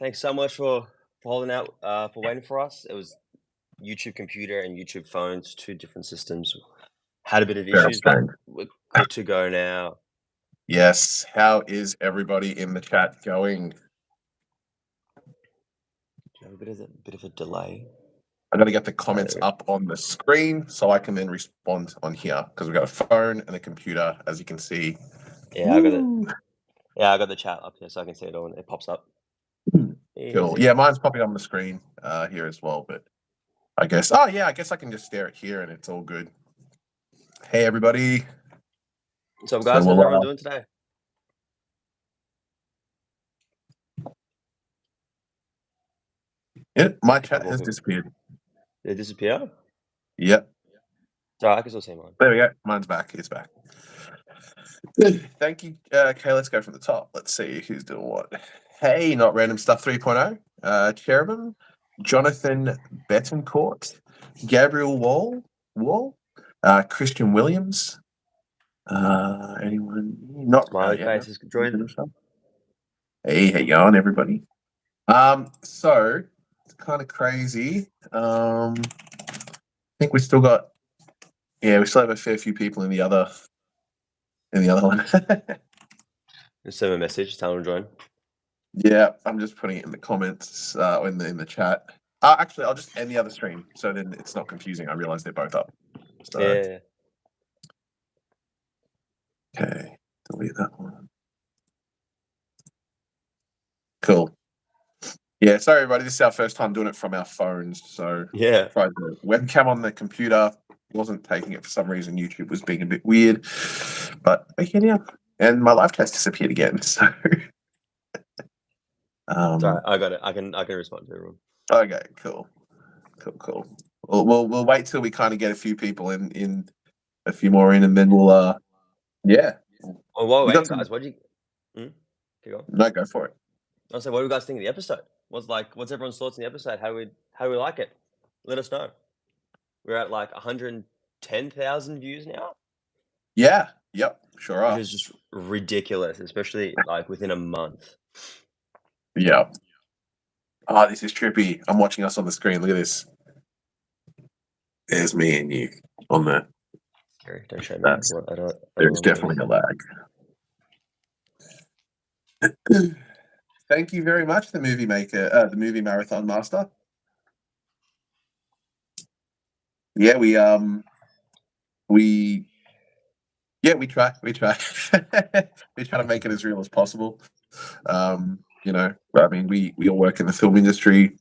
Thanks so much for holding out, for waiting for us. It was YouTube computer and YouTube phones, two different systems. Had a bit of Very issues, but strange. we're good to go now. Yes. How is everybody in the chat going? Do you have a bit of a delay? I'm going to get the Oh, comments there we go. up on the screen so I can then respond on here because we've got a phone and a computer, as you can see. Yeah, I got it. Woo! Yeah, I got the chat up here, so I can see it all, and it pops up. Cool. Easy. Yeah, mine's popping on the screen here as well, but I guess, oh yeah, I guess I can just stare at here and it's all good. Hey, everybody. So, So guys, how's everyone doing today? yeah, my chat Couple has people. disappeared. Did it disappear? Yep. Sorry, I can still see mine. There we go. Mine's back. It's back. Thank you. Okay, let's go from the top. Let's see who's doing what. Hey, Not Random Stuff 3.0. Cherubim, Jonathan Betancourt, Gabriel Wall, Christian Williams. Anyone? Not Smiley yeah. faces joined. Hey, how you going, everybody? So it's kind of crazy. I think we still got. Yeah, we still have a fair few people in the other one. Just send a message, tell them to join. Yeah, I'm just putting it in the comments in the chat. Actually, I'll just end the other stream so then it's not confusing. I realize they're both up. So, Yeah. okay, delete that one. Cool. Yeah, sorry everybody. This is our first time doing it from our phones. So Yeah. tried the webcam on the computer, wasn't taking it for some reason. YouTube was being a bit weird, but okay, yeah. And my live chat's disappeared again. So, Sorry, I got it. I can respond to everyone. Okay, cool. We'll wait till we kind of get a few people in a few more in, and then we'll yeah. Oh, while We we're got waiting, some. guys, what do you? Keep going. No, go for it. I said, what do you guys think of the episode? What's everyone's thoughts on the episode? How do we like it? Let us know. We're at like 110,000 views now, Yeah. Yep. Sure which are. is just ridiculous, especially like within a month. Yeah. Oh, this is trippy. I'm watching us on the screen. Look at this. There's me and you on there. Scary. Don't show me. That's I don't there's want to see definitely a anything. lag. Thank you very much, the movie maker, the movie marathon master. Yeah, we try we try to make it as real as possible. You know, I mean, we all work in the film industry,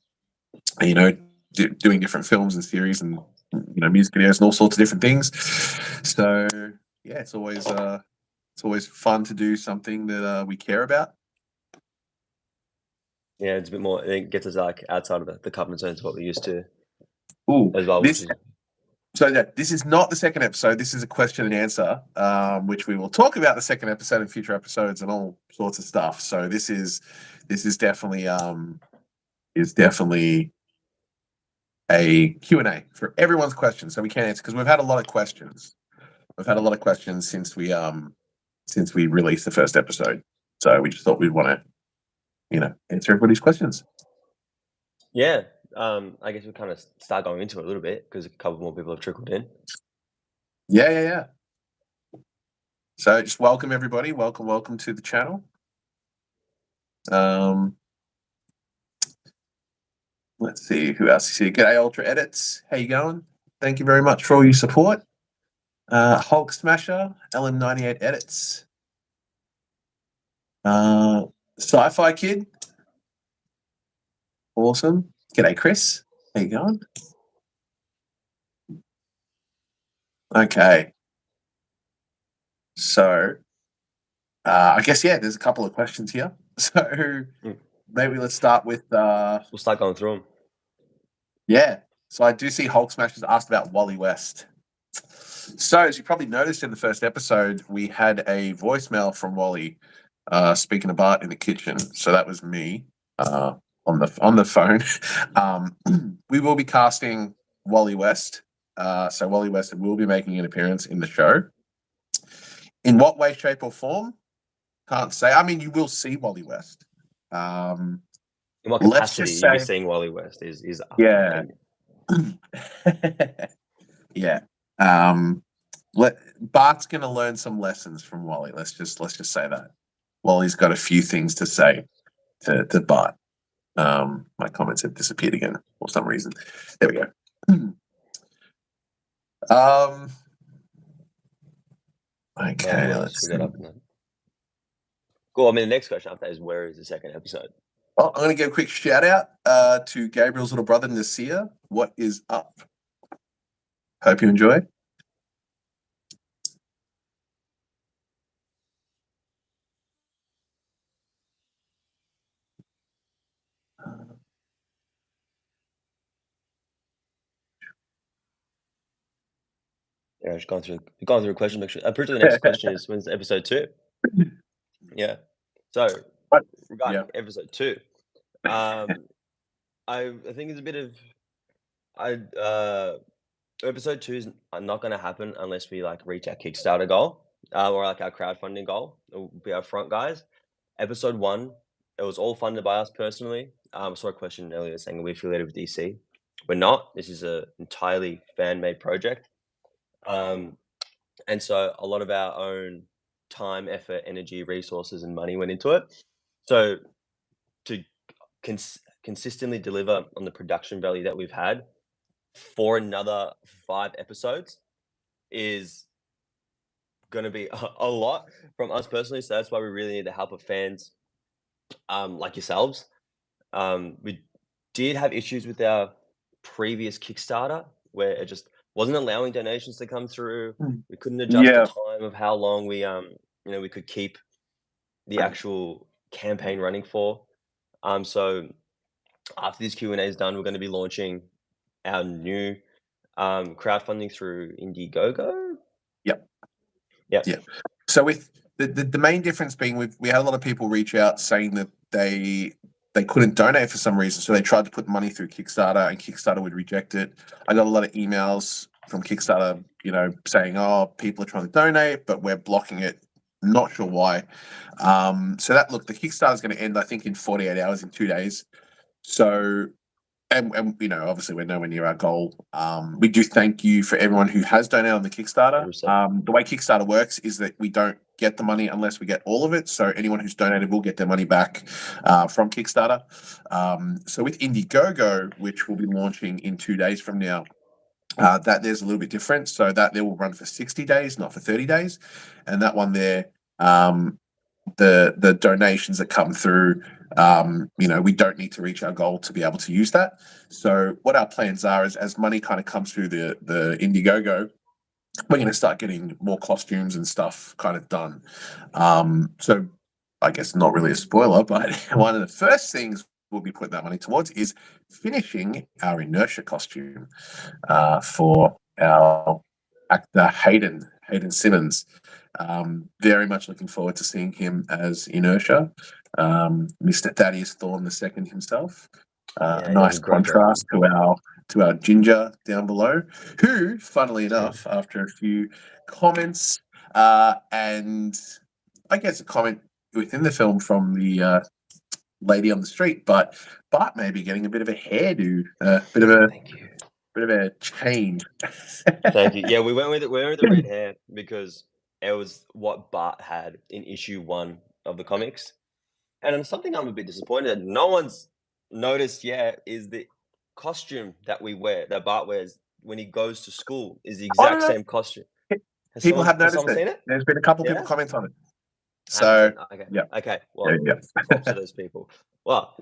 you know, doing different films and series and music videos and all sorts of different things. So yeah, it's always fun to do something that we care about. Yeah, it's a bit more. It gets us like outside of the comfort zones of what we're used to Ooh, as well. this is not the second episode. This is a question and answer, which we will talk about the second episode in future episodes and all sorts of stuff. So this is definitely a Q&A for everyone's questions. So we can't answer because we've had a lot of questions. We've had a lot of questions since we released the first episode. So we just thought we'd want to, answer everybody's questions. Yeah. I guess we kind of start going into it a little bit because a couple more people have trickled in. Yeah. So just welcome everybody. Welcome to the channel. Let's see who else is here. G'day Ultra Edits. How you going? Thank you very much for all your support. Hulk Smasher, LM98 Edits. Sci-Fi Kid. Awesome. G'day Chris. How you going? Okay. So I guess there's a couple of questions here. So maybe let's start with We'll start going through them. Yeah. So I do see Hulk Smashers asked about Wally West. So as you probably noticed in the first episode, we had a voicemail from Wally speaking to Bart in the kitchen. So that was me on the phone. We will be casting Wally West. So Wally West will be making an appearance in the show. In what way, shape, or form? Can't say. I mean, you will see Wally West. In what Let's capacity just you'll be say, seeing Wally West is yeah, yeah. Bart's going to learn some lessons from Wally. Let's just say that. Wally's got a few things to say to Bart. My comments have disappeared again for some reason. There we go. Okay, what else let's we see. got up now? Cool. I mean, the next question after is where is the second episode? Oh, I'm going to give a quick shout out to Gabriel's little brother, Nasir. What is up? Hope you enjoy. Yeah, I've gone through a question. Make sure. I'm pretty sure the next question is when's episode 2? Yeah. So What? regarding Yeah. episode 2, I think it's a bit of episode 2 is not going to happen unless we like reach our Kickstarter goal or like our crowdfunding goal. It'll be our front guys. Episode 1, it was all funded by us personally. I saw a question earlier saying we're affiliated with DC. We're not. This is a entirely fan-made project. And so a lot of our own time, effort, energy, resources, and money went into it. So to consistently deliver on the production value that we've had for another 5 episodes is going to be a lot from us personally. So that's why we really need the help of fans like yourselves. We did have issues with our previous Kickstarter where it just wasn't allowing donations to come through. We couldn't adjust the Yeah. time of how long we could keep the actual campaign running for. So after this Q&A is done, we're going to be launching our new crowdfunding through Indiegogo. Yep. Yeah. So with the main difference being we had a lot of people reach out saying that they couldn't donate for some reason, so they tried to put money through Kickstarter and Kickstarter would reject it. I got a lot of emails from Kickstarter, saying, "Oh, people are trying to donate, but we're blocking it." Not sure why. So the Kickstarter is going to end, I think, in 48 hours, in 2 days. So. And obviously we're nowhere near our goal. We do thank you for everyone who has donated on the Kickstarter. 100%. The way Kickstarter works is that we don't get the money unless we get all of it. So anyone who's donated will get their money back from Kickstarter. So with Indiegogo, which will be launching in 2 days from now, that there's a little bit different. So that there will run for 60 days, not for 30 days. And that one there, the donations that come through, we don't need to reach our goal to be able to use that. So what our plans are is, as money kind of comes through the Indiegogo, we're going to start getting more costumes and stuff kind of done. So I guess not really a spoiler, but one of the first things we'll be putting that money towards is finishing our Inertia costume for our actor Hayden Simmons. Very much looking forward to seeing him as Inertia, Mr. Thaddeus Thorne II himself. A nice contrast to our Ginger down below, who, funnily enough, after a few comments and I guess a comment within the film from the lady on the street, but Bart may be getting a bit of a hairdo, Thank you. bit of a change. Thank you. Yeah, we went with the red hair because it was what Bart had in issue 1 of the comics. And something I'm a bit disappointed that no one's noticed yet is the costume that Bart wears when he goes to school is the exact same costume. People have noticed someone it. seen it? There's been a couple people Yeah? comment on it. I haven't So seen okay. yeah. Okay. Well, Yeah. props to those people. Well,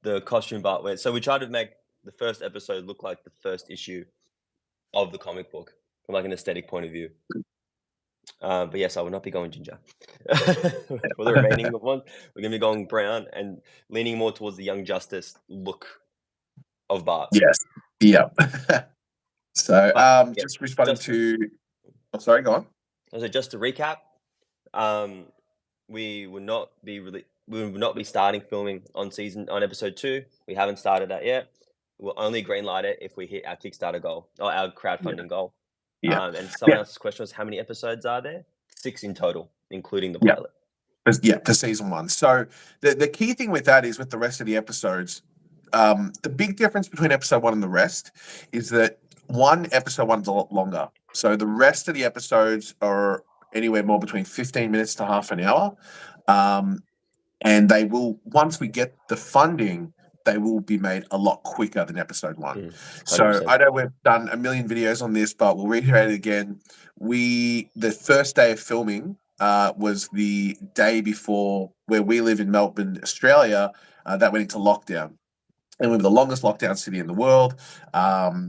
the costume Bart wears. So we tried to make the first episode look like the first issue of the comic book from like an aesthetic point of view. But yes, I will not be going ginger. For the remaining ones, we're going to be going brown and leaning more towards the Young Justice look of Bart. Yes. Yeah. So But, just responding to oh, sorry, go on. So just to recap, we would not be starting filming on episode 2. We haven't started that yet. We'll only greenlight it if we hit our Kickstarter goal or our crowdfunding goal. Yeah. And someone else's question was, how many episodes are there? 6 in total, including the pilot. For season 1. So the key thing with that is with the rest of the episodes, the big difference between episode 1 and the rest is that episode 1's a lot longer. So the rest of the episodes are anywhere more between 15 minutes to half an hour. And they will, once we get the funding, they will be made a lot quicker than episode 1. So 100%. I know we've done a million videos on this, but we'll reiterate it again. The first day of filming was the day before, where we live in Melbourne, Australia, that went into lockdown. And we were the longest lockdown city in the world.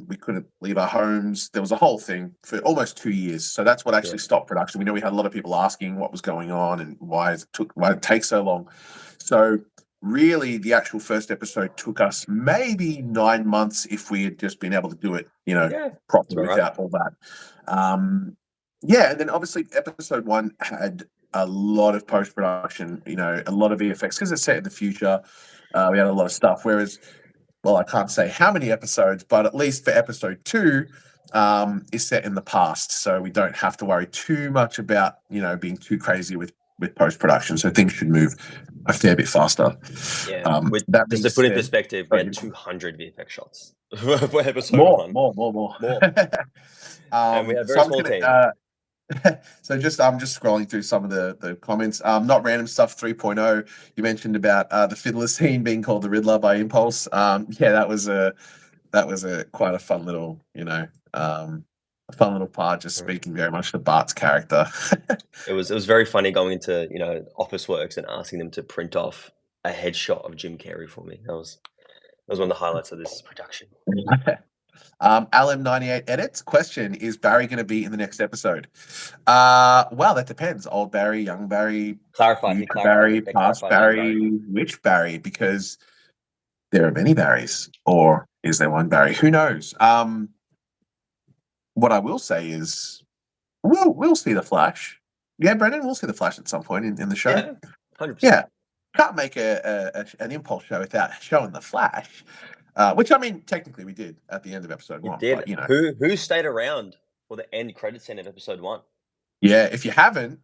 We couldn't leave our homes. There was a whole thing for almost 2 years. So that's what actually stopped production. We know we had a lot of people asking what was going on and why it takes so long. So really, the actual first episode took us maybe 9 months if we had just been able to do it, properly without all that. And then obviously episode 1 had a lot of post-production, a lot of VFX because it's set in the future. We had a lot of stuff, whereas, well, I can't say how many episodes, but at least for episode 2 is set in the past. So we don't have to worry too much about, being too crazy with post-production. So things should move a fair bit faster. Yeah. Just to put in perspective, we had 200 VFX shots for episode 1. More. And we had a very small team. So I'm just scrolling through some of the comments. Not random stuff 3.0. You mentioned about the fiddler scene being called the Riddler by Impulse. That was a quite a fun little, a fun little part, just speaking very much to Bart's character. It was very funny going into Officeworks and asking them to print off a headshot of Jim Carrey for me. That was one of the highlights of this production. LM98 edits question: is Barry going to be in the next episode? Well, that depends. Old Barry, young Barry, Barry, past Barry, which Barry? Because there are many Barrys, or is there one Barry? Who knows? What I will say is, we'll see the Flash. Yeah, Brendan, we'll see the Flash at some point in the show. Yeah, 100%. Yeah, can't make an Impulse show without showing the Flash. Which, I mean, technically we did at the end of episode 1. Did. But, who stayed around for the end credit scene of episode 1? Yeah, if you haven't,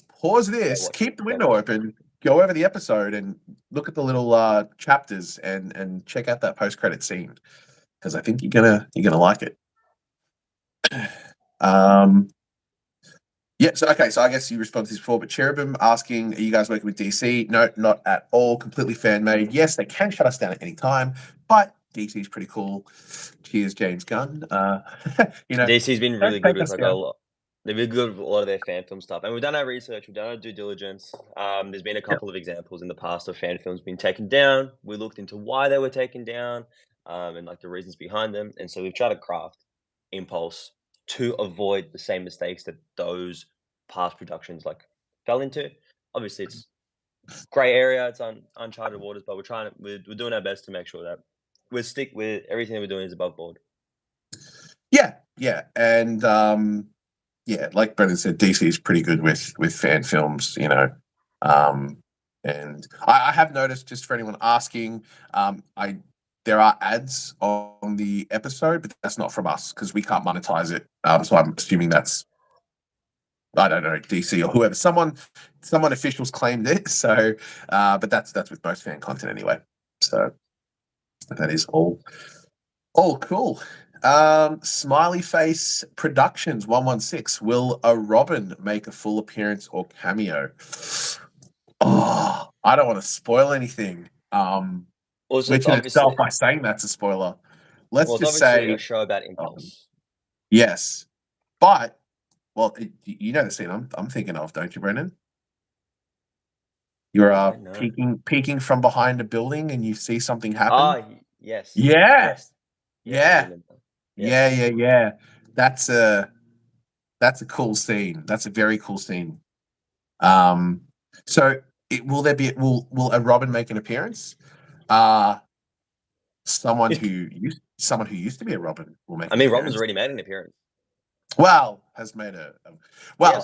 pause this, keep the window open, go over the episode and look at the little chapters and check out that post-credit scene, because I think you're gonna like it. So I guess you responded to this before, but Cherubim asking, are you guys working with DC? No, not at all. Completely fan-made. Yes, they can shut us down at any time, but DC is pretty cool. Cheers, James Gunn. DC's been really good with a lot. They've been good with a lot of their fan film stuff, and we've done our research, we've done our due diligence. There's been a couple of examples in the past of fan films being taken down. We looked into why they were taken down, and the reasons behind them, and so we've tried to craft Impulse to avoid the same mistakes that those past productions fell into. Obviously, it's gray area, it's uncharted waters, but we're doing our best to make sure that we stick with everything that we're doing is above board. Yeah, and like Brendan said, DC is pretty good with fan films, and I have noticed, just for anyone asking, there are ads on the episode, but that's not from us because we can't monetize it. So I'm assuming that's, I don't know, DC or whoever. Someone officials claimed it. So, but that's with most fan content anyway. So that is all cool. Smiley Face Productions 116. Will a Robin make a full appearance or cameo? Oh, I don't want to spoil anything. Which in itself, by saying that's a spoiler. Let's just say a show about Impulse. Yes, but you know the scene I'm thinking of, don't you, Brendan? You're peeking from behind a building and you see something happen. Yes. Yeah. Yes. Yeah. That's a cool scene. That's a very cool scene. So will a Robin make an appearance? Someone who used to be a Robin will make. Robin's already made an appearance. Well, has made so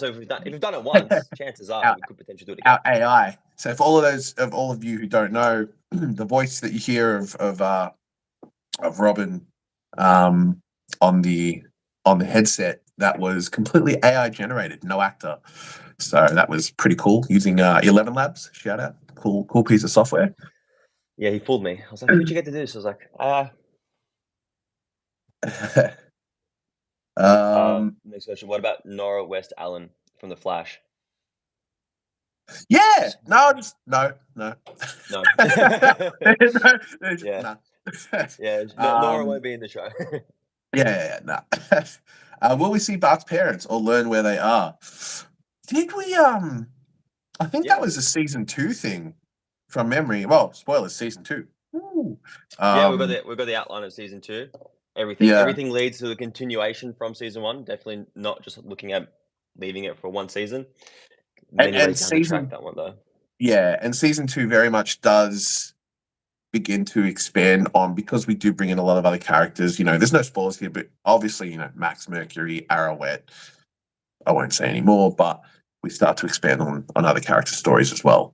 if we've done it once, chances are we could potentially do it again. Our AI. So for all of you who don't know, the voice that you hear of Robin on the headset, that was completely AI generated, no actor. So that was pretty cool using 11 Labs. Shout out, cool piece of software. Yeah, he fooled me. I was like, "Who'd you get to do this?" I was like, Next question. What about Nora West Allen from The Flash? Yeah, no. No. Yeah. Nah. Yeah. Nora won't be in the show. No. Will we see Bart's parents or learn where they are? Did we? I think Yeah. that was a season 2 thing from memory. Well, spoilers, season 2. Ooh. Yeah, we've got the outline of season 2. Everything Yeah. everything leads to a continuation from season 1. Definitely not just looking at leaving it for one season. Many And ways down the track, that one though. Yeah, and season 2 very much does begin to expand on, because we do bring in a lot of other characters. There's no spoilers here, but obviously, Max Mercury, Arrowette. I won't say any more, but we start to expand on other character stories as well.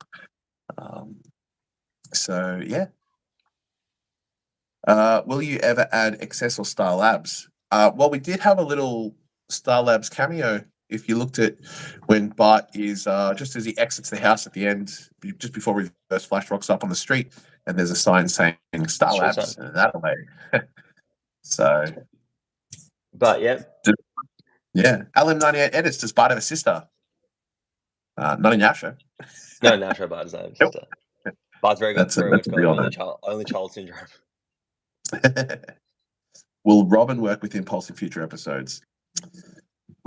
So yeah. Will you ever add Excess or Star Labs? Well, we did have a little Star Labs cameo. If you looked at when Bart is just as he exits the house at the end, just before Reverse Flash rocks up on the street, and there's a sign saying Star Sure, Labs, and that way. So, but yeah, LM98 edits. Does Bart have a sister? Not in our show. No, Bart doesn't have a sister. Bart's very much got only child syndrome. Will Robin work with Impulse in future episodes?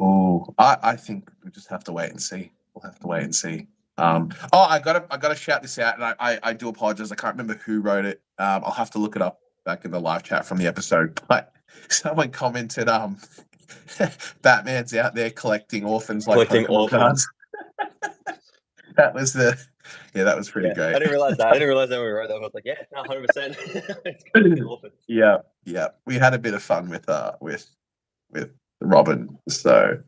Oh, I think we just have to wait and see. We'll have to wait and see. I gotta shout this out, and I do apologize. I can't remember who wrote it. I'll have to look it up back in the live chat from the episode. But someone commented, Batman's out there collecting orphans like Pokemon cards. That was that was pretty great. I didn't realize that. when we wrote that. I was like, yeah, 100%. It's collecting orphans. Yeah. We had a bit of fun with Robin. So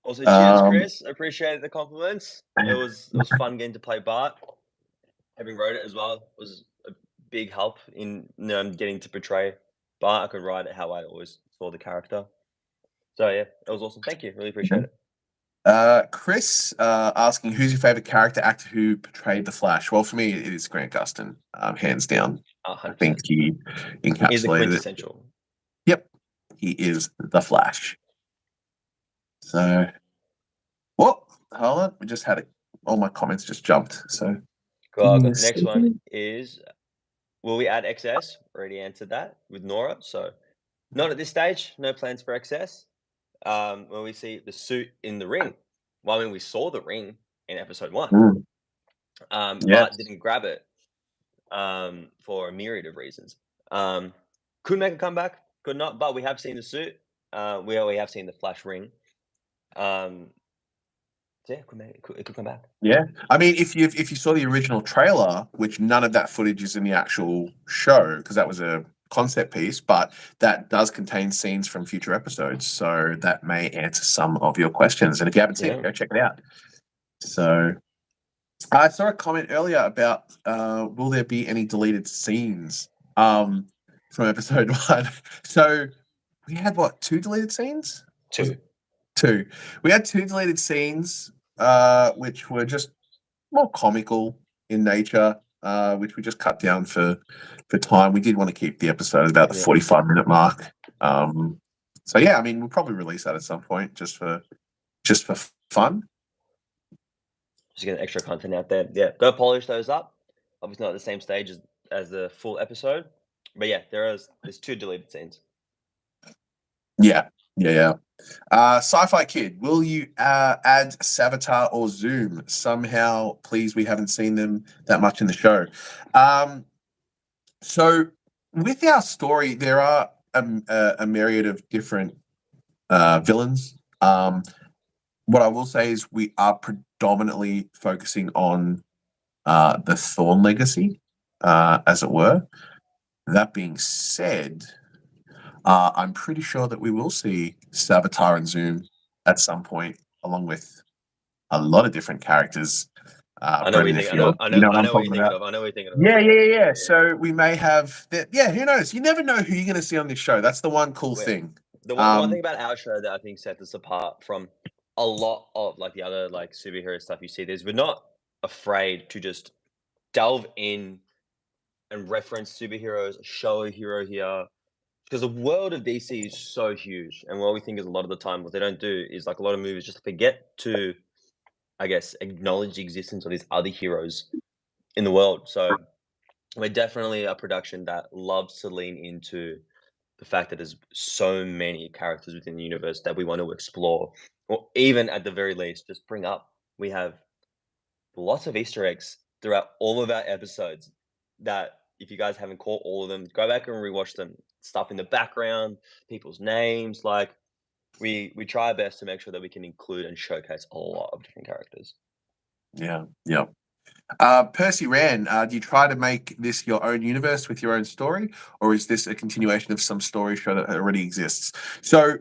also, cheers, Chris. Appreciated the compliments. It was fun getting to play Bart. Having wrote it as well was a big help in getting to portray Bart. I could write it how I always saw the character. So yeah, it was awesome. Thank you. Really appreciate it. Chris asking, who's your favorite character actor who portrayed the Flash? Well, for me, it is Grant Gustin, hands down. 100%. I think he encapsulated He's the quintessential. Yep, he is the Flash. So, hold on, we just had it. All my comments just jumped. So, cool. The next one is, will we add XS? Already answered that with Nora. So, not at this stage. No plans for XS. When we see the suit in the ring, we saw the ring in episode 1. But didn't grab it for a myriad of reasons. Could make a comeback, could not, but we have seen the suit. We have seen the Flash ring. So yeah, it could come back. Yeah, I mean, if you saw the original trailer, which none of that footage is in the actual show because that was a concept piece, but that does contain scenes from future episodes, so that may answer some of your questions. And if you haven't seen it, go check it out. So, I saw a comment earlier about will there be any deleted scenes from episode 1? So we had 2 deleted scenes? 2. We had 2 deleted scenes, which were just more comical in nature, which we just cut down for time. We did want to keep the episode about the 45-minute mark. So yeah, I mean, we'll probably release that at some point just for fun. Just get extra content out there. Yeah, go polish those up. Obviously not at the same stage as the full episode, but yeah, there's 2 deleted scenes. Yeah. Sci-Fi Kid, will you add Savitar or Zoom somehow? Please, we haven't seen them that much in the show. So with our story, there are a myriad of different villains. What I will say is we are predominantly focusing on the Thorn legacy, as it were. That being said, I'm pretty sure that we will see Savitar and Zoom at some point, along with a lot of different characters. I know what you're thinking of. Yeah. So we may have that. Yeah, who knows? You never know who you're going to see on this show. That's the one cool thing. The one thing about our show that I think sets us apart from a lot of like the other like superhero stuff you see, we're not afraid to just delve in and reference superheroes, show a hero here. Because the world of DC is so huge, and what we think is a lot of the time, what they don't do is like a lot of movies just forget to, I guess, acknowledge the existence of these other heroes in the world. So we're definitely a production that loves to lean into the fact that there's so many characters within the universe that we want to explore, or even at the very least, just bring up. We have lots of Easter eggs throughout all of our episodes that if you guys haven't caught all of them, go back and rewatch them. Stuff in the background, people's names, like we try our best to make sure that we can include and showcase a lot of different characters. Yeah, yeah. Percy Rand, do you try to make this your own universe with your own story, or is this a continuation of some story show that already exists? So,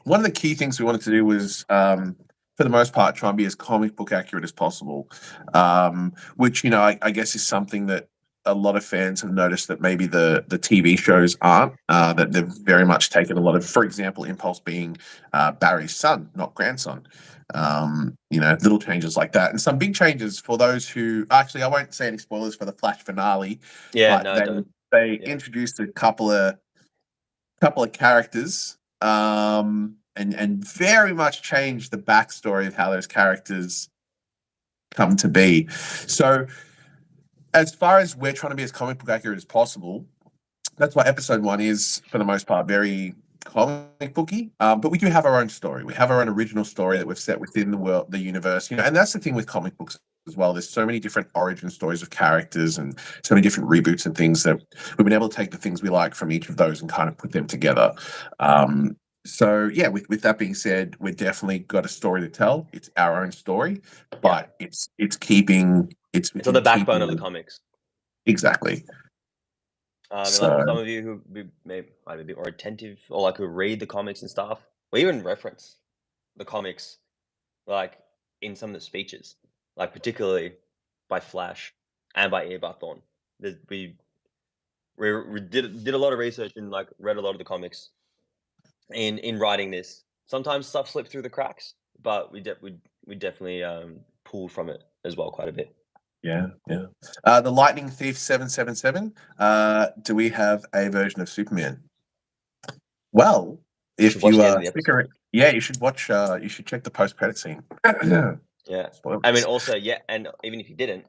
one of the key things we wanted to do was, for the most part, try and be as comic book accurate as possible, which I guess is something that a lot of fans have noticed that maybe the TV shows aren't. That they've very much taken a lot of, for example, Impulse being Barry's son, not grandson. Little changes like that, and some big changes for those who actually, I won't say any spoilers for the Flash finale, Yeah, but no, don't. they Yeah, introduced a couple of characters, and very much changed the backstory of how those characters come to be. So, as far as we're trying to be as comic book accurate as possible, that's why episode one is, for the most part, very comic booky. But we do have our own story. We have our own original story yeah, that we've set within the world, the universe. And that's the thing with comic books as well. There's so many different origin stories of characters and so many different reboots and things that we've been able to take the things we like from each of those and kind of put them together. So yeah, with that being said, we've definitely got a story to tell. It's our own story, yeah. but it's It's on the within backbone of the keeping comics. exactly. And like for So some of you who might be a bit more attentive or like who read the comics and stuff, we even reference the comics like in some of the speeches, like particularly by Flash and by Eobard Thawne. We did a lot of research and like read a lot of the comics in writing this. Sometimes stuff slipped through the cracks, but we definitely pulled from it as well quite a bit. yeah, yeah. The Lightning Thief 777. Do we have a version of Superman? Well, You should if watch you the end of the stick episode. around, yeah, you should watch. You should check the post credit scene. Yeah. I mean, Spoilers. also, yeah, and even if you didn't,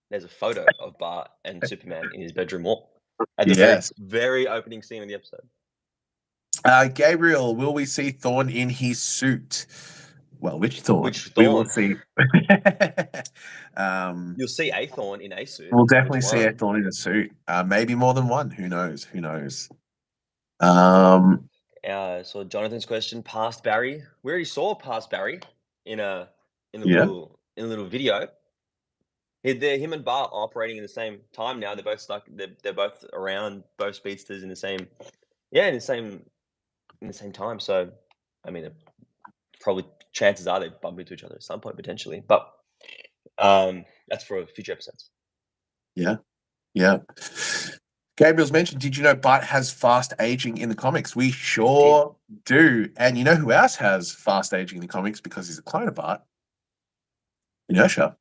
there's a photo of Bart and Superman in his bedroom wall at the very, Yes. very opening scene of the episode. Gabriel, will we see Thorn in his suit? Well, which Thorn? Which We will Thorn? see. um, You'll see a Thorn in a suit. we'll Which definitely see a one? Thorn in a suit. Maybe more than one. Who knows? Who knows? Um, So Jonathan's question, past Barry. We already saw past Barry in a yeah. in a little video. Him and Bart are operating in the same time now. They're both stuck. They're both around, both speedsters in the same, yeah, in the same time. So, I mean, probably chances are they bump into each other at some point potentially, but that's for future episodes. Yeah. Yeah. Gabriel's mentioned, did you know Bart has fast aging in the comics? We I did. sure do. And you know who else has fast aging in the comics because he's a clone of Bart? Inertia.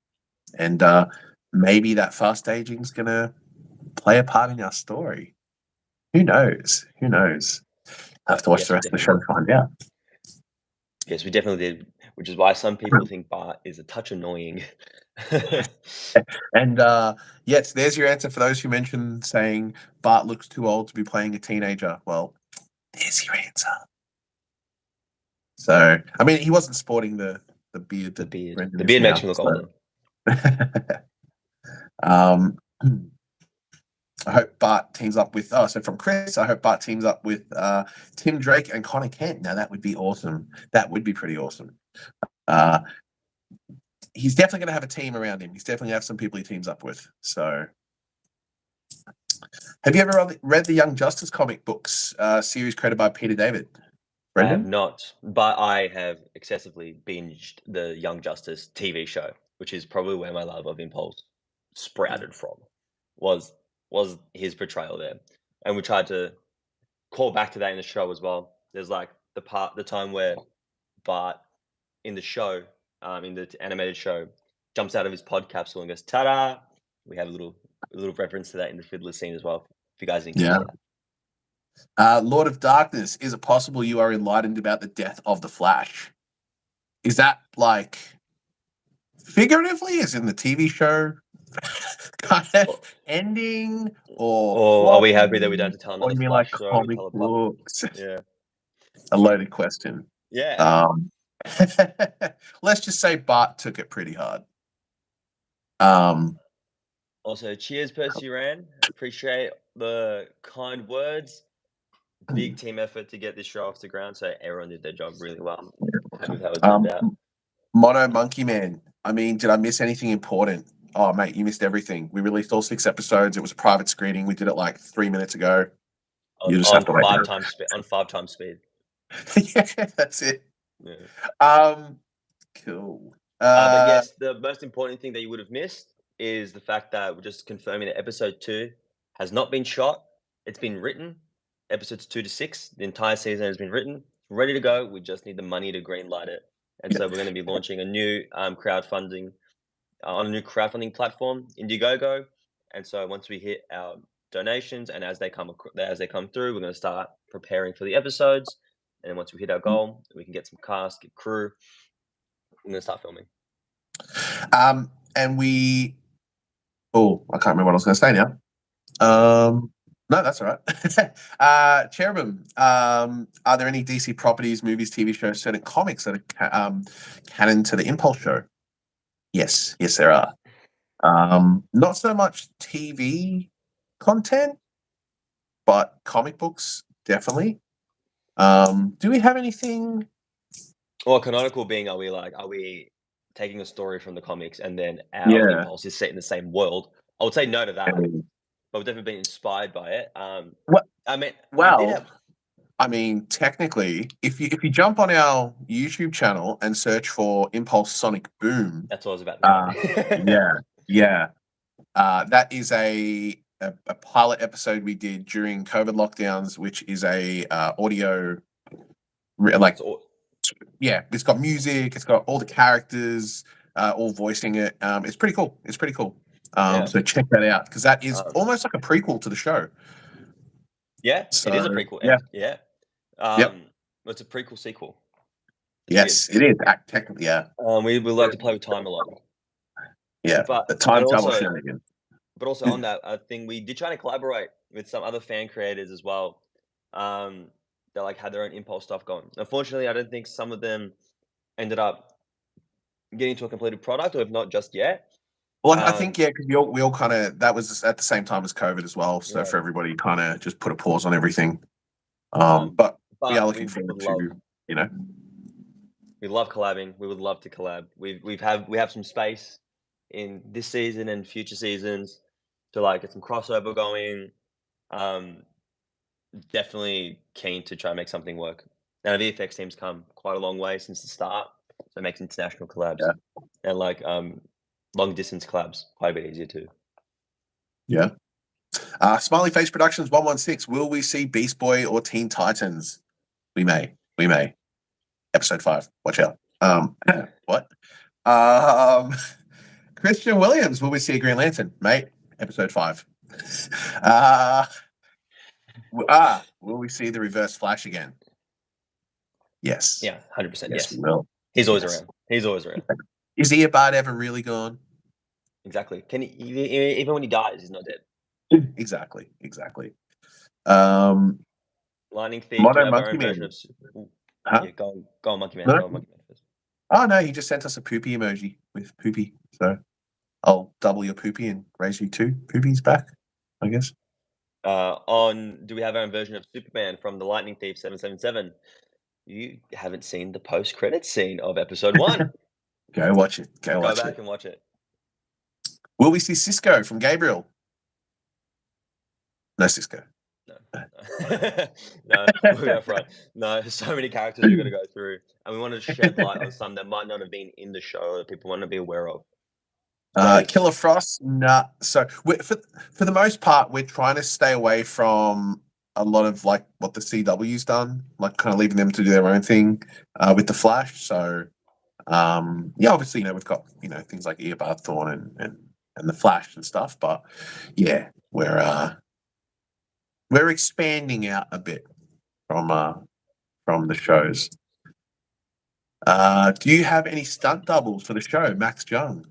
And maybe that fast aging is going to play a part in our story. Who knows? Who knows? Have to watch the Yes, we rest of the definitely show did. to find out. Yes, we definitely did. Which is why some people think Bart is a touch annoying. And yes, there's your answer for those who mentioned saying Bart looks too old to be playing a teenager. Well, there's your answer. So, I mean, he wasn't sporting the beard The that beard. Brendan The is beard makes now. me look So, older. um, I hope Bart teams up with. Oh, so from Chris, I hope Bart teams up with Tim Drake and Connor Kent. Now that would be awesome. That would be pretty awesome. Uh, he's definitely going to have a team around him. He's definitely going to have some people he teams up with. So, have you ever read the Young Justice comic books series created by Peter David? I have Brendan? not, but I have excessively binged the Young Justice TV show, which is probably where my love of Impulse sprouted from. Was was his portrayal there, and we tried to call back to that in the show as well. There's like the time where Bart in the show, in the animated show, jumps out of his pod capsule and goes, "Ta-da!" We have a little reference to that in the fiddler scene as well. If you guys didn't catch Yeah. that. Lord of Darkness, is it possible you are enlightened about the death of the Flash? Is that like figuratively, as in the TV show kind of ending, or Or are we happy that we don't flopping, have to tell or another you mean like Flash story to comic tell a puppet? books? Yeah. A loaded question. Yeah. Um, let's just say Bart took it pretty hard. Um, Also, cheers, Percy Rand. Appreciate the kind words. Big team effort to get this show off the ground, so everyone did their job really well. Happy with how it turned out. Mono Monkey Man. I mean, did I miss anything important? Oh, mate, you missed everything. We released all 6 episodes. It was a private screening. We did it like 3 minutes ago. You just have to wait. On 5 times speed. Yeah, that's it. Yeah. Cool. But yes, the most important thing that you would have missed is the fact that we're just confirming that episode 2 has not been shot. It's been written. Episodes 2 to 6, the entire season has been written, ready to go. We just need the money to greenlight it. And so we're going to be launching a new crowdfunding on a new crowdfunding platform, Indiegogo. And so once we hit our donations and as they come through, we're going to start preparing for the episodes. And then once we hit our goal, we can get some cast, get crew. We're going to start filming. And we. Oh, I can't remember what I was going to say now. No, that's all right. Cherubim, are there any DC properties, movies, TV shows, certain comics that are canon to the Impulse show? Yes, there are. Not so much TV content, but comic books, definitely. Do we have anything? Well, canonical being, are we taking a story from the comics and then our Impulse is set in the same world? I would say no to that, but we've definitely been inspired by it. I mean, technically, if you jump on our YouTube channel and search for Impulse Sonic Boom, that's what I was about to say. That is a pilot episode we did during COVID lockdowns, which is a audio, it's got music, it's got all the characters, all voicing it. It's pretty cool. So check that out, because that is almost like a prequel to the show. Yeah, so, it is a prequel. Yeah. It's a prequel sequel. Yes, it is. Technically, yeah. We like to play with time a lot. Yeah, but the time travel shenanigans. But also on that thing, we did try to collaborate with some other fan creators as well. That had their own Impulse stuff going. Unfortunately, I don't think some of them ended up getting to a completed product, or if not just yet. Well, I think because we all kind of, that was at the same time as COVID as well. So for everybody, kind of just put a pause on everything. But we are looking forward to, we love collabing. We would love to collab. We have some space in this season and future seasons to get some crossover going. Definitely keen to try and make something work. Now the VFX team's come quite a long way since the start, so it makes international collabs and long distance collabs quite a bit easier too. Yeah. Smiley Face Productions 116. Will we see Beast Boy or Teen Titans? We may. Episode 5. Watch out. What? Christian Williams. Will we see a Green Lantern, mate? Episode 5. Will we see the Reverse Flash again? Yes. Yeah, 100%. Yes. We will. He's always around. Is he about ever really gone? Exactly. Can he, even when he dies, he's not dead. Exactly. Lightning Thief. Do have our own version of. Huh? Go on, Monkey Man. No? Go on, Monkey Man first. Oh no, he just sent us a poopy emoji with poopy. So I'll double your poopy and raise you 2 poopies back, I guess. Do we have our own version of Superman from the Lightning Thief 777? You haven't seen the post-credits scene of episode 1. Go watch it. Go back and watch it. Will we see Cisco from Gabriel? No Cisco. No, we're up front. No, there's so many characters we're going to go through, and we want to shed light on some that might not have been in the show that people want to be aware of. Killer Frost, nah. So for the most part, we're trying to stay away from a lot of what the CW's done, kind of leaving them to do their own thing with the Flash. So Yeah, obviously, we've got things like Eobard Thorn and the Flash and stuff, but yeah, we're expanding out a bit from the shows. Do you have any stunt doubles for the show, Max Jung?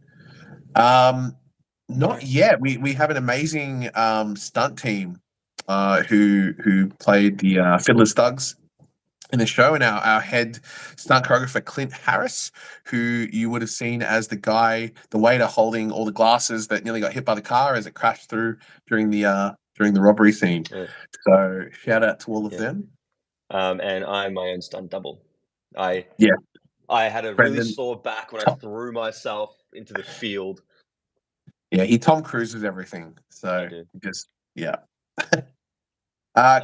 Not yet. We have an amazing stunt team who played the Fiddler's Thugs in the show, and our head stunt choreographer Clint Harris, who you would have seen as the waiter holding all the glasses that nearly got hit by the car as it crashed through during the robbery scene. Yeah. So shout out to all of them. And I'm my own stunt double. I had a really Brendan, sore back when I threw myself into the field. Yeah, he Tom Cruises everything. So I do. just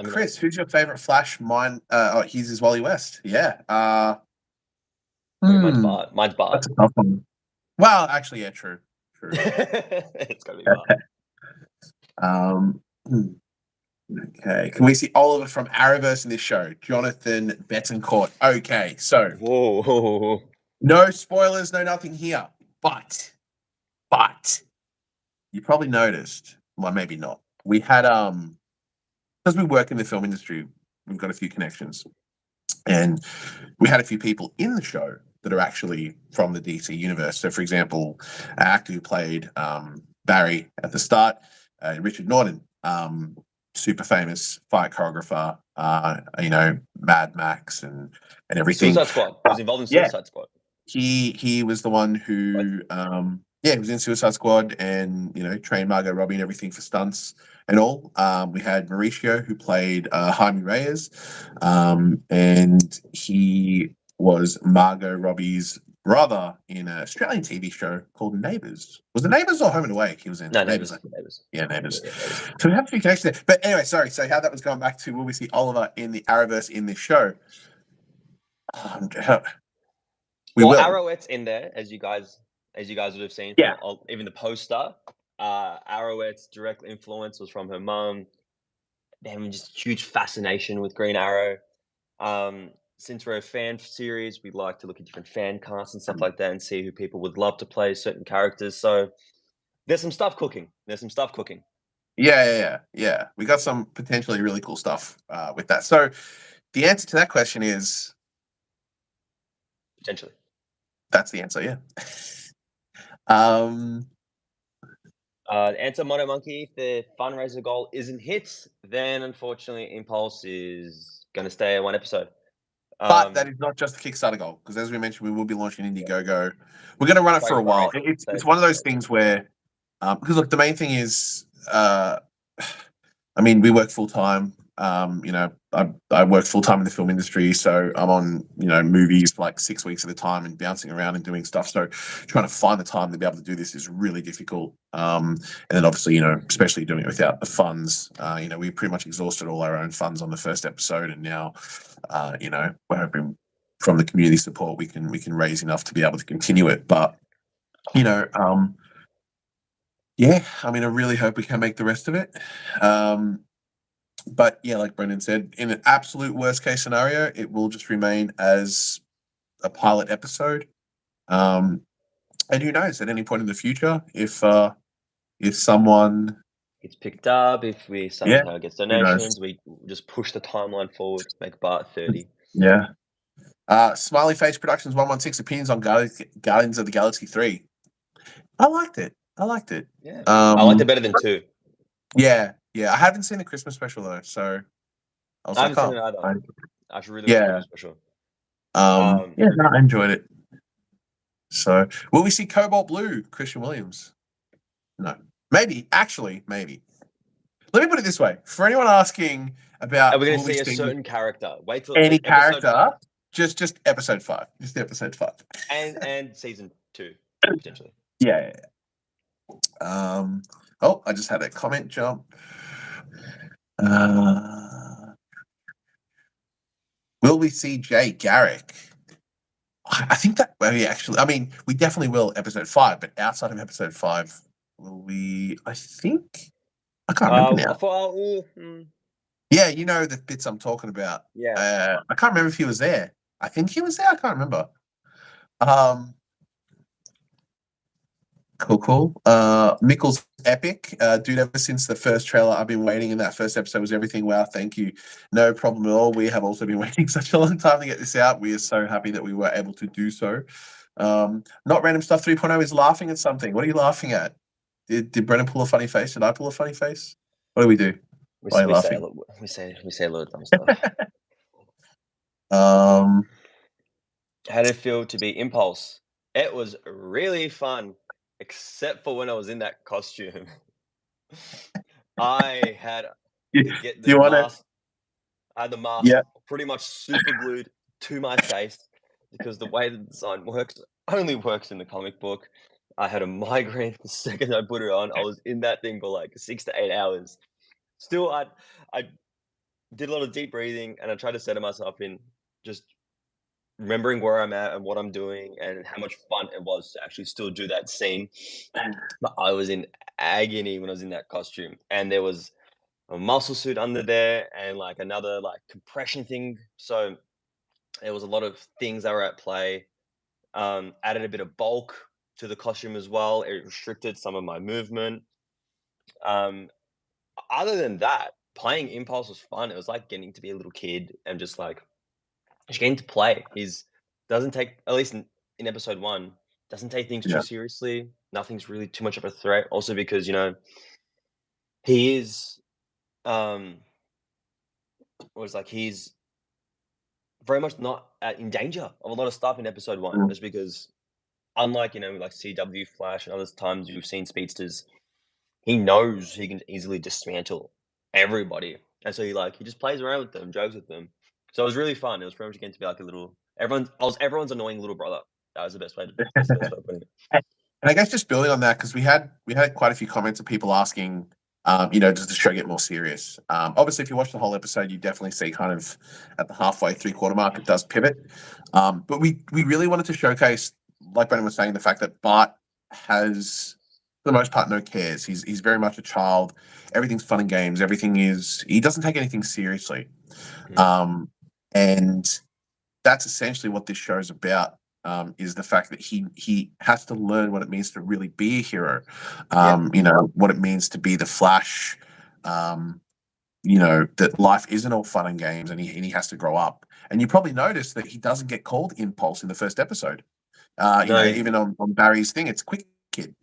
Chris, who's your favorite Flash? Mine, his is Wally West. Yeah. Mine's Bart. Mine's Bart. That's a tough one. Well, actually, yeah, true. It's gotta be Bart. Okay. Can we see Oliver from Arrowverse in this show? Jonathan Betancourt. Okay, so Whoa. no spoilers, no nothing here. But you probably noticed, well, maybe not. We had because we work in the film industry, we've got a few connections. And we had a few people in the show that are actually from the DC universe. So, for example, an actor who played Barry at the start, Richard Norton, super famous fight choreographer, Mad Max and everything. Suicide Squad. He was involved in Suicide Squad. He was the one who he was in Suicide Squad and trained Margot Robbie and everything for stunts and all. We had Mauricio, who played Jaime Reyes, and he was Margot Robbie's brother in an Australian TV show called Neighbours. Was it Neighbours or Home and Away he was in? No, Neighbours. Neighbours. Yeah, Neighbours. So we have a few connections there. But anyway, sorry. So how that was going back to, will we see Oliver in the Arrowverse in this show? We will. Arrowette's in there, as you guys would have seen. Yeah. Even the poster. Arrowette's direct influence was from her mum. They have just huge fascination with Green Arrow. Since we're a fan series, we like to look at different fan casts and stuff like that and see who people would love to play certain characters. So there's some stuff cooking. Yeah. We got some potentially really cool stuff with that. So the answer to that question is potentially. That's the answer, yeah. Answer Mono Monkey. If the fundraiser goal isn't hit, then unfortunately Impulse is going to stay at one episode. But that is not just the Kickstarter goal, because as we mentioned, we will be launching Indiegogo. We're going to run it for a while. It's one of those things where, because look, the main thing is, we work full time. I work full time in the film industry, so I'm on movies for like 6 weeks at a time and bouncing around and doing stuff. So trying to find the time to be able to do this is really difficult. And then obviously, especially doing it without the funds, we pretty much exhausted all our own funds on the first episode, and now, we're hoping from the community support we can raise enough to be able to continue it. But I really hope we can make the rest of it. But yeah, like Brendan said, in an absolute worst case scenario, it will just remain as a pilot episode. And who knows, at any point in the future, if someone gets picked up, if we somehow gets donations, we just push the timeline forward to make Bart 30. Yeah. Smiley Face Productions 116 opinions on Guardians of the Galaxy 3. I liked it. Yeah. I liked it better than 2. Yeah. I haven't seen the Christmas special though, so I haven't seen it either. I should really watch the special. I enjoyed it. So, will we see Cobalt Blue, Christian Williams? No. Maybe. Actually, maybe. Let me put it this way: for anyone asking about, are we going to see a certain character? Wait till any character. Just episode 5. Just episode 5. And season 2 potentially. Yeah. I just had a comment jump. Will we see Jay Garrick? I think that we definitely will episode 5, but outside of episode 5, will we? I can't remember now. Yeah, the bits I'm talking about. Yeah. I can't remember if he was there. I think he was there. I can't remember. Cool. Mickle's epic. Dude, ever since the first trailer, I've been waiting, and that first episode was everything. Wow, thank you. No problem at all. We have also been waiting such a long time to get this out. We are so happy that we were able to do so. Not Random Stuff 3.0 is laughing at something. What are you laughing at? Did Brennan pull a funny face? Did I pull a funny face? What do we do? Why are you laughing? We say a lot of dumb stuff. How did it feel to be Impulse? It was really fun, except for when I was in that costume. I had to get the You want it? mask. I had the mask Yeah. pretty much super glued to my face because the way the design works only works in the comic book. I had a migraine the second I put it on. I was in that thing for like 6 to 8 hours. Still, I did a lot of deep breathing and I tried to settle myself in just remembering where I'm at and what I'm doing and how much fun it was to actually still do that scene. But I was in agony when I was in that costume, and there was a muscle suit under there and like another like compression thing. So there was a lot of things that were at play. Added a bit of bulk to the costume as well. It restricted some of my movement. Um, Other than that, playing Impulse was fun. It was like getting to be a little kid and just getting to play. He's doesn't take, at least in episode one, doesn't take things too Yeah. seriously. Nothing's really too much of a threat. Also because he is was like he's very much not in danger of a lot of stuff in episode one, just because unlike like CW Flash and other times you've seen speedsters, he knows he can easily dismantle everybody, and so he just plays around with them, jokes with them. So it was really fun. It was pretty much getting to be like a little everyone's annoying little brother. That was the best way to that's the best way of putting it. And I guess just building on that, because we had quite a few comments of people asking, does the show get more serious? Obviously, if you watch the whole episode, you definitely see kind of at the halfway, 3/4 mark, it does pivot. But we really wanted to showcase, like Brennan was saying, the fact that Bart has, for the most part, no cares. He's very much a child. Everything's fun and games. He doesn't take anything seriously. And that's essentially what this show's about. Is the fact that he has to learn what it means to really be a hero. What it means to be the Flash. That life isn't all fun and games, and he has to grow up. And you probably noticed that he doesn't get called Impulse in the first episode. No, Even on Barry's thing, it's Quick Kid.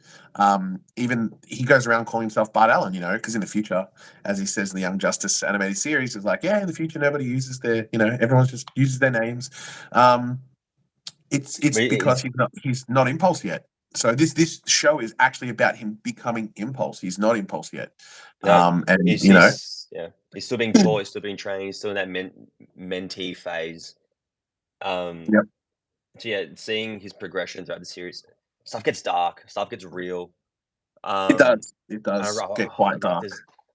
Even he goes around calling himself Bart Allen, because in the future, as he says in the Young Justice animated series, it's like, yeah, in the future, nobody uses everyone just uses their names. It's because he's not Impulse yet. So this show is actually about him becoming Impulse. He's not Impulse yet. He's still being taught, he's still being trained, he's still in that mentee phase. Yep. So yeah, seeing his progression throughout the series, stuff gets dark, stuff gets real. It does. It does get quite dark.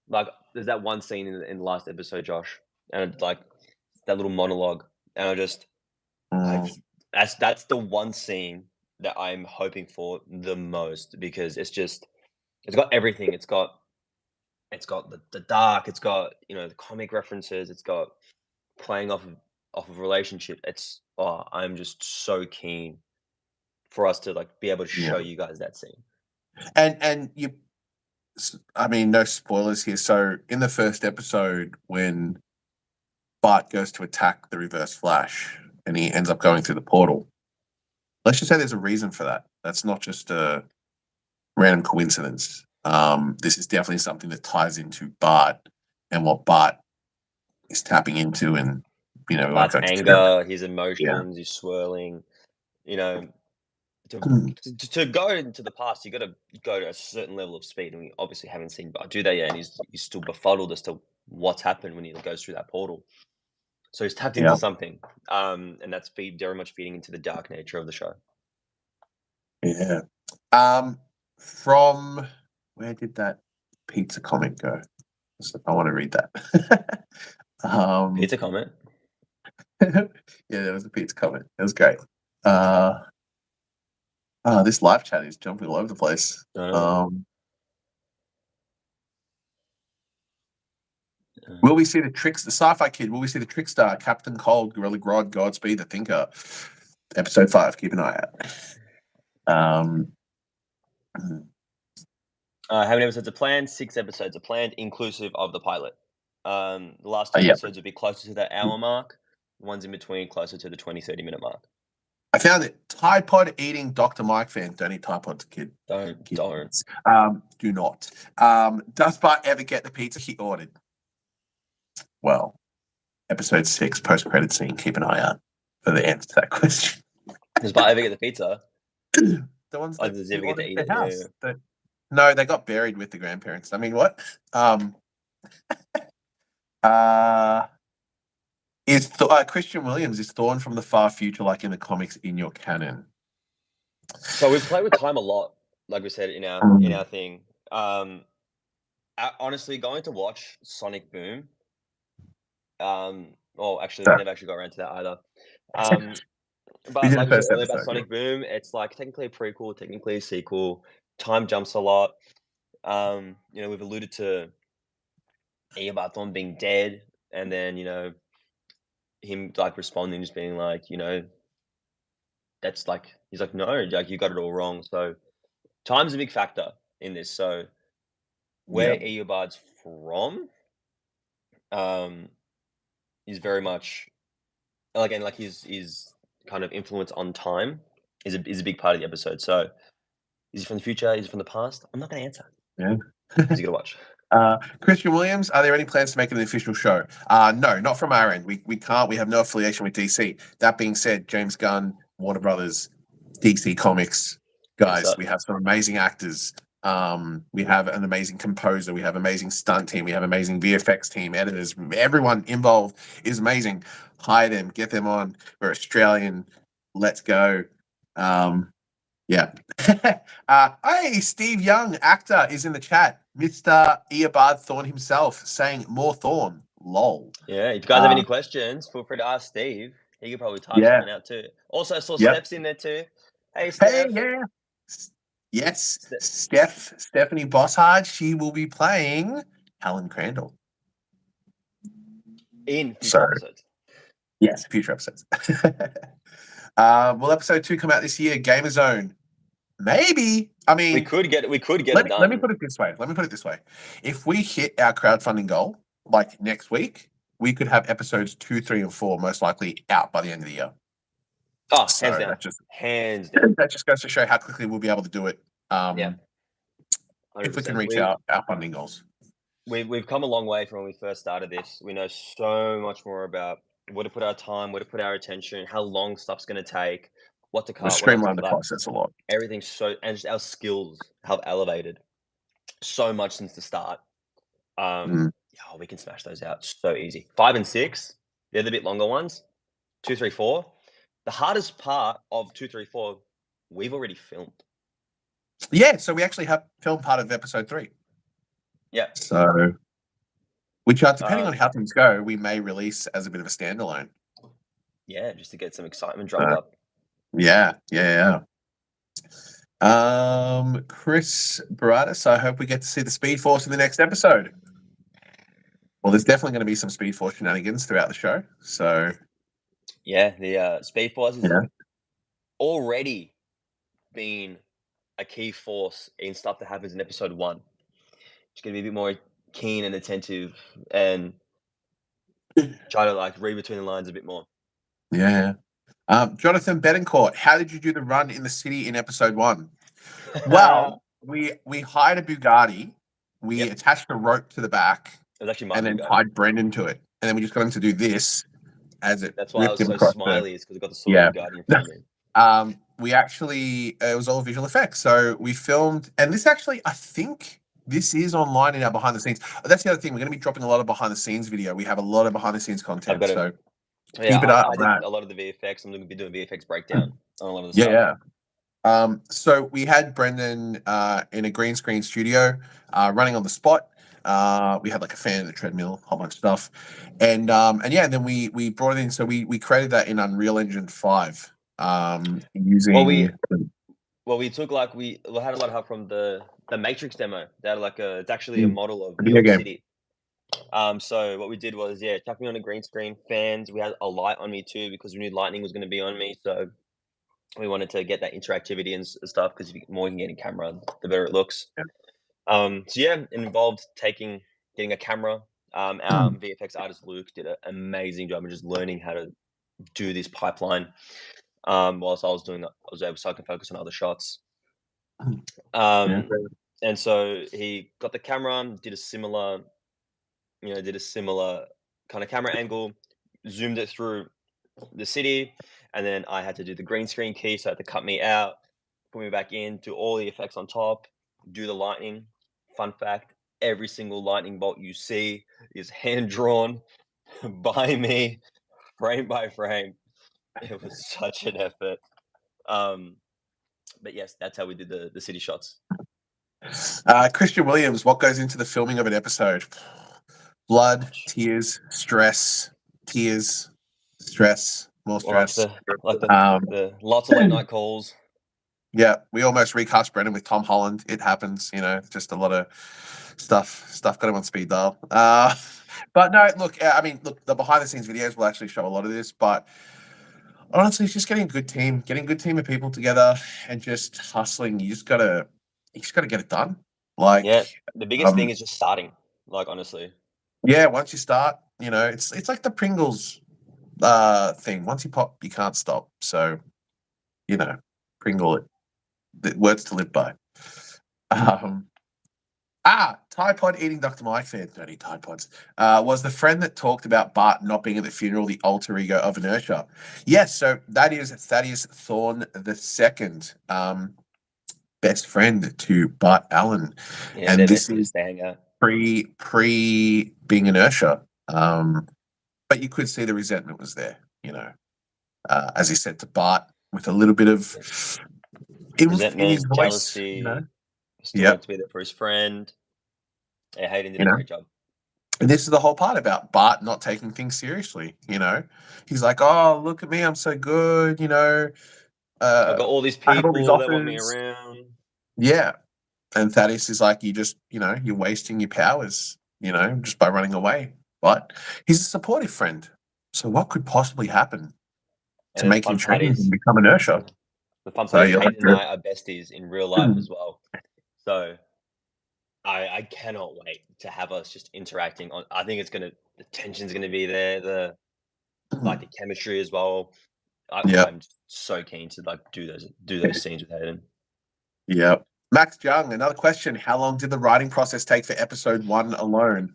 There's that one scene in the last episode, Josh, and like that little monologue, and that's the one scene that I'm hoping for the most, because it's got everything. It's got the dark. It's got the comic references. It's got playing off of relationship. I'm just so keen for us to be able to show you guys that scene. And no spoilers here. So in the first episode, when Bart goes to attack the Reverse Flash and he ends up going through the portal, let's just say there's a reason for that. That's not just a random coincidence. This is definitely something that ties into Bart and what Bart is tapping into, and Bart's anger, his emotions, he's swirling. To go into the past, you got to go to a certain level of speed, and we obviously haven't seen Bart do that yet, and he's still befuddled as to what's happened when he goes through that portal. So he's tapped into something, and that's very much feeding into the dark nature of the show. Yeah. From where did that pizza comment go? I want to read that. Pizza comment? Yeah, there was a pizza comment. It was great. This live chat is jumping all over the place. Will we see the Sci-Fi Kid? Will we see the Trickstar, Captain Cold, Gorilla Grodd, Godspeed, the Thinker? Episode 5. Keep an eye out. How many episodes are planned? 6 episodes are planned, inclusive of the pilot. The last 2 Yeah. episodes will be closer to the hour mark. The ones in between closer to the 20, 30-minute mark. I found it. Tide Pod eating Dr. Mike fans don't eat Tide Pods, kid. Don't. Do not. Does Bart ever get the pizza he ordered? Well, episode 6, post-credit scene. Keep an eye out for the answer to that question. Does Bart ever get the pizza? The ones that does he he ever get to ordered eat at it? the house. No, they got buried with the grandparents. I mean, what? Is Christian Williams, is Thorn from the far future like in the comics in your canon? So we've played with time a lot, like we said in our thing. Honestly, going to watch Sonic Boom. Well, actually, we never actually got around to that either. But did like the we said first earlier about episode, Sonic Boom, it's like technically a prequel, technically a sequel. Time jumps a lot. We've alluded to Eobard Thorn being dead, and then him like responding, just being like, that's like he's like, no, like you got it all wrong. So time's a big factor in this. So where Eobard's from, is very much again like his kind of influence on time is a big part of the episode. So is he from the future? Is he from the past? I'm not going to answer. Yeah. Because you got to watch. Christian Williams, are there any plans to make it an official show? No, not from our end. We can't. We have no affiliation with DC. That being said, James Gunn, Warner Brothers, DC Comics, guys, we have some amazing actors. We have an amazing composer. We have amazing stunt team. We have amazing VFX team, editors. Everyone involved is amazing. Hire them, get them on. We're Australian. Let's go. Yeah. Hey, Steve Young, actor, is in the chat. Mr. Eobard Thorn himself saying more Thorn. Lol. Yeah, if you guys have any questions, feel free to ask Steve. He could probably type something out too. Also, I saw Steph's in there too. Hey, Steph. Hey, yeah. Yes, Stephanie Bossard, she will be playing Helen Crandall. In future episodes. Yes, future episodes. Will episode 2 come out this year? Gamer Zone. Maybe. I mean, we could get it done. Let me put it this way. If we hit our crowdfunding goal, like next week, we could have episodes 2, 3, and 4 most likely out by the end of the year. Oh, so hands down. Hands down. That just goes to show how quickly we'll be able to do it. Yeah. 100%. If we can reach our funding goals. We've come a long way from when we first started this. We know so much more about where to put our time, where to put our attention, how long stuff's going to take, what to cut. We've streamlined the process a lot. Everything's and just our skills have elevated so much since the start. We can smash those out so easy. 5 and 6, they're the bit longer ones. 2, 3, 4. The hardest part of 2, 3, 4, we've already filmed. Yeah, so we actually have filmed part of episode 3. Yeah. So, which depending on how things go, we may release as a bit of a standalone. Yeah, just to get some excitement drummed up. Yeah. Chris Baradas, I hope we get to see the Speed Force in the next episode. Well, there's definitely going to be some Speed Force shenanigans throughout the show. So, yeah, the Speed Force has already been a key force in stuff that happens in episode 1. Just going to be a bit more keen and attentive and try to like read between the lines a bit more. Yeah. Jonathan Betancourt, how did you do the run in the city in episode 1? Well, we hired a Bugatti. We attached a rope to the back. It was actually my and then Bugatti. tied Brendan to it. And then we just got him to do this as it. That's why I was so smiley, is because I got the sword Bugatti in front of me. We actually, it was all visual effects. So we filmed, and this actually, I think this is online in our behind the scenes. That's the other thing. We're going to be dropping a lot of behind the scenes video. We have a lot of behind the scenes content. Keep it up. I did a lot of the VFX. I'm going to be doing VFX breakdown on a lot of the stuff. So we had Brendan in a green screen studio running on the spot. We had like a fan in the treadmill, a whole bunch of stuff. And then we brought it in. So we created that in Unreal Engine 5 using. We took we had a lot of help from the Matrix demo. They had it's actually a model of New York City. So what we did was chuck me on a green screen, fans. We had a light on me too because we knew lightning was going to be on me. So We wanted to get that interactivity and stuff because the more you can get in camera, the better it looks. Yeah. So yeah, it involved getting a camera. Our VFX artist Luke did an amazing job of just learning how to do this pipeline. Whilst I was doing that, I was able to focus on other shots. Yeah. And so he got the camera, did a similar kind of camera angle, zoomed it through the city, and then I had to do the green screen key, so I had to cut me out, put me back in, do all the effects on top, do the lightning. Fun fact, every single lightning bolt you see is hand drawn by me, frame by frame. It was such an effort. But yes, that's how we did the city shots. Christian Williams, what goes into the filming of an episode? Blood, tears, stress, more stress. The lots of late night calls. Yeah, we almost recast Brendan with Tom Holland. It happens, just a lot of stuff got him on speed dial. But no, look, the behind the scenes videos will actually show a lot of this, but honestly, it's just getting a good team of people together and just hustling. You just gotta get it done. Yeah, the biggest thing is just starting. Like, honestly. Yeah, once you start, it's like the Pringles thing. Once you pop, you can't stop. So, Pringle it. The words to live by. Tide Pod eating Dr. Mike fan. Don't eat Tide Pods. Was the friend that talked about Bart not being at the funeral the alter ego of Inertia? Yes, so that is Thaddeus Thorne II, best friend to Bart Allen. Yeah, and this is hang pre being Inertia. But you could see the resentment was there, as he said to Bart with a little bit of resentment, in his voice, jealousy. Still wanted to be there for his friend. Yeah, Hayden did a great job. And this is the whole part about Bart not taking things seriously. He's like, "Oh, look at me, I'm so good." I've got all these people that want me around. Yeah, and Thaddeus is like, "You just, you're wasting your powers, just by running away." But he's a supportive friend. So what could possibly happen to make him change and become Inertia? The fun part is Hayden and I are besties in real life as well. So I cannot wait to have us just interacting on. I think the tension's gonna be there, the chemistry as well. I'm so keen to do those scenes with Hayden. Yeah. Max Young, another question. How long did the writing process take for episode 1 alone?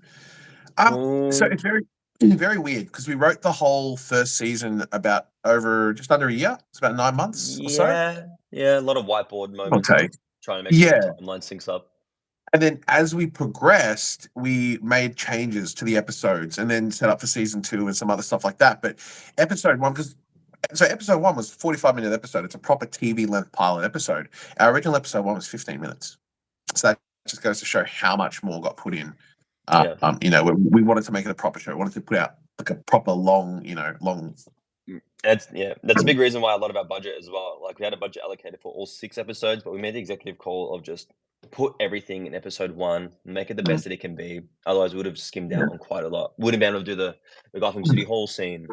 So it's very, very weird because we wrote the whole first season about just under a year. It's about 9 months or so. Yeah, a lot of whiteboard moments. Okay. Trying to make sure the timeline syncs up. And then as we progressed, we made changes to the episodes and then set up for season 2 and some other stuff like that. But episode 1, episode 1 was a 45-minute episode. It's a proper TV length pilot episode. Our original episode 1 was 15 minutes. So that just goes to show how much more got put in. We wanted to make it a proper show. We wanted to put out like a proper long. That's a big reason why a lot of our budget as well. Like, we had a budget allocated for all 6 episodes, but we made the executive call of just put everything in episode 1, make it the best that it can be. Otherwise, we would have skimmed out on quite a lot. Wouldn't be able to do the Gotham City Hall scene.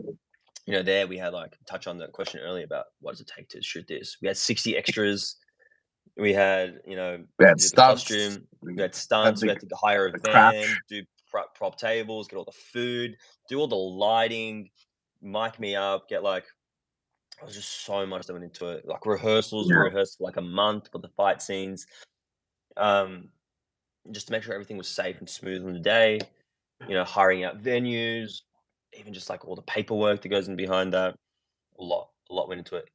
There we had touch on the question earlier about what does it take to shoot this. We had 60 extras. We had stunts. Costume. We had stunts. We had to hire a van, do prop tables, get all the food, do all the lighting, mic me up, get it was just so much that went into it. Rehearsals, we rehearsed for a month for the fight scenes. Just to make sure everything was safe and smooth on the day. Hiring out venues, even just all the paperwork that goes in behind that. A lot went into it.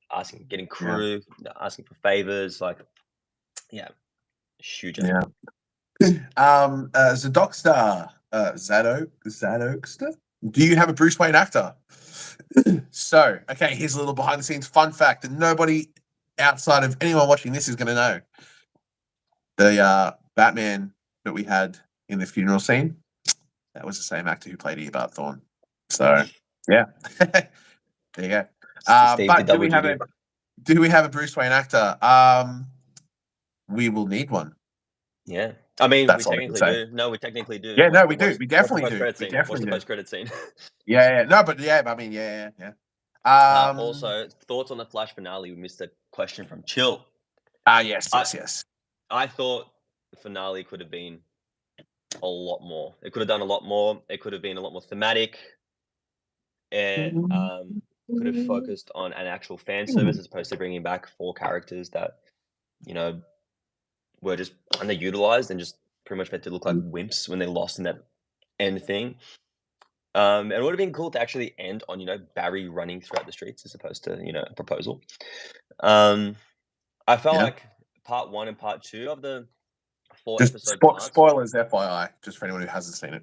Getting crew, asking for favors, huge. Yeah. Zadokster, Zadokster. Do you have a Bruce Wayne actor? So, okay, here's a little behind the scenes fun fact that nobody outside of anyone watching this is going to know. The Batman that we had in the funeral scene, that was the same actor who played Bart Thorne. So, yeah, there you go. But do we have a Bruce Wayne actor? We will need one. Yeah, I mean, we technically do. No, we technically do. Yeah, no, we do. We definitely do. Watch the post-credit scene. Yeah. No, but yeah, I mean, yeah. Also, thoughts on the Flash finale? We missed a question from Chill. Yes. I thought the finale could have been a lot more. It could have done a lot more. It could have been a lot more thematic. It could have focused on an actual fan service as opposed to bringing back 4 characters that, you know, were just underutilized and just pretty much meant to look like wimps when they lost in that end thing. And it would have been cool to actually end on, Barry running throughout the streets as opposed to, a proposal. I felt like part 1 and part 2 of the 4 Just episode parts. spoilers, FYI, just for anyone who hasn't seen it.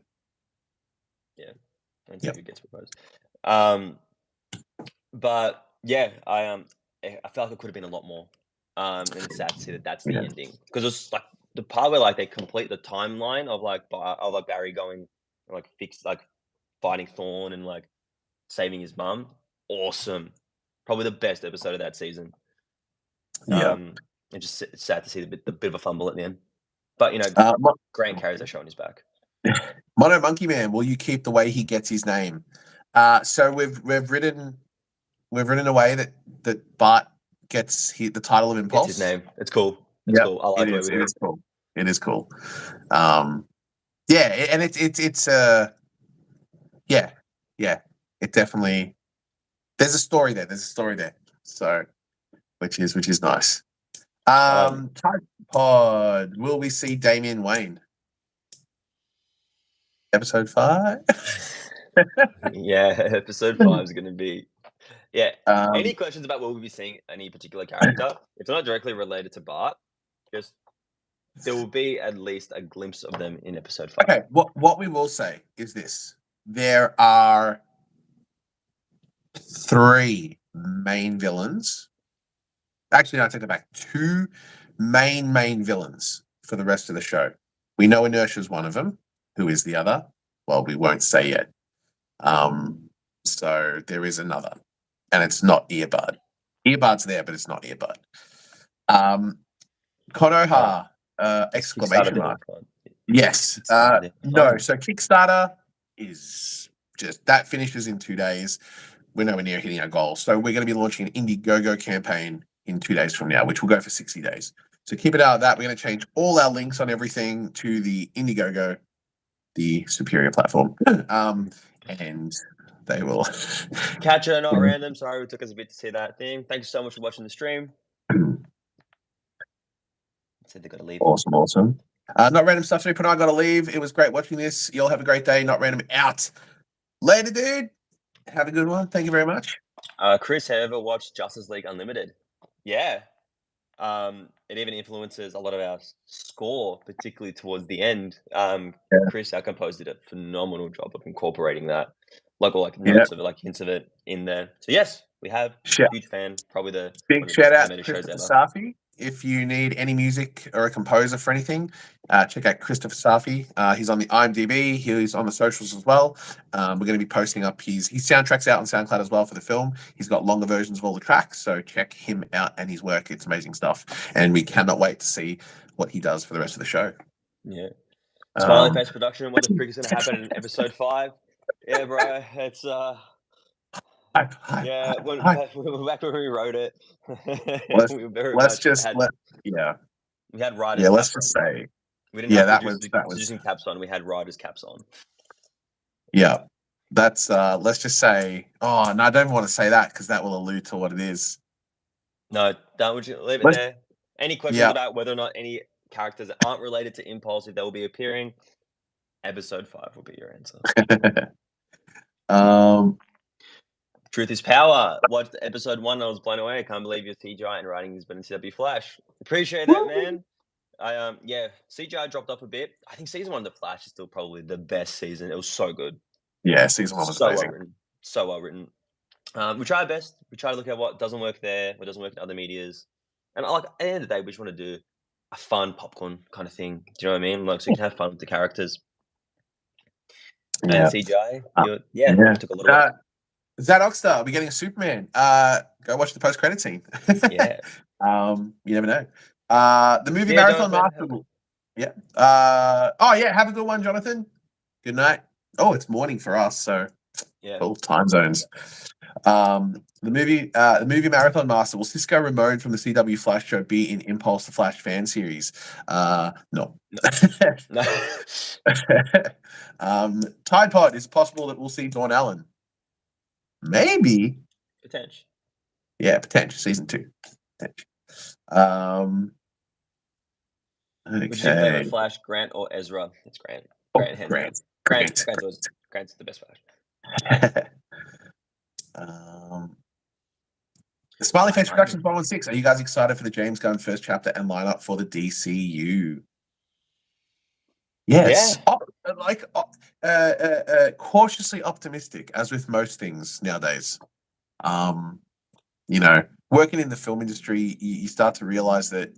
Yeah, and see who gets proposed. But yeah, I felt like it could have been a lot more. And it's sad to see that that's the ending, because it's like the part where like they complete the timeline of like Barry going and, like fighting Thorn and like saving his mum. Awesome, probably the best episode of that season. And just it's sad to see the bit of a fumble at the end. But Grant carries that show on his back. Mono Monkey Man, will you keep the way he gets his name? So we've written a way that Bart gets the title of Impulse. Gets his name. It's cool. It's cool. I like it. It is cool. It is cool. And it's it definitely, there's a story there. So which is nice. Pod, will we see Damian Wayne? Episode 5? Yeah, episode 5 is going to be. Yeah. Any questions about will we be seeing any particular character? If they're not directly related to Bart, just there will be at least a glimpse of them in episode 5. Okay, what we will say is this. There are 3 main villains. Actually, no, I take it back. 2 main villains for the rest of the show. We know Inertia's one of them. Who is the other? Well, we won't say yet. So there is another. And it's not Earbud. Earbud's there, but it's not Earbud. Konoha, exclamation mark. Yes. No, so Kickstarter is just, that finishes in 2 days. We're nowhere near hitting our goal. So we're going to be launching an Indiegogo campaign in 2 days from now, which will go for 60 days. So keep it out of that. We're going to change all our links on everything to the Indiegogo, the superior platform. And they will Catcher, not random. Sorry, it took us a bit to see that thing. Thanks so much for watching the stream. Said they got to leave. Awesome. Not random stuff. So I got to leave. It was great watching this. Y'all have a great day. Not random out. Later, dude. Have a good one. Thank you very much. Chris, have you ever watched Justice League Unlimited? Yeah. It even influences a lot of our score, particularly towards the end. Chris, our composer, did a phenomenal job of incorporating that, notes of it, hints of it in there. So yes, we have. Huge fan. Probably the big shout out to Christopher Safi. If you need any music or a composer for anything, check out Christopher Safi. He's on the IMDb. He's on the socials as well. We're going to be posting up his soundtracks out on SoundCloud as well for the film. He's got longer versions of all the tracks, so check him out and his work. It's amazing stuff, and we cannot wait to see what he does for the rest of the show. Yeah. Smiley Face Production. What the freak is going to happen in episode 5? Yeah, bro. It's yeah, we're back when we wrote it. We had writers. Yeah, let's just say we didn't have producing caps on. We had writers caps on. Yeah, that's let's just say. Oh no, I don't want to say that because that will allude to what it is. No, don't leave it there. Any questions about whether or not any characters that aren't related to Impulse, if they will be appearing? Episode 5 will be your answer. Truth is power. Watched episode 1. I was blown away. I can't believe your CGI and writing has been in CW Flash. Appreciate that, man. CGI dropped off a bit. I think season 1 of The Flash is still probably the best season. It was so good. Yeah, season 1 was so amazing. So well written. We try our best. We try to look at what doesn't work there, what doesn't work in other medias. And at the end of the day, we just want to do a fun popcorn kind of thing. Do you know what I mean? So you can have fun with the characters. And CGI, it took a lot of Zad Oxstar, we're getting a Superman. Go watch the post-credit scene. Yeah. You never know. The movie Marathon Master. Yeah. Have a good one, Jonathan. Good night. Oh, it's morning for us, so Yeah. Cool. Time zones. The movie Marathon Master, will Cisco removed from the CW Flash show be in Impulse the Flash fan series? No. No. Tide Pod, is it possible that we'll see Dawn Allen? Maybe. Potential. Yeah, potential. Season 2. Potential. Which is your favorite Okay. Flash, Grant or Ezra? It's Grant. Oh, Grant, hands down. Grant. Grant's the best Flash. Smiley Face Productions 116. Are you guys excited for the James Gunn first chapter and lineup for the DCU? Yes. Cautiously optimistic, as with most things nowadays. Working in the film industry, you start to realize that,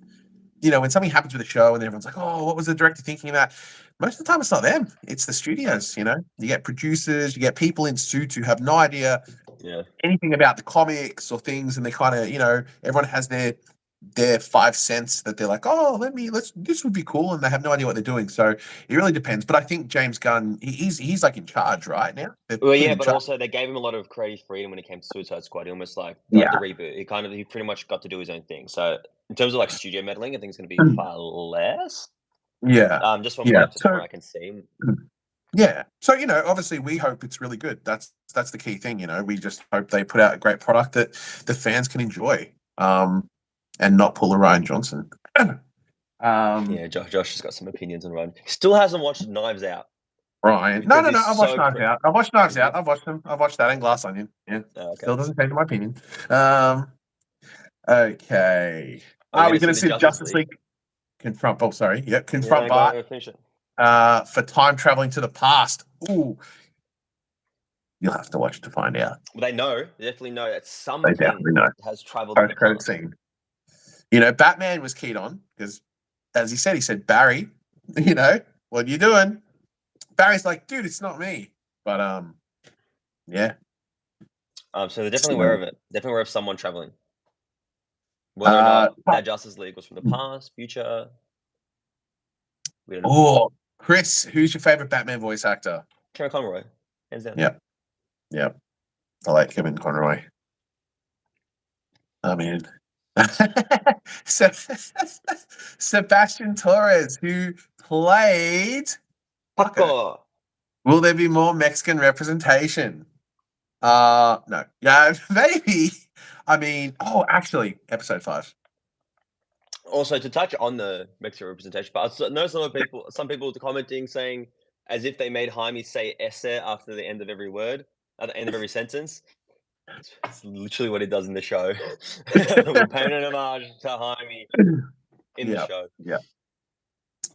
when something happens with a show and everyone's like, oh, what was the director thinking about? Most of the time, it's not them. It's the studios, You get producers, you get people in suits who have no idea anything about the comics or things, and they kind of, everyone has their 5 cents that they're like, oh, this would be cool, and they have no idea what they're doing. So it really depends. But I think James Gunn, he's like in charge right now. Well, yeah, but also they gave him a lot of creative freedom when it came to Suicide Squad. He almost like the reboot. He pretty much got to do his own thing. So in terms of like studio meddling, I think it's going to be far less. Yeah. Just from what I can see. Yeah. So, obviously we hope it's really good. That's the key thing, We just hope they put out a great product that the fans can enjoy. And not pull a Ryan Johnson. Yeah, Josh has got some opinions on Ryan. Still hasn't watched Knives Out. Ryan. No. I've watched Knives Out. I've watched Knives Out. I've watched them. I've watched that and Glass Onion. Yeah. Oh, okay. Still doesn't change my opinion. Okay. Are we going to see Justice League? Confront. Oh, sorry. Yep. Confront Bart. For time traveling to the past. Ooh. You'll have to watch to find out. Well, they definitely know that something has traveled in the post-credit scene. Batman was keyed on because, as he said, Barry, what are you doing? Barry's like, dude, it's not me. But, yeah. So they're definitely aware of it. Definitely aware of someone traveling. Whether or not that Justice League was from the past, future. We don't know. Oh, Chris, who's your favorite Batman voice actor? Kevin Conroy. Hands down. Yep. I like Kevin Conroy. I mean, Sebastian Torres, who played Paco. Will there be more Mexican representation? No. Yeah, maybe. I mean, actually, episode 5. Also, to touch on the Mexican representation, but I know some people commenting saying as if they made Jaime say esse after the end of every word, at the end of every sentence. It's literally what he does in the show. We're paying an homage to Jaime in the show. Yeah.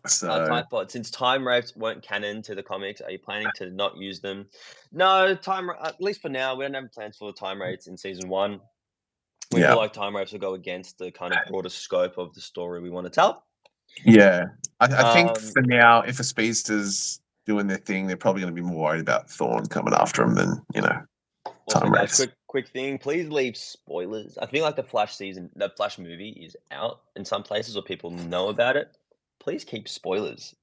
So, Typepod, since time wraiths weren't canon to the comics, are you planning to not use them? No, at least for now, we don't have plans for time wraiths in season 1. We feel like time wraiths will go against the kind of broader scope of the story we want to tell. Yeah, I think for now, if a speedster's doing their thing, they're probably going to be more worried about Thorn coming after him than Also, time guys, wraiths. quick thing, please leave spoilers. I feel like the Flash movie is out in some places, or people know about it. Please keep spoilers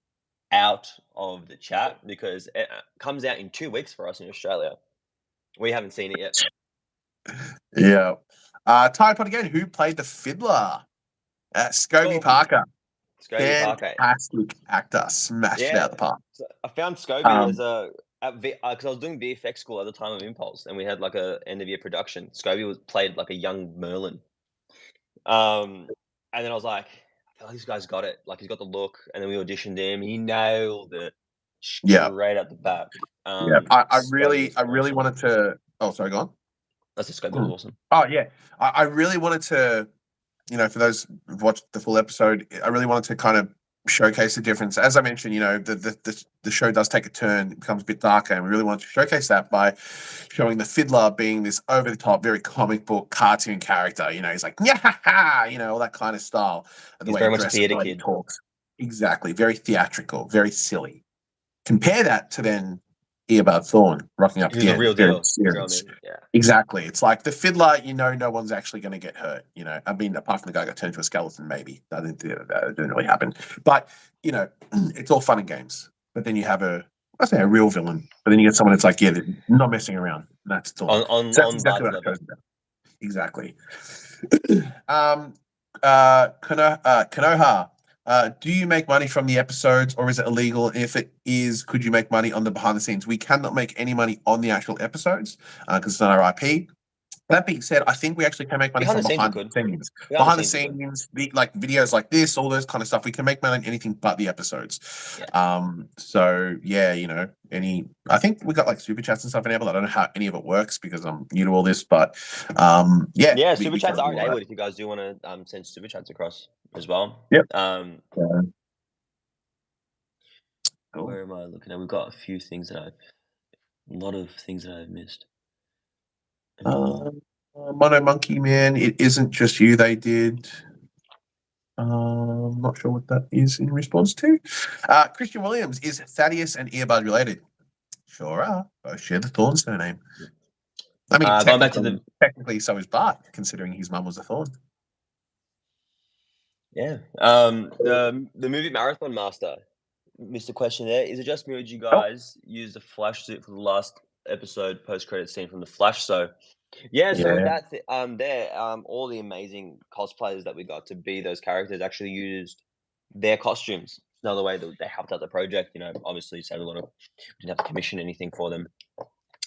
out of the chat because it comes out in 2 weeks for us in Australia. We haven't seen it yet. Yeah. Typepod again, who played the fiddler? Scobie Parker. Fantastic actor. Smashed it out the park. So I found Scobie because I was doing VFX school at the time of Impulse, and we had like a end of year production. Scobie played like a young Merlin. And then I was like, I feel like this guy's got it. Like he's got the look, and then we auditioned him. He nailed it straight at the bat. I really wanted to. Oh, sorry, go on. That's just Scobie was awesome. Oh yeah, I really wanted to. For those who've watched the full episode, I really wanted to kind of showcase the difference. As I mentioned, the show does take a turn, it becomes a bit darker, and we really wanted to showcase that by showing the fiddler being this over-the-top, very comic book cartoon character. He's like, yeah, all that kind of style. He's very much a theater kid. Talks. Exactly, very theatrical, very silly. Compare that to then Eobard Thawne rocking up the end. Real deal. Yeah. Exactly. It's like the fiddler, no one's actually going to get hurt. I mean, apart from the guy got turned to a skeleton, maybe. That didn't really happen. But, it's all fun and games. But then you have a I say a real villain, but then you get someone that's like, yeah, they're not messing around. That's Thor. on So that's exactly Bart's what it level. goes about. Exactly. Kanoha, do you make money from the episodes, or is it illegal? If it is, could you make money on the behind the scenes? We cannot make any money on the actual episodes because it's not our IP. That being said, I think we actually can make money Behind from the scenes, we behind the could. scenes. Behind the Behind the scenes, we could. scenes, like videos like this, all those kind of stuff. We can make money on anything but the episodes. Yeah. So yeah, I think we got like super chats and stuff enabled. I don't know how any of it works because I'm new to all this, but yeah. Yeah, we super chats can are do all that. enabled if you guys do want to send super chats across as well. Yep. Cool. Where am I looking at? We've got a lot of things that I've missed. Mono Monkey Man, it isn't just you. They did. I'm not sure what that is in response to. Christian Williams, is Thaddeus and Earbud related? Sure are. Both share the Thorn surname. I mean, going back to technically, so is Bart, considering his mum was a Thorn. Yeah. The movie Marathon Master missed a question there. Is it just me or did you guys use the flash suit for the last episode post-credit scene from the Flash? So so that's all the amazing cosplayers that we got to be those characters actually used their costumes. It's another way that they helped out the project. Obviously saved a lot of, didn't have to commission anything for them.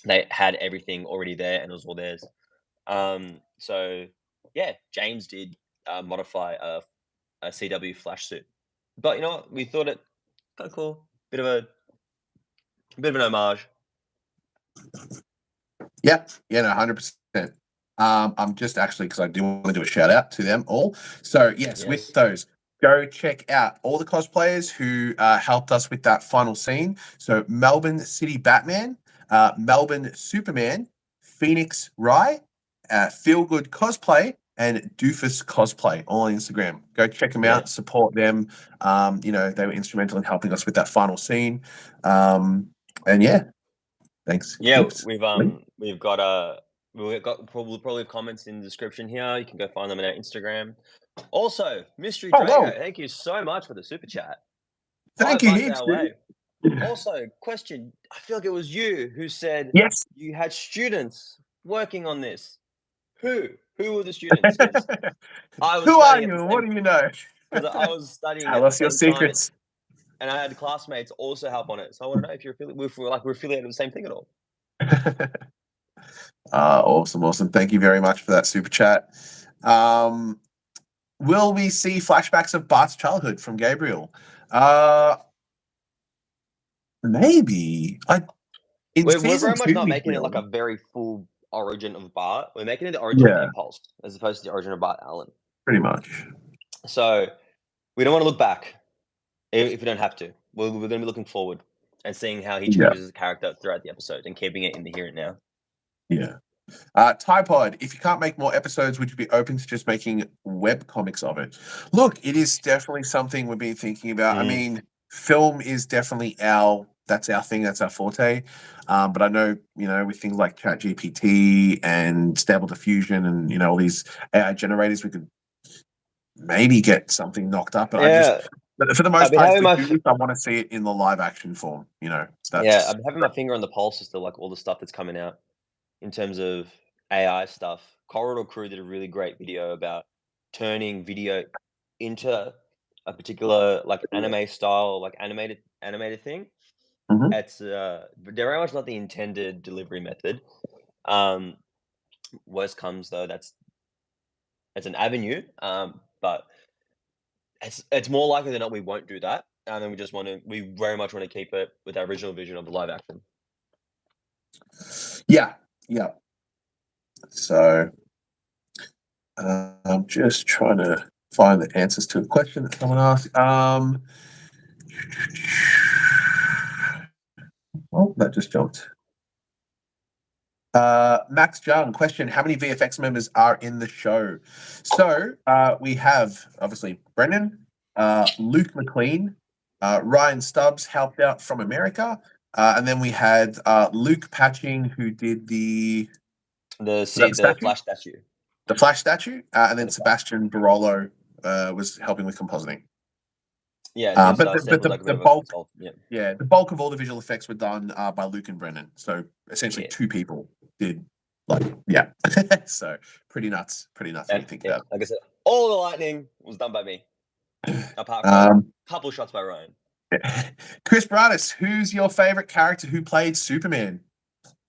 They had everything already there and it was all theirs. So yeah, James did modify a CW Flash suit, but you know what? We thought it kind of cool, bit of an homage. Yeah, no, 100%. I'm just actually, because I do want to do a shout out to them all. So yes, with those, go check out all the cosplayers who helped us with that final scene. So Melbourne City Batman, Melbourne Superman, Phoenix Rye, Feel Good Cosplay, and Doofus Cosplay, all on Instagram. Go check them out, support them. They were instrumental in helping us with that final scene. And yeah, thanks. Yeah, Kips. we've got probably comments in the description here. You can go find them on our Instagram. Also, Mystery Drago, thank you so much for the super chat. Thank you, $5 our way. Also, question, I feel like it was you who said you had students working on this. Who were the students? I was who are you? What do you know? Because I was studying Tell us your secrets. And I had classmates also help on it. So I want to know if we're affiliated with the same thing at all. Awesome. Thank you very much for that super chat. Will we see flashbacks of Bart's childhood from Gabriel? Maybe. We're very much not making it like a very full origin of Bart. We're making it the origin of Impulse as opposed to the origin of Bart Allen. Pretty much. So we don't want to look back if we don't have to. We're going to be looking forward and seeing how he changes as a character throughout the episode and keeping it in the here and now. Yeah. Typod, if you can't make more episodes, would you be open to just making web comics of it? Look, it is definitely something we've been thinking about. I mean, film is definitely that's our thing, that's our forte. But I know, with things like ChatGPT and Stable Diffusion and, all these AI generators, we could maybe get something knocked up. But for the most part, I want to see it in the live action form, I've been having my finger on the pulse as to like all the stuff that's coming out in terms of AI stuff. Corridor Crew did a really great video about turning video into a particular like anime style, like animated thing. It's very much not the intended delivery method. Worst comes though, that's an avenue. But it's more likely than not we won't do that. And then we very much want to keep it with our original vision of the live action. Yeah. So I'm just trying to find the answers to a question that someone asked. That just jumped. Max Jung, question, how many VFX members are in the show? So we have, obviously, Brennan, Luke McLean, Ryan Stubbs helped out from America, and then we had Luke Patching, who did the Flash statue. The Flash statue, and then Sebastian Barolo was helping with compositing. Yeah, But New Style but was like a bit the of a bulk, consult. Yeah. yeah, the bulk of all the visual effects were done by Luke and Brennan. So essentially, Yeah. 2 people did, like, yeah. So pretty nuts when And you think yeah, about like I said, all the lightning was done by me, apart it. from a couple shots by Ryan. Chris Bratis, who's your favorite character who played Superman?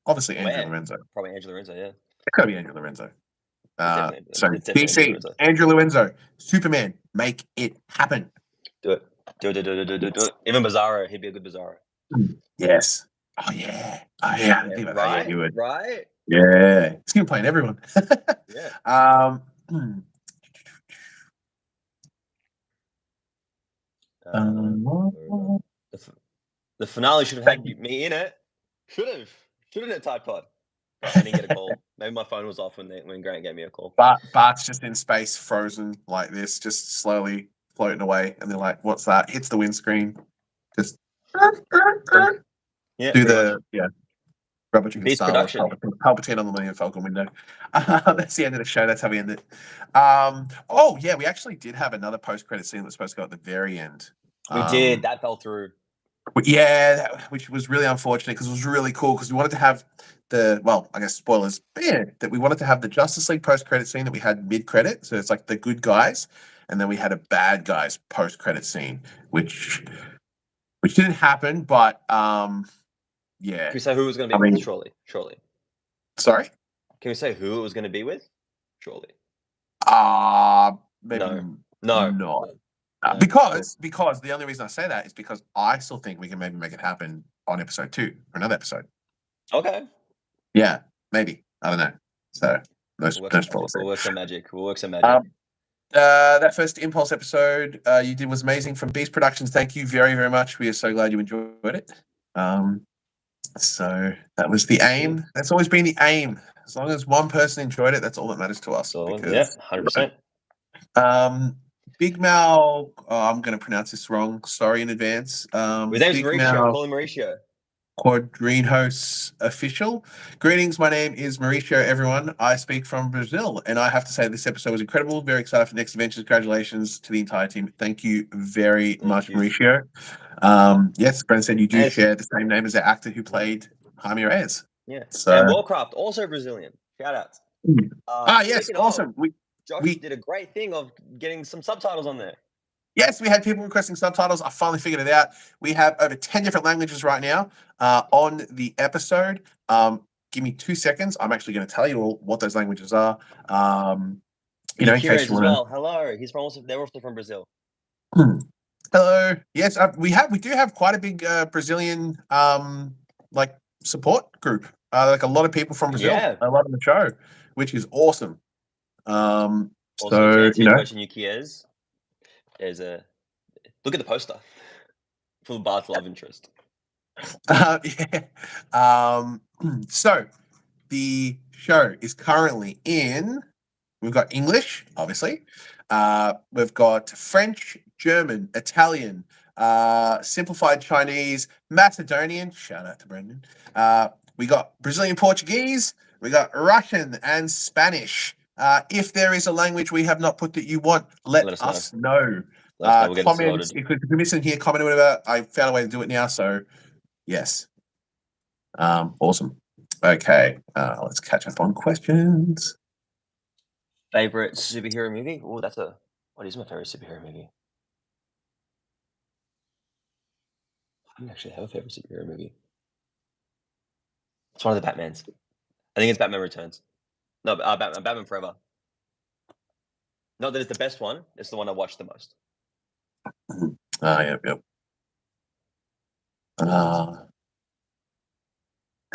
Obviously, Andrew Lorenzo. Probably Andrew Lorenzo. Yeah, It could be Andrew Lorenzo. it's So definitely Andrew DC, Lorenzo. Andrew Lorenzo, Superman, make it happen. Do it. Do it. Even Bizarro, he'd be a good Bizarro. Yes. Oh yeah. Yeah, Yeah, he would. right. Yeah. He's gonna play everyone. Yeah. Hmm. The finale should have had me in it. Shouldn't have typed pod. But I didn't get a call. Maybe my phone was off when Grant gave me a call. Bart's just in space, frozen like this, just slowly floating away, and they're like, "What's that?" Hits the windscreen. Just Yeah, do pretty the much. Rubber Chicken Beast Star Wars production. Palpatine on the Millennium Falcon window. That's the end of the show. That's how we end it. Oh yeah, we actually did have another post-credit scene that was supposed to go at the very end. We did. That fell through. Yeah, which was really unfortunate because it was really cool because we wanted to have I guess spoilers, but yeah, that we wanted to have the Justice League post-credit scene that we had mid-credit. So it's like the good guys, and then we had a bad guys post-credit scene, which didn't happen, but yeah. Can we say who it was going to be with? Surely. Sorry? Can we say who it was going to be with? Surely. Maybe No. not. Because the only reason I say that is because I still think we can maybe make it happen on episode 2 or another episode. Okay. Yeah, maybe. I don't know. So We'll work some magic. That first Impulse episode you did was amazing from Beast Productions. Thank you very, very much. We are so glad you enjoyed it. So that was the aim. That's always been the aim. As long as one person enjoyed it, that's all that matters to us. So, yeah, 100%. Big Mal, I'm going to pronounce this wrong. Sorry in advance. His name's Mauricio. Call him Mauricio. Quadrinhos Official. Greetings, my name is Mauricio, everyone. I speak from Brazil, and I have to say this episode was incredible. Very excited for the next adventures. Congratulations to the entire team. Thank you very much, Mauricio. Yes, Brennan said you do share the same name as the actor who played Jaime Reyes. Yeah. So, and Warcraft, also Brazilian. Shoutouts. Yes, awesome. Josh did a great thing of getting some subtitles on there. Yes, we had people requesting subtitles. I finally figured it out. We have over 10 different languages right now on the episode. Give me 2 seconds. I'm actually going to tell you all what those languages are. In case you want to. Hello. He's from they're also from Brazil. Hello. Yes, we do have quite a big Brazilian support group. Like a lot of people from Brazil. Yeah. I love the show, which is awesome. Also, to answer your question, Yukiez, there's a look at the poster for Bart's love interest. So the show is currently in. We've got English, obviously. We've got French, German, Italian, simplified Chinese, Macedonian. Shout out to Brendan. We got Brazilian Portuguese. We got Russian and Spanish. If there is a language we have not put that you want, let us know. Comments, if you're missing here, comment or whatever. I found a way to do it now, so yes. Awesome. Okay, let's catch up on questions. Favorite superhero movie? Oh, what is my favorite superhero movie? I don't actually have a favorite superhero movie. It's one of the Batmans. I think it's Batman Returns. No, Batman Forever. Not that it's the best one. It's the one I watched the most. Yep.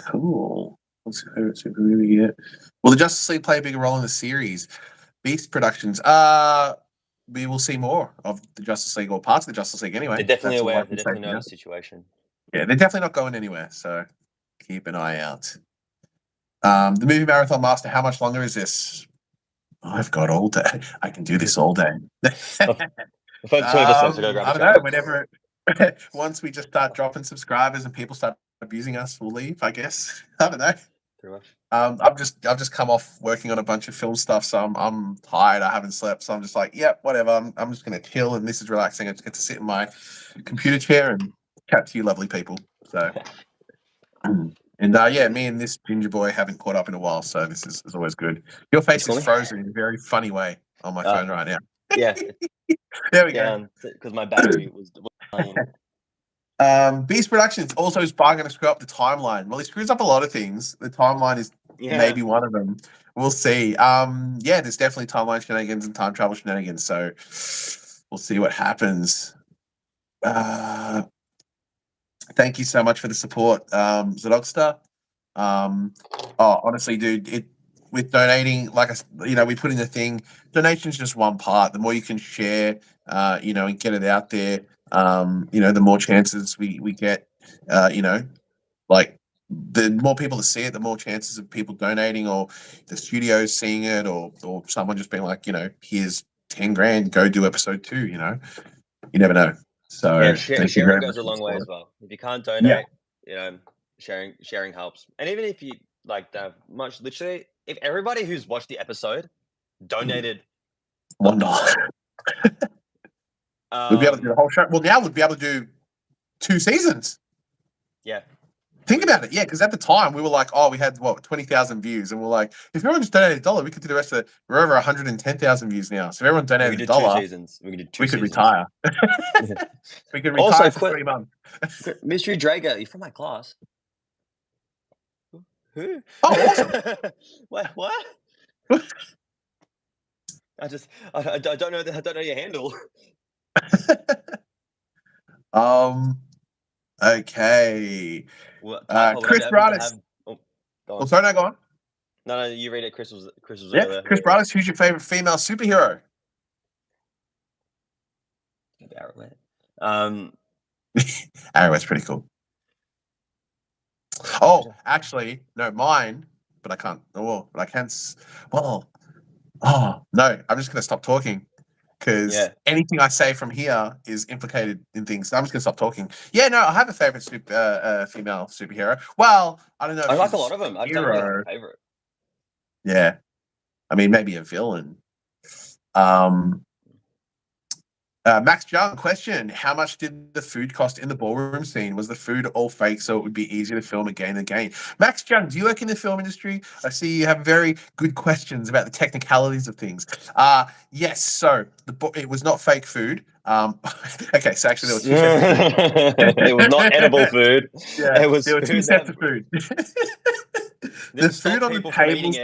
Cool. What's your favorite super movie yet? Will the Justice League play a bigger role in the series? Beast Productions. We will see more of the Justice League or parts of the Justice League anyway. They're definitely aware. They definitely know the situation. Yeah, they're definitely not going anywhere. So keep an eye out. The movie Marathon Master. How much longer is this? I've got all day. I can do this all day. I don't know. Whenever, once we just start dropping subscribers and people start abusing us, we'll leave. I guess. I don't know. Pretty much. I've just come off working on a bunch of film stuff, so I'm tired. I haven't slept, so I'm just like, yep, whatever. I'm just gonna chill, and this is relaxing. I just get to sit in my computer chair and chat to you, lovely people. So, and yeah, me and this ginger boy haven't caught up in a while, so this is always good. Your face is frozen in a very funny way on my phone right now. Yeah, There we go. down because my battery was dying. Beast Productions also is going to screw up the timeline. Well, he screws up a lot of things. The timeline is maybe one of them. We'll see. Yeah, there's definitely timeline shenanigans and time travel shenanigans. So we'll see what happens. Thank you so much for the support, Zadogster. Honestly, dude, with donating, like we put in the thing. Donation's just one part. The more you can share, and get it out there, the more chances we get. Like the more people to see it, the more chances of people donating, or the studios seeing it, or someone just being like, here's 10 grand, go do episode 2. You never know. So sharing goes a long way as well. If you can't donate, sharing helps. And even if you literally, if everybody who's watched the episode donated $1, we'd be able to do the whole show. Well, now we'd be able to do 2 seasons. Yeah. Think about it, because at the time we were like, we had 20,000 views, and we're like, if everyone just donated $1, we could do the rest of it. We're over 110,000 views now. So if everyone donated $1, 2 seasons. We could retire. We could retire also, for 3 months. Mystery Drager, you're from my class. Who? Oh, awesome. What? I don't know. I don't know your handle. Okay. Chris Bradis. Sorry, no, go on. No, you read it. Chris was yeah. Chris Bradis, who's your favorite female superhero? Arrowhead. Arrowhead's pretty cool. Oh, actually, no, mine, but I can't. Oh, but I can. No, I'm just gonna stop talking. Because anything I say from here is implicated in things. So I'm just going to stop talking. Yeah, no, I have a favorite female superhero. Well, I don't know. I like a lot of them. I don't really have a favorite. Yeah. I mean, maybe a villain. Max Young, question. How much did the food cost in the ballroom scene? Was the food all fake so it would be easier to film again and again? Max Young, do you work in the film industry? I see you have very good questions about the technicalities of things. Yes, so it was not fake food. Okay, so actually there were 2 sets of food. It was not edible food. Yeah, there were 2 sets of food. The food on the tables.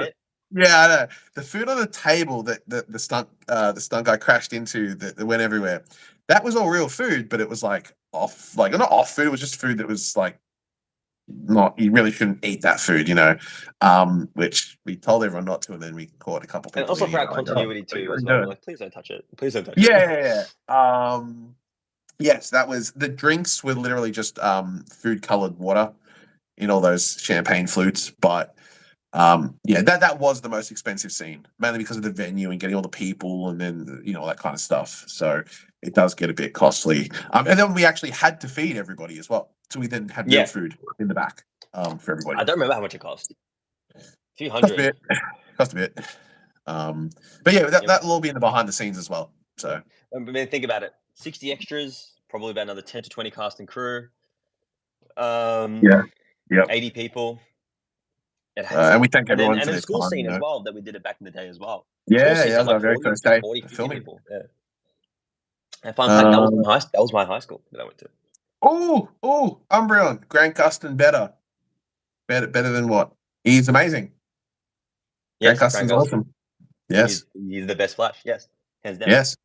Yeah, I know. The food on the table that the stunt guy crashed into that went everywhere. That was all real food, but it was like off, not off food. It was just food that was like not. You really shouldn't eat that food, Which we told everyone not to, and then we caught a couple people. And also for our continuity too, as well. Like, please don't touch it. Please don't touch it. Yeah. Yes, that was the drinks were literally just food colored water in all those champagne flutes, but. That was the most expensive scene, mainly because of the venue and getting all the people and then all that kind of stuff. So it does get a bit costly. And then we actually had to feed everybody as well. So we then had real food in the back for everybody. I don't remember how much it cost. A few hundred. Cost a bit. But yeah, that'll all be in the behind the scenes as well. So I mean, think about it: 60 extras, probably about another 10 to 20 cast and crew. 80 people. And we thank everyone for the their school time, scene as well that we did it back in the day as well. Yeah, that was our very first day 40, filming. People. Yeah. And fun fact, that was my high school that I went to. Oh, Umbreon, Grant Gustin better than what? He's amazing. Grant Gustin's awesome. Yes, he's the best Flash. Yes, hands down. Yes.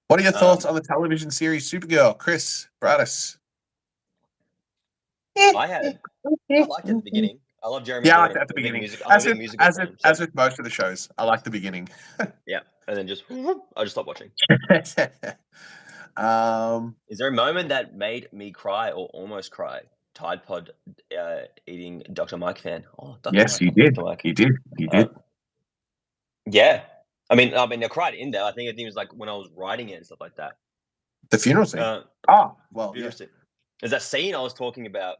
What are your thoughts on the television series Supergirl, Chris Bradis? I liked it at the beginning. I love Jeremy. Yeah, I liked it at the beginning. As with most of the shows, I like the beginning. Yeah, and then I just stopped watching. Is there a moment that made me cry or almost cry? Tide Pod eating Dr. Mike fan. Oh, Dr. Yes, Mike, you did. You did. Yeah, I mean, I cried in there. I think it was like when I was writing it and stuff like that. The funeral scene. Funeral scene. There's that scene I was talking about.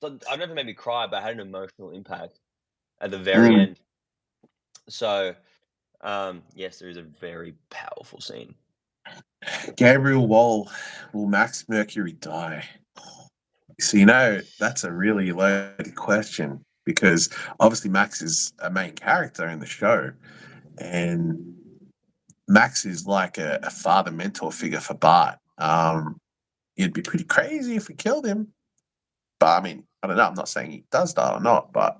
So I've never made me cry, but I had an emotional impact. at the very Mm. end. So, yes, there is a very powerful scene. Gabriel will Max Mercury die? So that's a really loaded question because obviously Max is a main character in the show, and Max is like a father mentor figure for Bart. It'd be pretty crazy if we killed him, but I mean, I don't know. I'm not saying he does die or not, but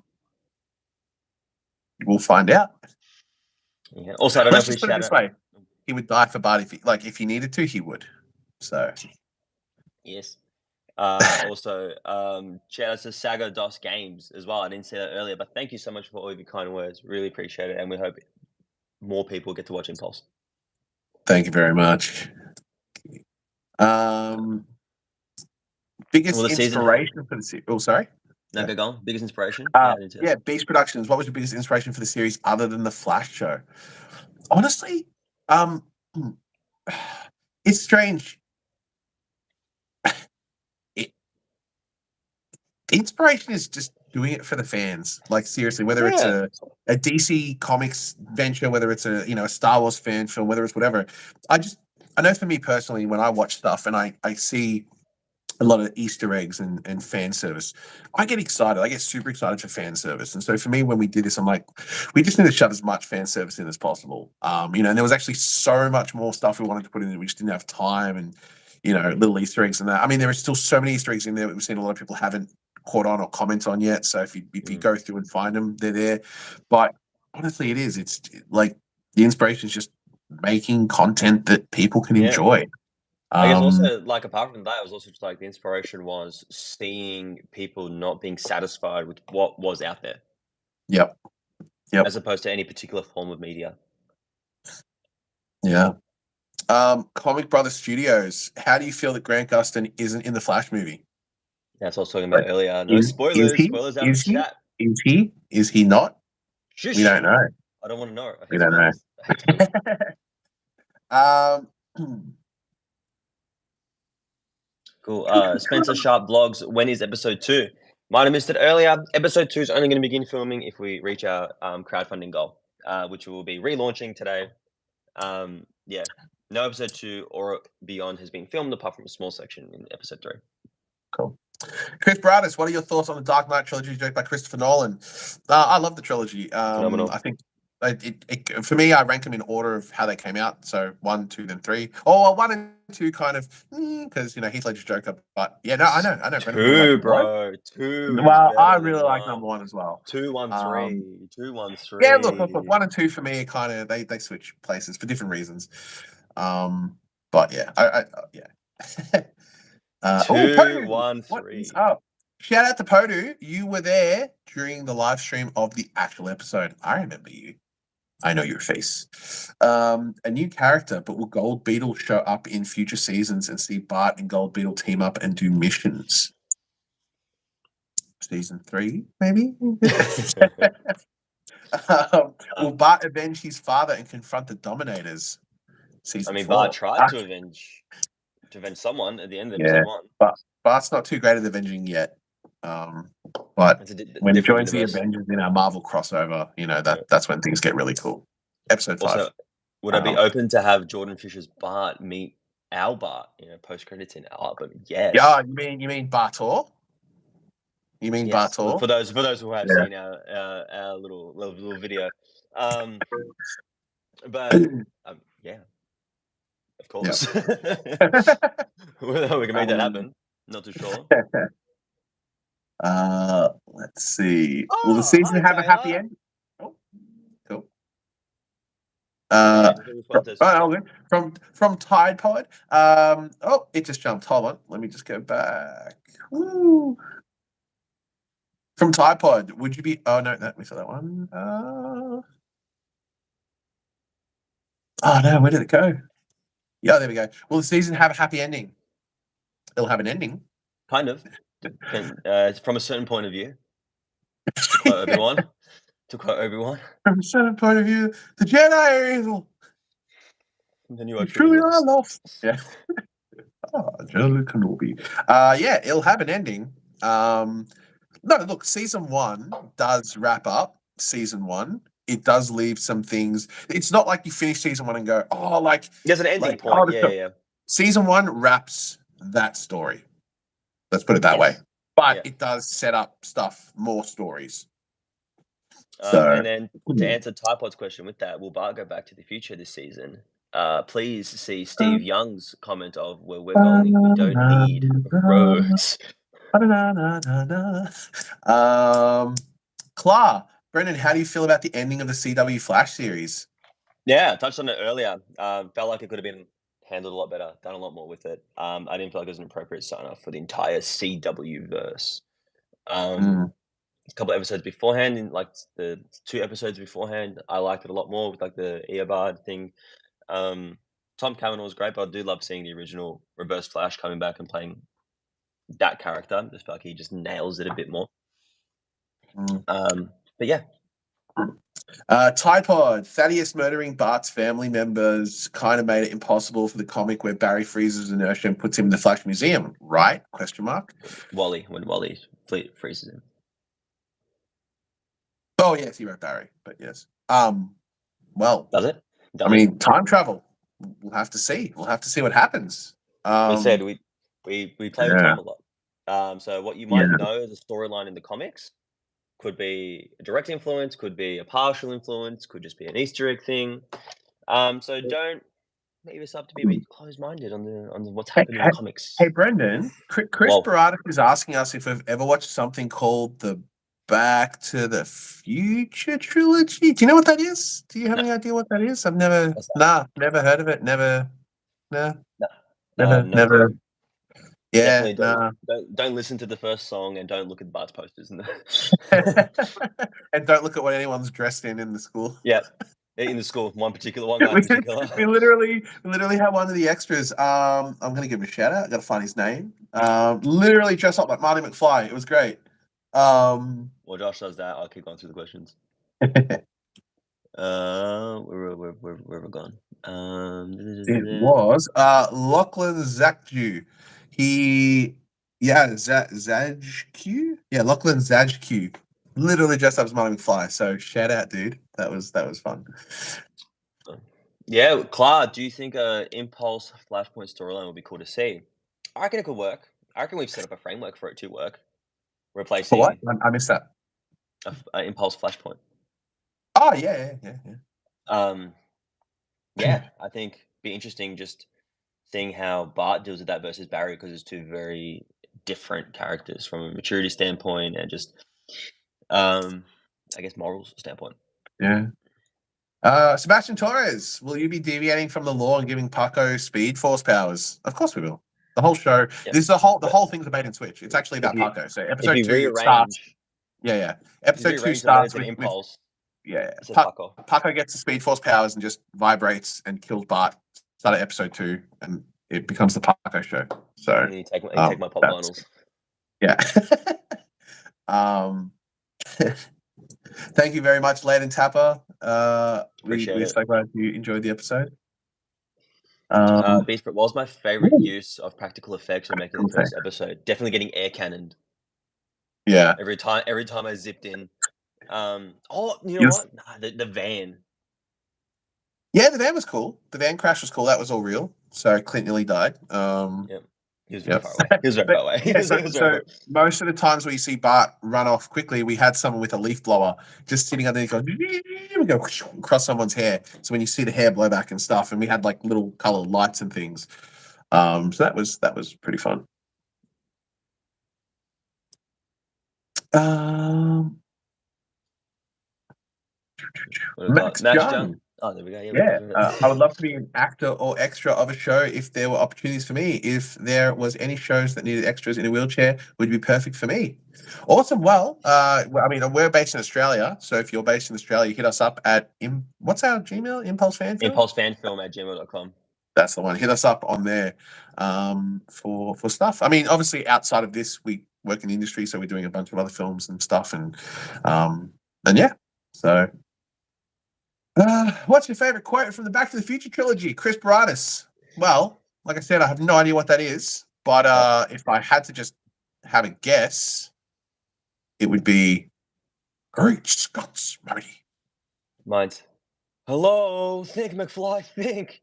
we'll find out. Yeah. Also, I don't know Let's if we just put it shout this out. way: he would die for Bart if he needed to, he would. So Yes. Also, shout out to Saga DOS Games as well. I didn't say that earlier, but thank you so much for all of your kind words. Really appreciate it, and we hope more people get to watch Impulse. thank you very much. Biggest Well, the season. inspiration for the series? Oh, sorry. No, Yeah. go on. Biggest inspiration? Yeah, I didn't see Yeah, that. Beast Productions. What was your biggest inspiration for the series other than the Flash show? Honestly, um, it's strange. It, inspiration is just doing it for the fans. Like seriously, whether it's Yeah. a DC Comics venture, whether it's a Star Wars fan film, whether it's whatever. I know for me personally, when I watch stuff and I see a lot of Easter eggs and fan service, I get excited. I get super excited for fan service. And so for me, when we did this, I'm like, we just need to shove as much fan service in as possible. And there was actually so much more stuff we wanted to put in that we just didn't have time, and little Easter eggs and that. I mean, there are still so many Easter eggs in there that we've seen a lot of people haven't caught on or comment on yet. So if you go through and find them, they're there. But honestly, it's like the inspiration is just making content that people can enjoy. I guess also, like, apart from that, it was also just like the inspiration was seeing people not being satisfied with what was out there, Yep. as opposed to any particular form of media. Yeah. Comic Brother Studios. How do you feel that Grant Gustin isn't in the Flash movie? That's what I was talking about earlier. No Is spoilers. he? Spoilers out in the Is he? chat. Is he? Is he not? We Shush. don't know. I don't want to know. I We hate don't know. spoilers. I hate spoilers. Cool. Spencer Sharp vlogs. When is episode 2? Might have missed it earlier. Episode 2 is only going to begin filming if we reach our crowdfunding goal, which will be relaunching today. Yeah. No episode 2 or beyond has been filmed apart from a small section in episode 3. Cool. Chris Bradis, what are your thoughts on the Dark Knight trilogy directed by Christopher Nolan? I love the trilogy. Phenomenal. I think for me, I rank them in order of how they came out. So 1, 2, then 3. Or 1 and 2 kind of because Heath Ledger's Joker. But yeah, no, I know. 2, bro. 2 is Well, I better really than like 1. number 1 as well. 2, 1, 3. 2, 1, 3. Yeah, look, 1 and 2 for me kind of they switch places for different reasons. But yeah, yeah. 2, Podu, 1, what is 3. up? Shout out to Podu. You were there during the live stream of the actual episode. I remember you. I know your face. A new character, but will Gold Beetle show up in future seasons and see Bart and Gold Beetle team up and do missions? Season 3, maybe? Will Bart avenge his father and confront the Dominators? Season 4. Bart tried to avenge someone at the end of episode 1. But Bart's not too great at avenging yet. But when he joins the Avengers in our Marvel crossover, that's when things get really cool. Episode 5. Also, would I be open to have Jordan Fisher's Bart meet our Bart, post credits in our album? Yes. Yeah, you mean Bartor? You mean yes. Bartor? For those who have seen our little video. But yeah, of course. Whether we can make that happen, not too sure. Let's see. Will the season have a happy end? Oh, cool. From Tide Pod. It just jumped. Hold on. Let me just go back. Woo. From Tide Pod, would you be? Oh no, we saw that one. Oh no, where did it go? Yeah, there we go. Will the season have a happy ending? It'll have an ending. Kind of. From a certain point of view. To quote Obi-Wan. From a certain point of view, the Jedi are evil. Then you truly are lost. Yeah. General Kenobi. It'll have an ending. No, look, season 1 does wrap up. season 1, it does leave some things. It's not like you finish season 1 and go, oh, There's an ending like, point. oh, Yeah. Season 1 wraps that story. Let's put it that way. But it does set up more stories. And then to answer Typod's question with that, will Bart go back to the future this season? Please see Steve Young's comment of where we're going. We don't need roads. Clara, Brendan, how do you feel about the ending of the CW Flash series? Yeah, I touched on it earlier. Felt like it could have been handled a lot better, done a lot more with it. I didn't feel like it was an appropriate sign-off for the entire CW verse. A couple of episodes beforehand, in like the 2 episodes beforehand, I liked it a lot more with like the Eobard thing. Tom Cameron was great, but I do love seeing the original Reverse Flash coming back and playing that character. I just feel like he just nails it a bit more. But yeah. Typod, Thaddeus murdering Bart's family members kind of made it impossible for the comic where Barry freezes inertia and puts him in the Flash Museum, right? Question mark. When Wally freezes him. Oh yes, he wrote Barry, but yes. Well, does it? Time travel. We'll have to see. We'll have to see what happens. We said we play with time a lot. So what you might know the storyline in the comics could be a direct influence, could be a partial influence, could just be an Easter egg thing. So don't make yourself to be a bit closed-minded on what's happening in the comics. Hey, Brendan, Chris Baratic is asking us if we've ever watched something called the Back to the Future trilogy. Do you know what that is? Do you have any idea what that is? I've never heard of it. Never. Yeah, definitely don't listen to the first song and don't look at Bart's posters and don't look at what anyone's dressed in the school. Yeah, in the school, one guy in particular. We literally have one of the extras. I'm gonna give him a shout out. I gotta find his name. Literally dressed up like Marty McFly. It was great. While Josh does that, I'll keep going through the questions. Where have we gone? It was Lachlan Zakju. Zajq. Yeah, Lachlan Zajq. Literally dressed up as Marty McFly. So shout out, dude. That was fun. Yeah, Clark, do you think a Impulse Flashpoint storyline would be cool to see? I reckon it could work. I reckon we've set up a framework for it to work. Replacing what? I missed that. A Impulse Flashpoint. Oh yeah. Yeah, I think it'd be interesting just seeing how Bart deals with that versus Barry, because it's 2 very different characters from a maturity standpoint and just, I guess, morals standpoint. Yeah. Sebastian Torres, will you be deviating from the law and giving Paco Speed Force powers? Of course we will. The whole show. Yep. This is the whole thing's a bait and switch. It's actually about Paco. So episode 2 starts. Yeah. Episode 2 starts with Impulse. Paco gets the Speed Force powers and just vibrates and kills Bart. Start at episode 2, and it becomes the Paco show. So you take my pop vinyls. Yeah. Thank you very much, Lad and Tapper. We're so glad you enjoyed the episode. Beast, what was my favorite use of practical effects when making the first episode? Definitely getting air cannoned. Yeah. Every time I zipped in. What? Nah, the van. Yeah, the van was cool. The van crash was cool. That was all real. So Clint nearly died. Yep. He was very far away. He was very far away. Yeah, so most of the times where you see Bart run off quickly, we had someone with a leaf blower just sitting underneath, going, we go across someone's hair. So when you see the hair blow back and stuff, and we had like little colored lights and things. So that was pretty fun. Max Young. Oh, there we go. Yeah, I would love to be an actor or extra of a show if there were opportunities for me. If there was any shows that needed extras in a wheelchair, would be perfect for me. Awesome. Well, we're based in Australia, so if you're based in Australia, hit us up at what's our Gmail? ImpulseFanFilm? ImpulseFanFilm@gmail.com. That's the one. Hit us up on there for stuff. I mean, obviously, outside of this, we work in the industry, so we're doing a bunch of other films and stuff, and yeah, so. What's your favorite quote from the Back to the Future trilogy? Chris Baratis. Well, like I said, I have no idea what that is, but if I had to just have a guess, it would be Great Scots, Marty. Mine's hello, think McFly, think.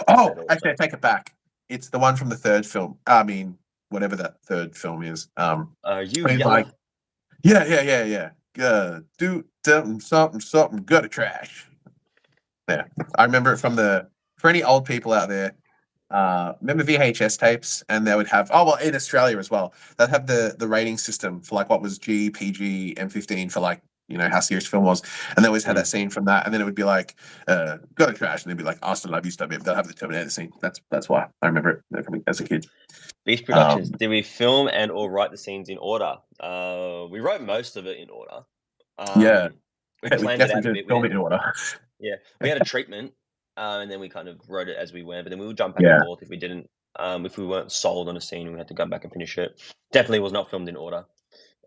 Oh, actually, I take it back. It's the one from the third film. I mean, whatever that third film is. Are you He's yellow? like, yeah. Do something, gutter trash. Yeah, I remember it from for any old people out there. Remember VHS tapes, and they would have in Australia as well. They'd have the rating system for like what was G, PG, M15 for like how serious film was, and they always had that scene from that, and then it would be like go to trash, and they'd be like Austin love you stuff. They'll have the Terminator scene. That's why I remember it as a kid. Beast Productions. Did we film and or write the scenes in order? We wrote most of it in order. Yeah, we we planned it out a definitely bit. film it in order. Yeah, we had a treatment, and then we kind of wrote it as we went. But then we would jump back Yeah. and forth if we didn't. If we weren't sold on a scene, we had to go back and finish it. Definitely was not filmed in order.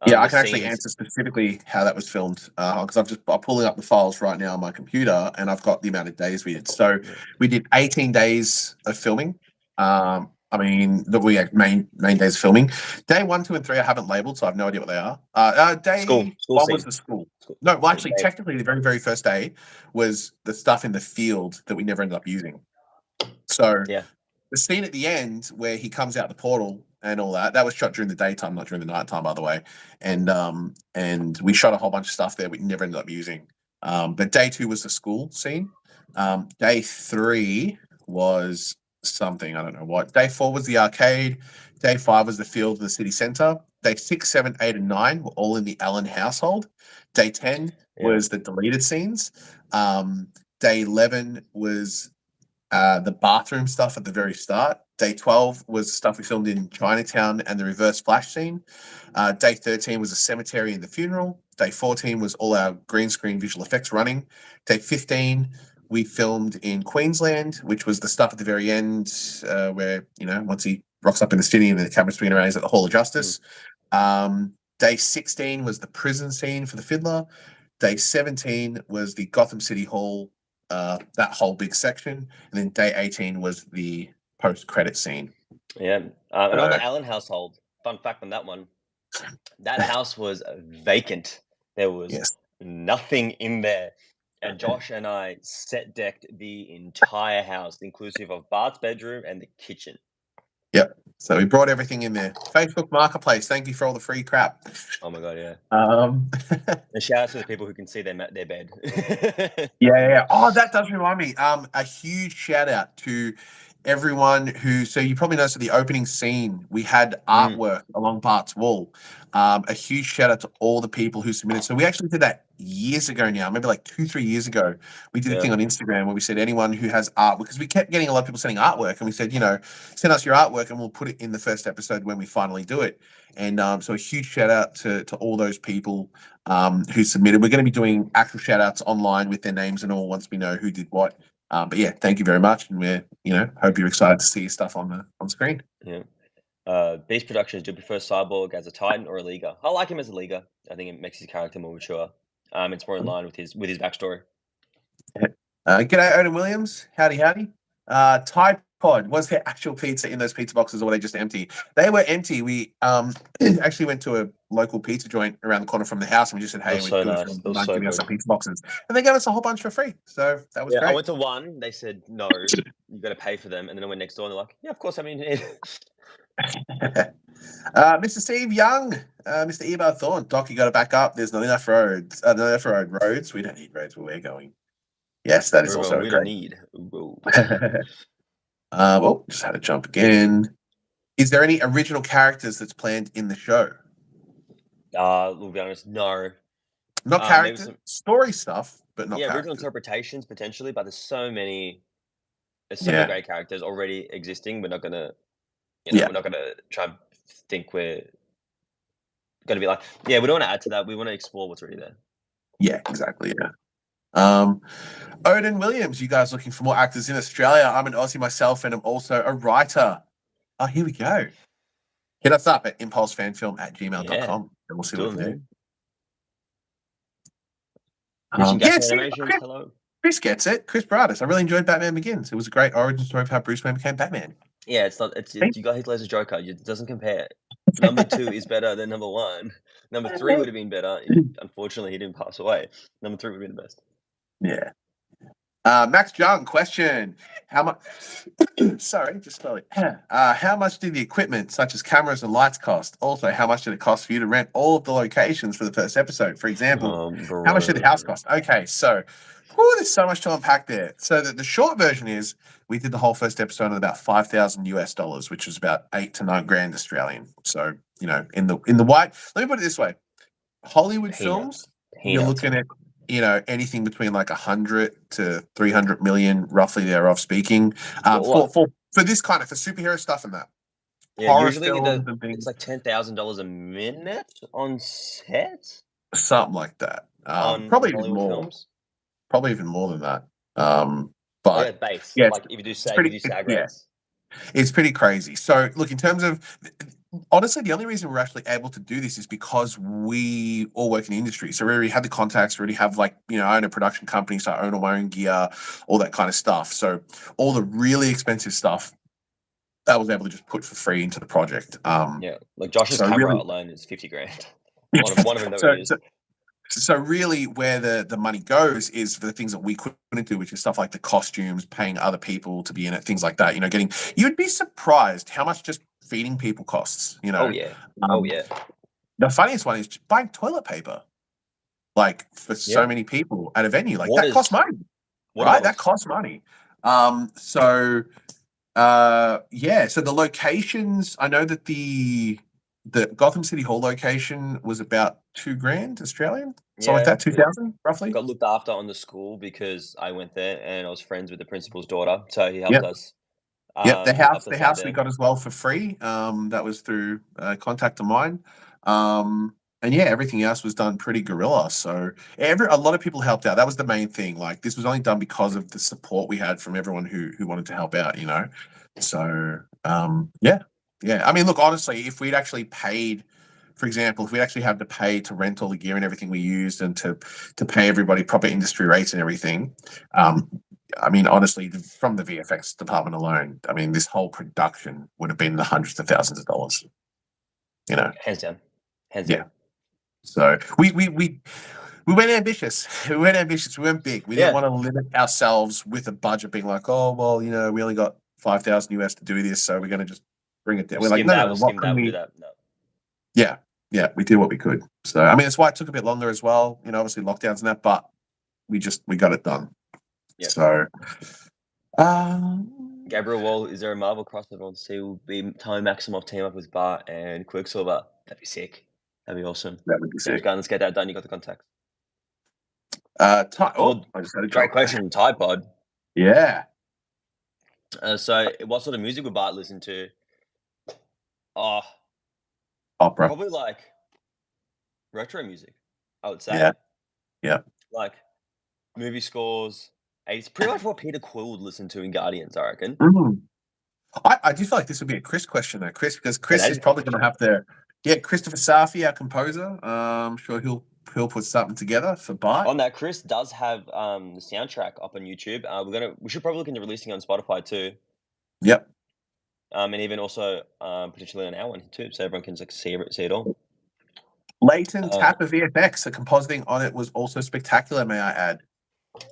Yeah, I can actually answer specifically how that was filmed because I'm pulling up the files right now on my computer, and I've got the amount of days we did. So we did 18 days of filming. I mean, we had main days of filming. Day 1, 2, and 3 I haven't labeled, so I have no idea what they are. Day school 1 was the school. No, well, actually, technically, the very, very first day was the stuff in the field that we never ended up using. So the scene at the end where he comes out the portal and all that was shot during the daytime, not during the nighttime, by the way. And we shot a whole bunch of stuff there we never ended up using. But day 2 was the school scene. Day 3 was something, I don't know what. Day 4 was the arcade. Day 5 was the field of the city center. Day 6, 7, 8, and 9 were all in the Allen household. Day 10 was the deleted scenes. Day 11 was the bathroom stuff at the very start. Day 12 was stuff we filmed in Chinatown and the reverse flash scene. Day 13 was a cemetery and the funeral. Day 14 was all our green screen visual effects running. Day 15 we filmed in Queensland, which was the stuff at the very end where once he rocks up in the city and the camera's spinning around, he's at the Hall of Justice. Day 16 was the prison scene for the fiddler. Day 17 was the Gotham City Hall, that whole big section, and then day 18 was the post-credit scene. Yeah, and on the Allen household, fun fact on that one, that house was vacant. There was nothing in there, and Josh and I set decked the entire house, inclusive of Bart's bedroom and the kitchen. Yep. So we brought everything in there. Facebook Marketplace. Thank you for all the free crap. Oh my god, yeah. And shout out to the people who can see their bed. Yeah. Oh, that does remind me. A huge shout out to everyone who. So you probably noticed at the opening scene we had artwork along Bart's wall. A huge shout out to all the people who submitted. So we actually did that years ago now, maybe like 2-3 years ago. We did a thing on Instagram where we said anyone who has art, because we kept getting a lot of people sending artwork, and we said, send us your artwork and we'll put it in the first episode when we finally do it. And so a huge shout out to all those people who submitted. We're going to be doing actual shout outs online with their names and all once we know who did what. But yeah, thank you very much, and we're hope you're excited to see your stuff on screen. Yeah. Beast Productions, do you prefer Cyborg as a Titan or a Leaguer? I like him as a Leaguer. I think it makes his character more mature. It's more in line with his backstory. G'day, Odin Williams. Howdy. Tide Pod, was there actual pizza in those pizza boxes, or were they just empty? They were empty. We actually went to a local pizza joint around the corner from the house, and we just said, "Hey, we're good. Give us some pizza boxes," and they gave us a whole bunch for free. So that was great. I went to one. They said, "No, you got to pay for them," and then I went next door, and they're like, "Yeah, of course. I mean." Mr. Steve Young, Mr. Ebar Thorne, Doc, you got to back up. There's not enough roads. Roads. We don't need roads where we're going. Yes, that is also we great. Don't need roads. Just had to jump again. Is there any original characters that's planned in the show? We'll be honest, no. Not characters, story stuff, but not original interpretations potentially. But there's so many great characters already existing. We're not gonna, we're not gonna try and think we're gonna be like, we don't want to add to that. We want to explore what's already there. Yeah, exactly. Yeah. Odin Williams, you guys looking for more actors in Australia? I'm an Aussie myself, and I'm also a writer. Oh, here we go. Hit us up at impulsefanfilm@gmail.com, and we'll see what we can do. Hello. Chris gets it. Chris Bradis. I really enjoyed Batman Begins. It was a great origin story of how Bruce Wayne became Batman. Yeah, it's not. You got Heath Ledger's Joker. It doesn't compare. Number 2 is better than number 1. Number 3 would have been better if, unfortunately, he didn't pass away. Number 3 would have been the best. Yeah. Max Jung, question: how much? Sorry, just slowly. How much did the equipment, such as cameras and lights, cost? Also, how much did it cost for you to rent all of the locations for the first episode? For example, how much did the house cost? Okay, so there's so much to unpack there. So the short version is we did the whole first episode at about $5,000 US, which was about 8 to 9 grand Australian. So in the white. Let me put it this way: Hollywood films, you're looking at anything between like 100 to 300 million, roughly thereof speaking, for this kind of for superhero stuff and that. Yeah, Horror usually films and things, it's like $10,000 a minute on set. something like that. On Probably even Hollywood more. films. Probably even more than that. But base. Yeah, like if you do SAG rates. It's pretty crazy. So look, in terms of, honestly, the only reason we're actually able to do this is because we all work in the industry. So we already have the contacts, we already have I own a production company, so I own all my own gear, all that kind of stuff. So all the really expensive stuff I was able to just put for free into the project. Like Josh's camera alone is 50 grand. One of them that we used. So really where the money goes is for the things that we couldn't do, which is stuff like the costumes, paying other people to be in it, things like that. You'd be surprised how much just feeding people costs. Oh yeah. The funniest one is buying toilet paper, like for so many people at a venue. Like that costs money, right? That costs money. So the locations, I know that the Gotham City Hall location was about 2 grand Australian, something like that, 2,000 roughly. Got looked after on the school because I went there and I was friends with the principal's daughter, so he helped us. The house we got as well for free. That was through a contact of mine. And everything else was done pretty guerrilla. So a lot of people helped out. That was the main thing. Like this was only done because of the support we had from everyone who wanted to help out. So I mean, look, honestly, if we'd actually paid, for example, if we actually had to pay to rent all the gear and everything we used and to pay everybody proper industry rates and everything, I mean, honestly, from the VFX department alone, I mean, this whole production would have been the hundreds of thousands of dollars. Hands down. So we went ambitious. We went big. We didn't want to limit ourselves with a budget being like, oh well, we only got 5,000 US to do this, so we're going to just bring it down. We're like, no, do that. No. Yeah, we did what we could. So I mean, that's why it took a bit longer as well. Obviously lockdowns and that, but we got it done. Yeah. So, Gabriel Wall, is there a Marvel crossover on sea? Will be Tommy Maximoff team up with Bart and Quicksilver? That'd be sick. That'd be awesome. That would be sick. Let's get that done. You got the contact. I just had a great question, Tide Pod. Yeah. So, what sort of music would Bart listen to? Opera. Probably like retro music, I would say. Yeah. Like movie scores. It's pretty much what Peter Quill would listen to in Guardians, I reckon. Mm. I do feel like this would be a Chris question though, because Chris is probably going to have to. Yeah, Christopher Safi, our composer. I'm sure he'll put something together for Bart. On that, Chris does have the soundtrack up on YouTube. We should probably look into releasing it on Spotify too. Yep. And even also potentially on our one too, so everyone can see it all. Leighton Tapper VFX, the compositing on it was also spectacular, may I add.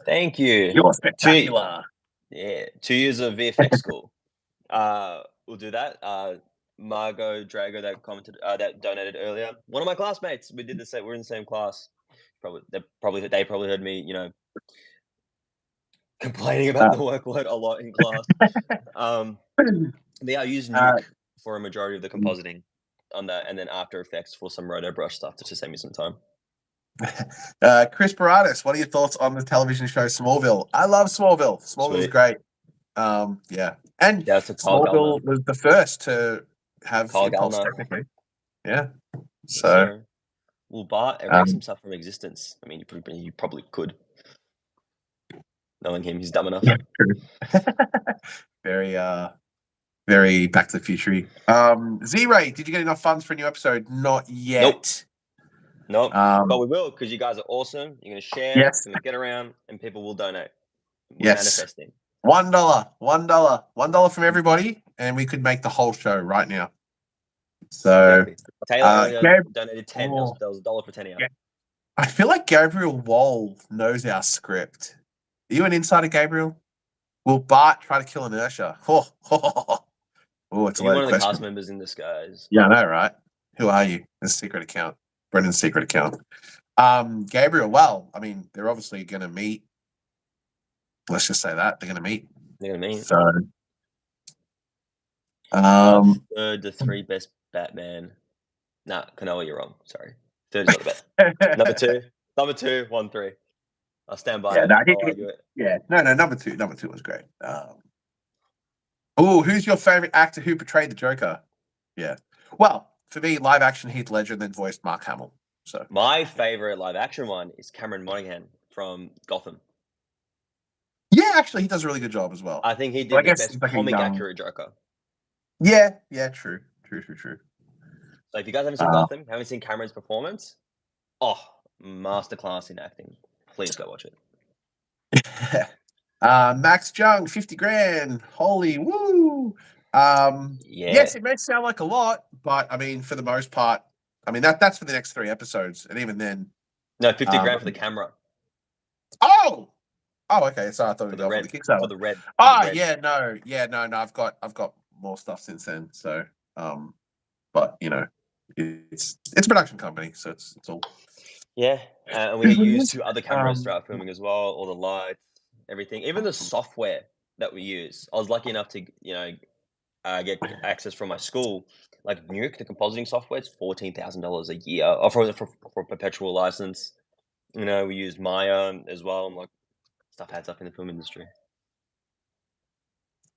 Thank you. You're spectacular. 2 years of VFX school. We'll do that. Margot Drago that commented that donated earlier. One of my classmates. We did the same. We're in the same class. They probably heard me, complaining about the workload a lot in class. I used Nuke for a majority of the compositing on that, and then After Effects for some roto brush stuff to save me some time. Chris Baratis, what are your thoughts on the television show Smallville? I love Smallville. Smallville's great. And Smallville was the first to have impulse technically. Yeah. So will Bart erase himself from existence? I mean, you probably could. Knowing him, he's dumb enough. Yeah, true. Very Back to the Future. Z-Ray, did you get enough funds for a new episode? Not yet. Nope. But we will, because you guys are awesome. You're going to share. Yes. It's going to get around, and people will donate. We're manifesting. $1 from everybody, and we could make the whole show right now. So, Exactly. Taylor donated 10. Oh, That was $1 for 10 out. yeah. I feel like Gabriel Wall knows our script. Are you an insider, Gabriel? Will Bart try to kill Inertia? Oh, it's a You're one loaded of the question. cast members in disguise. Yeah, I know, right? Who are you? It's a secret account. Brendan's secret account. Gabriel, well, I mean, they're obviously going to meet. Let's just say that they're going to meet. You know what I mean? So, Third, the 3 best Batman. Nah, Kanoa, you're wrong. Sorry. Third is not the best. Number two, 1, 3. I'll stand by yeah, it. no, I'll argue it. yeah, no, number two was great. Oh, who's your favorite actor who portrayed the Joker? Yeah, well, for me, live action Heath Ledger, and then voiced Mark Hamill. So My favorite live action one is Cameron Monaghan from Gotham. yeah, actually, he does a really good job as well. I think he But I did the guess best he's like a comic young. accurate Joker. Yeah, true. So if you guys haven't seen Gotham, haven't seen Cameron's performance, masterclass in acting. Please go watch it. Max Jung, 50 grand. Holy woo. Yes, it may sound like a lot, but I mean, for the most part, I mean that's for the next 3 episodes, and even then, No, 50 grand for the camera. Oh, okay. So I thought For we'd the go red. for the Kickstarter. For the red. Yeah, no. I've got more stuff since then. So, but you know, it's a production company, so it's all. Yeah, and we use 2 other cameras throughout filming as well. All the lights, everything, even the software that we use. I was lucky enough to get access from my school. Like Nuke, the compositing software, it's $14,000 a year, or for perpetual license. You know, we use Maya as well. Like stuff adds up in the film industry.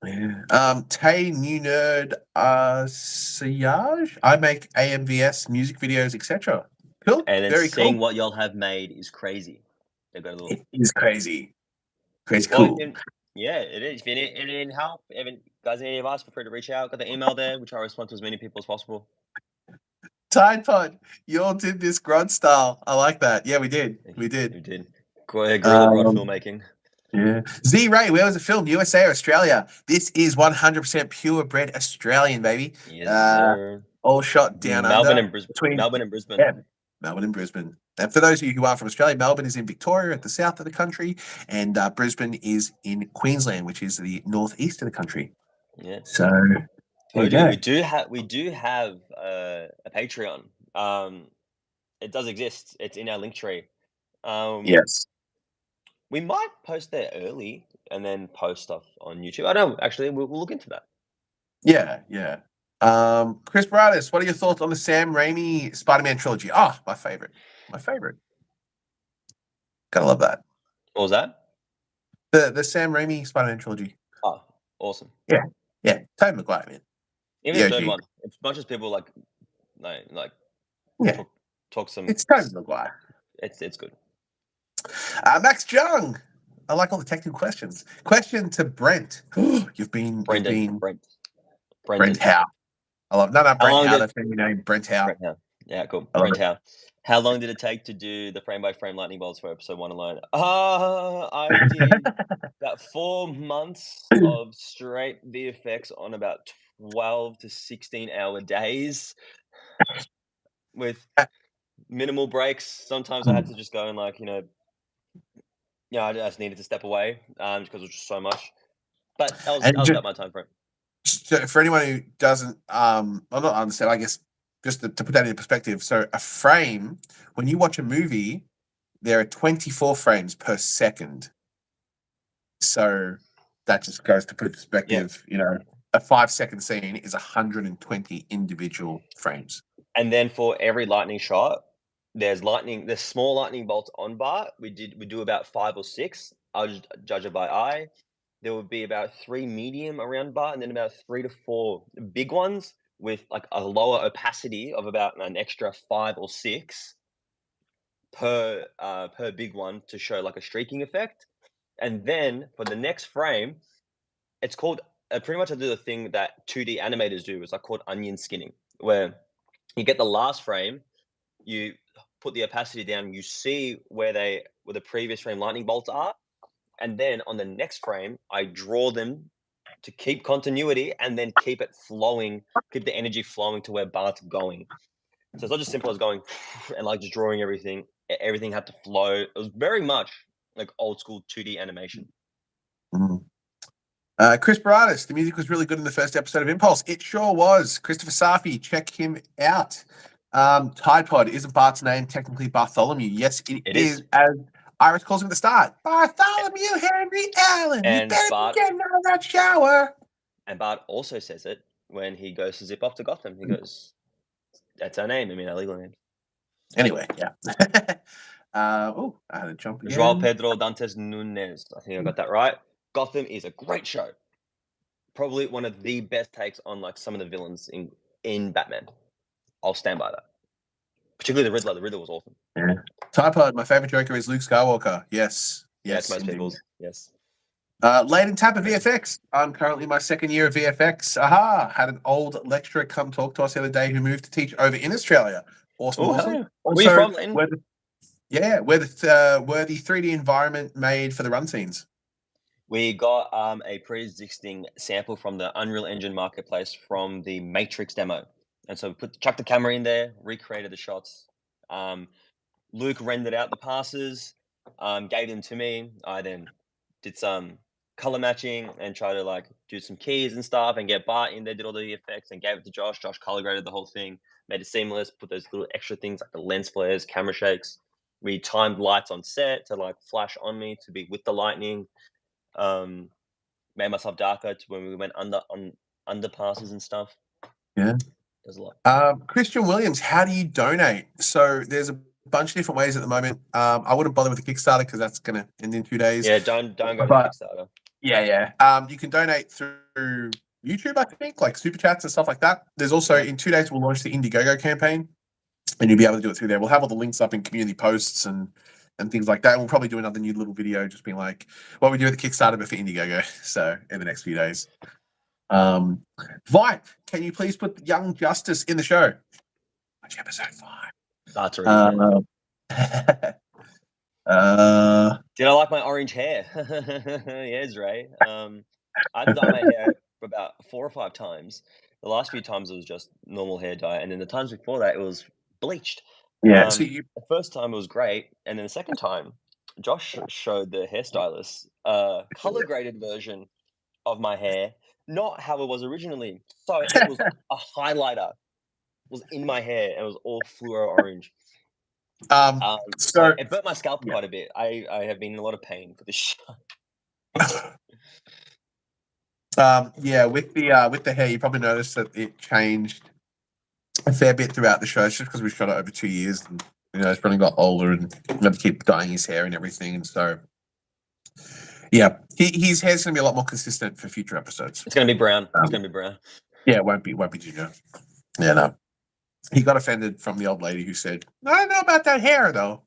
Yeah. Tay New Nerd Sillage. I make AMVS music videos, etc. Cool. And then Very seeing cool. what y'all have made is crazy. They've got a little. It is crazy. Crazy Well, cool. yeah, it is. If you need any help, guys, any of us, feel free to reach out. Got the email there. We try to respond to as many people as possible. Tide Pod, you all did this grunt style. I like that. Yeah, we did. We did. Guerrilla Grod filmmaking. Yeah. Z Ray, where was the film? USA or Australia? This is 100% purebred Australian, baby. Yes, sir. All shot down Melbourne under. and Brisbane. Melbourne and Brisbane. Yeah, Melbourne and Brisbane. And for those of you who are from Australia, Melbourne is in Victoria at the south of the country, and Brisbane is in Queensland, which is the northeast of the country. Yeah. So we do have a Patreon. It does exist. It's in our link tree. Yes. We might post there early and then post stuff on YouTube. I don't know. Actually, we'll look into that. Yeah. Chris Bradis, what are your thoughts on the Sam Raimi Spider-Man trilogy? My favorite. Gotta love that. What was that? The Sam Raimi Spider-Man trilogy. Oh, awesome. Yeah. Tobey Maguire, man. Even the third one. As much as people talk some. It's Tobey Maguire. It's good. Max Jung. I like all the technical questions. Question to Brent. Brent Howe. I love Brent Howe. That's been your name, Brent Howe. Brent Howe. Yeah, cool. Brent Howe. How long did it take to do the frame by frame lightning bolts for episode 1 alone? I did about 4 months of straight VFX on about 12 to 16-hour days with minimal breaks. Sometimes I had to just go and I just needed to step away because it was just so much. But that was about my time frame. So for anyone who doesn't, I'm not understand, I guess, just to put that into perspective. So a frame, when you watch a movie, there are 24 frames per second. So that just goes to put perspective. Yeah. You know, a 5-second scene is 120 individual frames. And then for every lightning shot, there's small lightning bolts on Bart. We do about 5 or 6. I'll just judge it by eye. There would be about 3 medium around Bart, and then about 3 to 4 big ones with like a lower opacity of about an extra 5 or 6 per big one to show like a streaking effect. And then for the next frame, it's called pretty much I do the thing that 2D animators do. It's like called onion skinning, where you get the last frame, you put the opacity down, you see where the previous frame lightning bolts are, and then on the next frame, I draw them to keep continuity and then keep it flowing, keep the energy flowing to where Bart's going. So it's not just simple as going and like just drawing everything. Everything had to flow. It was very much like old school 2D animation. Mm. Chris Baratis, the music was really good in the first episode of Impulse. It sure was. Christopher Safi, check him out. Tide Pod, isn't Bart's name technically Bartholomew? Yes, it is. As Iris calls him at the start, Bartholomew Henry Allen. You And better Bart, get out of that shower. And Bart also says it when he goes to zip off to Gotham. He goes, "That's our name. I mean, our legal name." Anyway, yeah. I had to jump again. João Pedro Dantes Nunes. I think I got that right. Gotham is a great show. Probably one of the best takes on like some of the villains in Batman. I'll stand by that. Particularly the Riddler. The Riddler was awesome. Yeah. Typod, my favorite Joker is Luke Skywalker. Yes. Yeah, Yes. it's most people's. Yes. Late in Tampa VFX. I'm currently in my second year of VFX. Aha! Had an old lecturer come talk to us the other day who moved to teach over in Australia. Awesome. Oh, Awesome. hell yeah. Also, Where you from, Layton? where the 3D environment made for the run scenes. We got a pre-existing sample from the Unreal Engine marketplace from the Matrix demo, and so we chucked the camera in there, recreated the shots. Luke rendered out the passes, gave them to me. I then did some color matching and tried to like do some keys and stuff, and get Bart in there, did all the effects, and gave it to Josh. Josh color graded the whole thing, made it seamless, put those little extra things like the lens flares, camera shakes. We timed lights on set to like flash on me to be with the lightning. Made myself darker to when we went on underpasses and stuff. Yeah, there's a lot. Christian Williams, how do you donate? So there's a bunch of different ways at the moment. I wouldn't bother with the Kickstarter because that's going to end in 2 days. Yeah, don't go to Kickstarter. Yeah. You can donate through YouTube, I think, like super chats and stuff like that. There's also in 2 days we'll launch the Indiegogo campaign, and you'll be able to do it through there. We'll have all the links up in community posts and things like that. And we'll probably do another new little video just being like what we do at the Kickstarter but for Indiegogo. So in the next few days. Vipe, can you please put Young Justice in the show? Which episode 5? That's already did I like my orange hair? Yes, Ray. I've dyed my hair about 4 or 5 times. The last few times it was just normal hair dye, and then the times before that it was bleached. Yeah. The first time it was great, and then the second time, Josh showed the hairstylist a color graded version of my hair, not how it was originally. So it was a highlighter was in my hair, and it was all fluoro orange. So it burnt my scalp quite a bit. I have been in a lot of pain for this show. With the hair, you probably noticed that it changed a fair bit throughout the show. It's just because we shot it over 2 years, and it's probably got older, and we had to keep dyeing his hair and everything. And so, yeah, his hair's gonna be a lot more consistent for future episodes. It's gonna be brown. It's gonna be brown. Yeah, it won't be ginger. Yeah, no. He got offended from the old lady who said, "I don't know about that hair, though."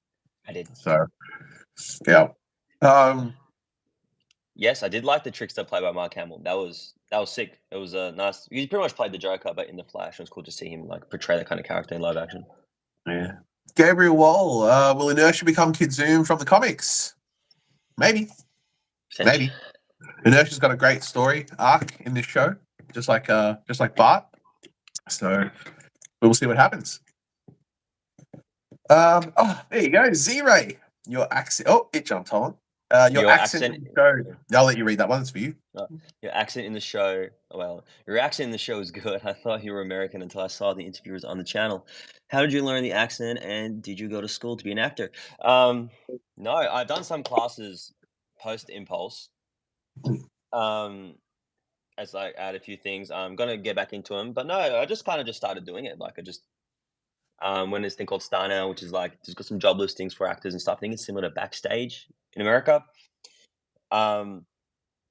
I did. So, yeah. Yes, I did like the trickster played by Mark Hamill. That was sick. It was a nice. He pretty much played the Joker, but in the Flash. It was cool to see him like portray that kind of character in live action. Yeah. Gabriel Wall, will Inertia become Kid Zoom from the comics? Maybe. Inertia's got a great story arc in this show, just like Bart. So we'll see what happens. There you go, Z-Ray. Your accent. Oh, it jumped on. Your accent in the show. I'll let you read that one. It's for you. Your accent in the show. Well, your accent in the show is good. I thought you were American until I saw the interviewers on the channel. How did you learn the accent, and did you go to school to be an actor? No, I've done some classes post Impulse. As I add a few things, I'm gonna get back into them. But no, I just kind of just started doing it. Like I just went this thing called Star Now, which is like just got some job listings for actors and stuff. I think it's similar to Backstage in America. And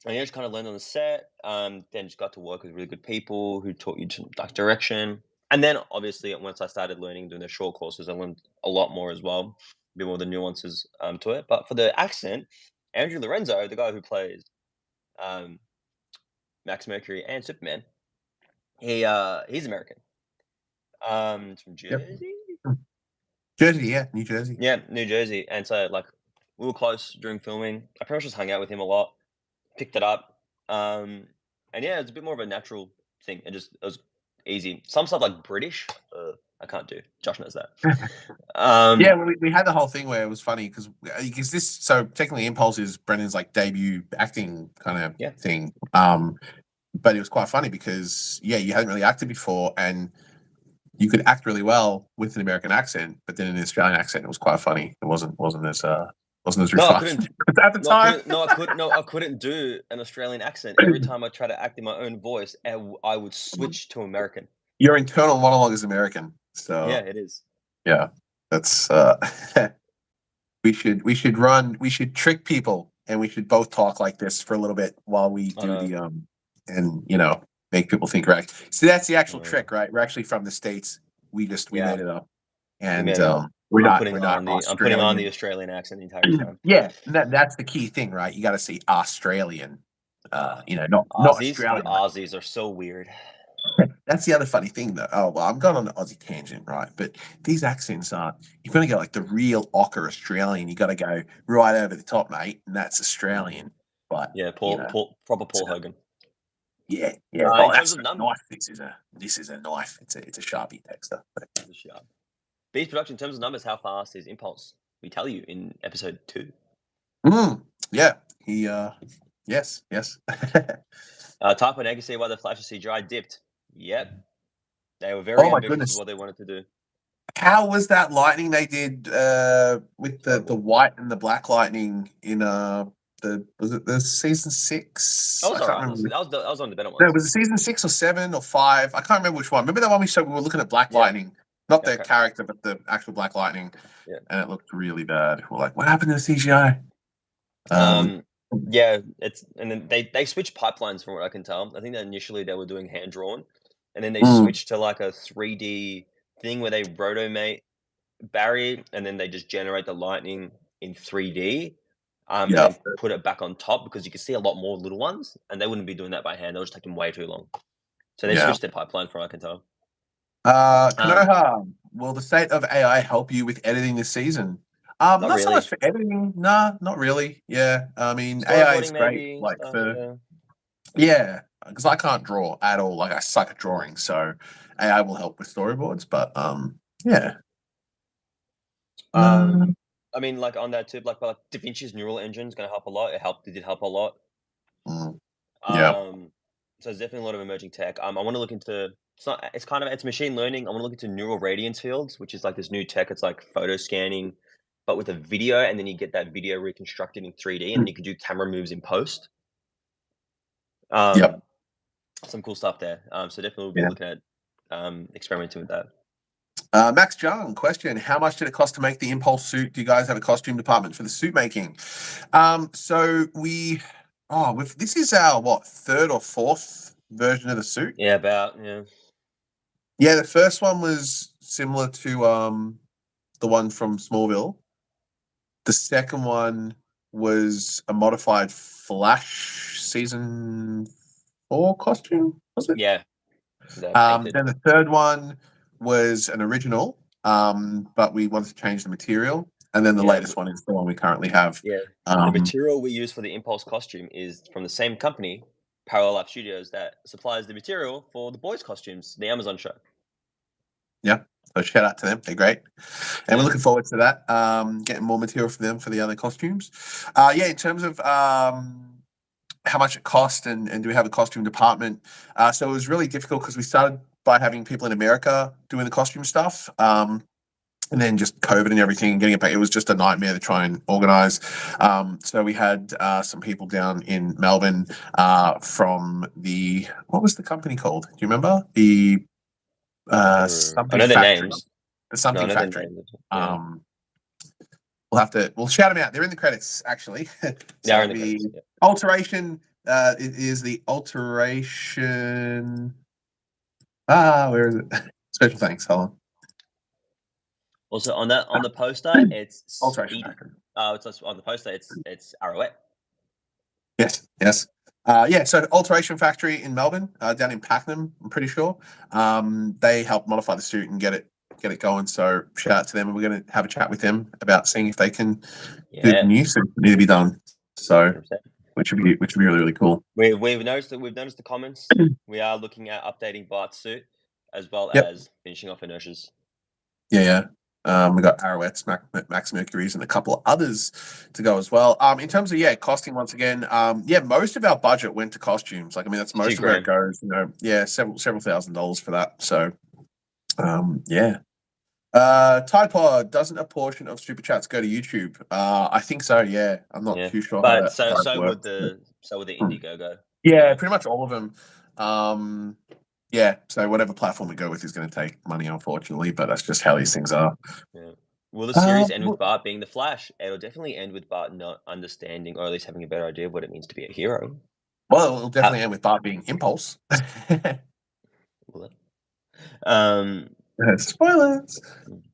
I just kind of learned on the set. Then just got to work with really good people who taught you to, like direction. And then obviously once I started learning doing the short courses, I learned a lot more as well, a bit more of the nuances to it. But for the accent, Andrew Lorenzo, the guy who plays Max Mercury and Superman, he's American. From Jersey. Jersey, yeah, New Jersey. Yeah, New Jersey. And so like we were close during filming. I pretty much just hung out with him a lot, picked it up. And yeah, it's a bit more of a natural thing. It was easy. Some stuff like British, I can't do. Josh knows that. Yeah, we had the whole thing where it was funny because this, so technically Impulse is Brendan's like debut acting kind of Yeah. thing. But it was quite funny because you hadn't really acted before and you could act really well with an American accent, but then in an Australian accent it was quite funny. It wasn't as No, I refined couldn't. at the No, I time. couldn't. No, I couldn't. No, I couldn't do an Australian accent. Every time I try to act in my own voice, I would switch to American. Your internal monologue is American, Yeah, so it is. yeah, that's we should trick people and we should both talk like this for a little bit while we I do know. the and make people think right. So that's the actual trick, right? We're actually from the States. We Yeah, made it up. we And made it up. we're I'm not putting on the Australian. Australian accent the entire time. Yeah, that's the key thing, right? You got to say Australian. Not Aussies, the Australian. Aussies are so weird. That's the other funny thing, though. Oh well, I'm going on an Aussie tangent, right? But these accents are, you're going to go like the real ochre Australian. You got to go right over the top, mate, and that's Australian. But Yeah, proper Paul Hogan. yeah. In terms That's of a numbers, knife. This is a knife. It's a Sharpie texter. Beast production. In terms of numbers, how fast is Impulse? We tell you in episode 2. Yeah. He. Yes. Type on egg to see why the Flash of CGI dipped. Yep, they were very Oh my ambitious goodness. with what they wanted to do. How was that lightning they did with the white and the black lightning in was it the season 6? That was I can't alright. remember. That was one of the better No, ones. was it season 6 or 7 or 5? I can't remember which one. Remember that one we showed? We were looking at Black Yeah. Lightning, not the Okay. character, but the actual Black Lightning. Yeah. And it looked really bad. We're like, what happened to the CGI? Yeah, and then they switched pipelines from what I can tell. I think that initially they were doing hand drawn, and then they switched to like a 3D thing where they rotomate Barry, and then they just generate the lightning in 3D, and then put it back on top because you can see a lot more little ones, and they wouldn't be doing that by hand. They would just take them way too long. So they switched their pipeline from what I can tell. Kanoha, will the state of AI help you with editing this season? Not really. so much for editing. Nah, not really. Yeah, I mean, AI is great. Maybe, Like stuff, because I can't draw at all. Like I suck at drawing, so AI will help with storyboards. But yeah. I mean, like on that too, like Da Vinci's neural engine is going to help a lot. It did help a lot. Yeah. So there's definitely a lot of emerging tech. I want to look into. It's machine learning. I want to look into neural radiance fields, which is like this new tech. It's like photo scanning, but with a video, and then you get that video reconstructed in 3D, and you can do camera moves in post. Some cool stuff there. So definitely we'll be looking at experimenting with that. Max Jung, question: how much did it cost to make the Impulse suit? Do you guys have a costume department for the suit making? So this is our 3rd or 4th version of the suit. Yeah, Yeah, the first one was similar to the one from Smallville. The second one was a modified Flash season 4 costume, was it? Yeah. Then the third one was an original, but we wanted to change the material. And then the latest one is the one we currently have. Yeah. The material we use for the Impulse costume is from the same company, Parallel Life Studios, that supplies the material for the boys' costumes, the Amazon show. Yeah. So shout out to them. They're great. And we're looking forward to that. Getting more material for them for the other costumes. In terms of how much it cost and do we have a costume department? So it was really difficult because we started by having people in America doing the costume stuff. And then just COVID and everything, getting it back, it was just a nightmare to try and organize. So we had some people down in Melbourne from what was the company called? Do you remember? The something I know their factory. names. The something factory. We'll shout them out. They're in the credits, actually. So Alteration is the Alteration. Where is it? Special thanks. Hold on. Also on the poster, it's Alteration. It's on the poster. It's Arrowette. Yes. So Alteration Factory in Melbourne, down in Pakenham, I'm pretty sure. They helped modify the suit and get it going. So shout out to them, and we're going to have a chat with them about seeing if they can do the new suit that need to be done. So 100%. which would be really, really cool. We've noticed the comments. We are looking at updating Bart's suit as well Yep. as finishing off inertias. Yeah. We got Arrowets, Max Mercury's, and a couple of others to go as well. In terms of costing once again, most of our budget went to costumes. Like, I mean, that's most of where it goes. You know, several $1,000s for that. So, yeah. Tide Pod, doesn't a portion of super chats go to YouTube? I think so. Yeah, I'm not too sure how that so would works. the Indiegogo. Yeah, pretty much all of them. Yeah, so whatever platform we go with is going to take money, unfortunately, but that's just how these things are. Yeah. Will the series end with Bart being the Flash? It'll definitely end with Bart not understanding, or at least having a better idea of what it means to be a hero. Well, it'll definitely end with Bart being Impulse. Spoilers.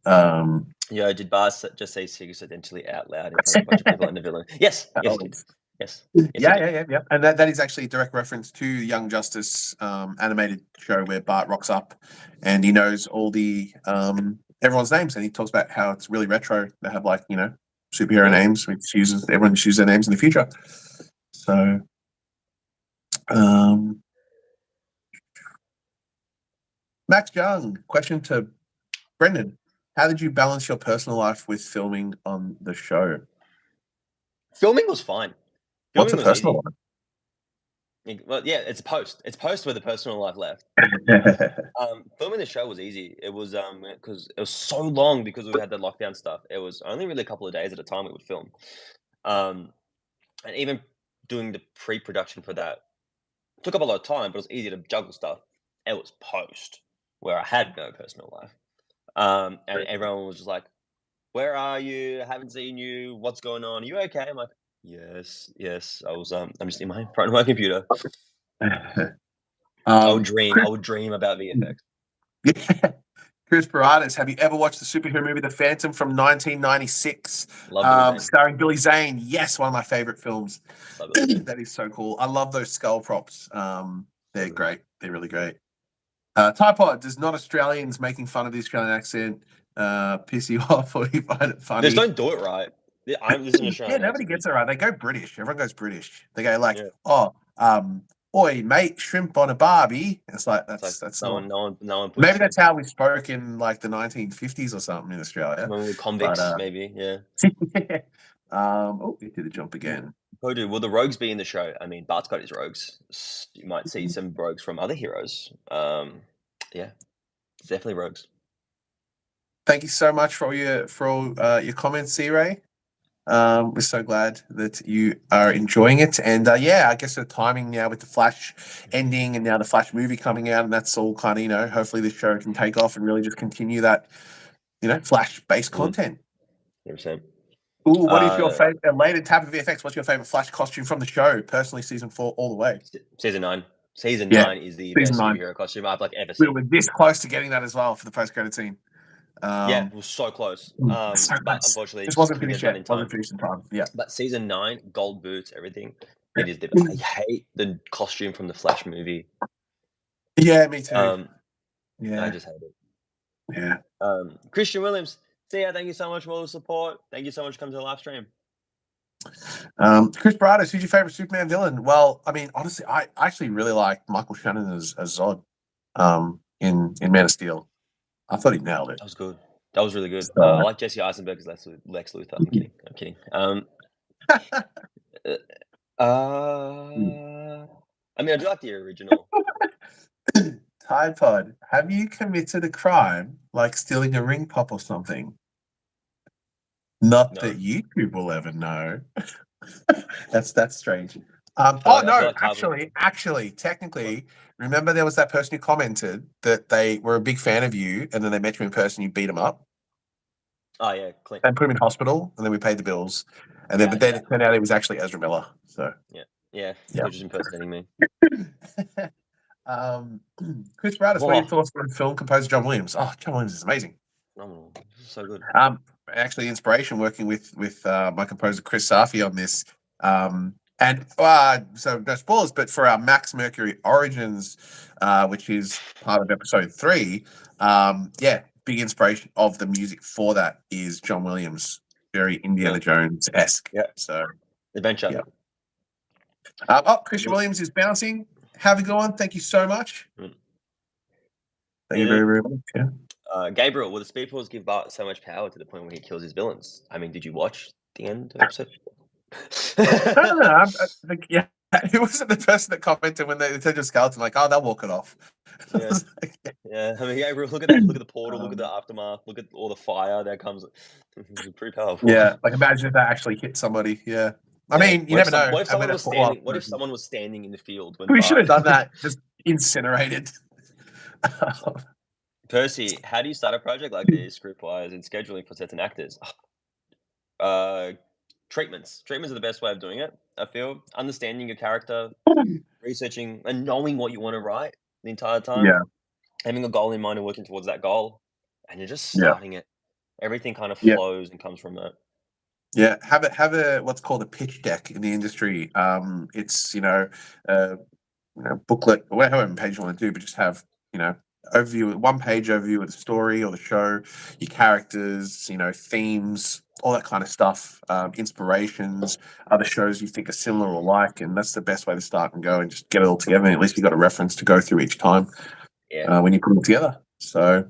Yeah, did Bart just say Sigurd identity out loud in front of a bunch of people and the villain? Yes, yes, he did. Yes. Yeah. And that is actually a direct reference to Young Justice animated show where Bart rocks up and he knows all the everyone's names, and he talks about how it's really retro. They have, like, superhero names, which everyone chooses their names in the future. So Max Young, question to Brendan. How did you balance your personal life with filming on the show? Filming was fine. What's a personal life? Well, yeah, it's post. It's post where the personal life left. Filming the show was easy. It was because it was so long because we had the lockdown stuff. It was only really a couple of days at a time we would film. And even doing the pre-production for that took up a lot of time, but it was easy to juggle stuff. It was post where I had no personal life. And everyone was just like, "Where are you? I haven't seen you. What's going on? Are you okay?" I'm like, Yes. I was. I'm just in my front of my computer. I would dream about VFX. Chris Baradas, have you ever watched the superhero movie The Phantom from 1996? Starring Billy Zane. Yes, one of my favorite films. That is so cool. I love those skull props. They're great. They're really great. Typod, does not Australians making fun of the Australian accent piss you off, or you find it funny? Just don't do it right. I'm just an Australian. Nobody gets it right. They go British. Everyone goes British. They go like, oi, mate, shrimp on a barbie. It's like that's no one. Maybe that's how we spoke in like the 1950s or something in Australia. When we were convicts, maybe, yeah. We did the jump again. Oh, dude, will the rogues be in the show? I mean, Bart's got his rogues. You might see some rogues from other heroes. Yeah, it's definitely rogues. Thank you so much for all your comments, C-Ray. We're so glad that you are enjoying it, and I guess the timing now with the Flash ending and now the Flash movie coming out, and that's all kind of hopefully this show can take off and really just continue that Flash-based content. 100%. Ooh, what is your favorite later tab of VFX? What's your favorite Flash costume from the show? Personally, season 4 all the way. Season 9. Season 9 is the best superhero costume I've ever seen. We were this close to getting that as well for the post-credit scene. It was so close. But unfortunately, it wasn't finished yet. Wasn't finished in time. Yeah. But season 9, gold boots, everything. It is I hate the costume from the Flash movie. Yeah, me too. I just hate it. Yeah. Christian Williams, thank you so much for all the support. Thank you so much for coming to the live stream. Chris Baradas, who's your favorite Superman villain? Well, I mean, honestly, I actually really like Michael Shannon as Zod in Man of Steel. I thought he nailed it. That was good. That was really good. I like Jesse Eisenberg as Lex Luthor. I'm kidding. I mean, I do like the original. Tide Pod, have you committed a crime like stealing a ring pop or something? Not that YouTube will ever know. That's strange. Actually, technically, remember there was that person who commented that they were a big fan of you, and then they met you in person, you beat them up. Oh yeah, clean. And put him in hospital, and then we paid the bills, and then it turned out it was actually Ezra Miller. So he was just impersonating me. Chris Baradas, what are your thoughts on film composer John Williams? Oh, John Williams is amazing. Phenomenal. So good. Actually, inspiration working with my composer Chris Safi on this. So no spoilers, but for our Max Mercury Origins, which is part of episode 3, big inspiration of the music for that is John Williams, very Indiana Jones-esque. Yeah. So adventure. Yeah. Christian Williams is bouncing. Have a good one. Thank you so much. Mm. Thank you very, very much. Yeah. Gabriel, will the speed pools give Bart so much power to the point where he kills his villains? I mean, did you watch the end of episode? No. I think, yeah. Who was it? The person that commented when they said a skeleton, like, oh, they'll walk it off. Yeah. Yeah. I mean, Gabriel, look at that. Look at the portal. Look at the aftermath. Look at all the fire that comes. It's pretty powerful. Yeah. Like, imagine if that actually hit somebody. Yeah. I mean, you never know. What if someone was standing? What if someone was standing in the field when we should have done that? Just incinerated. Percy, how do you start a project like this, script-wise, and scheduling for sets and actors? Treatments. Treatments are the best way of doing it. I feel understanding your character, researching, and knowing what you want to write the entire time. Yeah. Having a goal in mind and working towards that goal, and you're just starting it. Everything kind of flows and comes from that. Yeah, have a what's called a pitch deck in the industry. It's booklet or whatever page you want to do, but just have overview, 1 page overview of the story or the show, your characters, themes, all that kind of stuff, inspirations, other shows you think are similar or like, and that's the best way to start and go and just get it all together. And at least you've got a reference to go through each time when you put them together. So,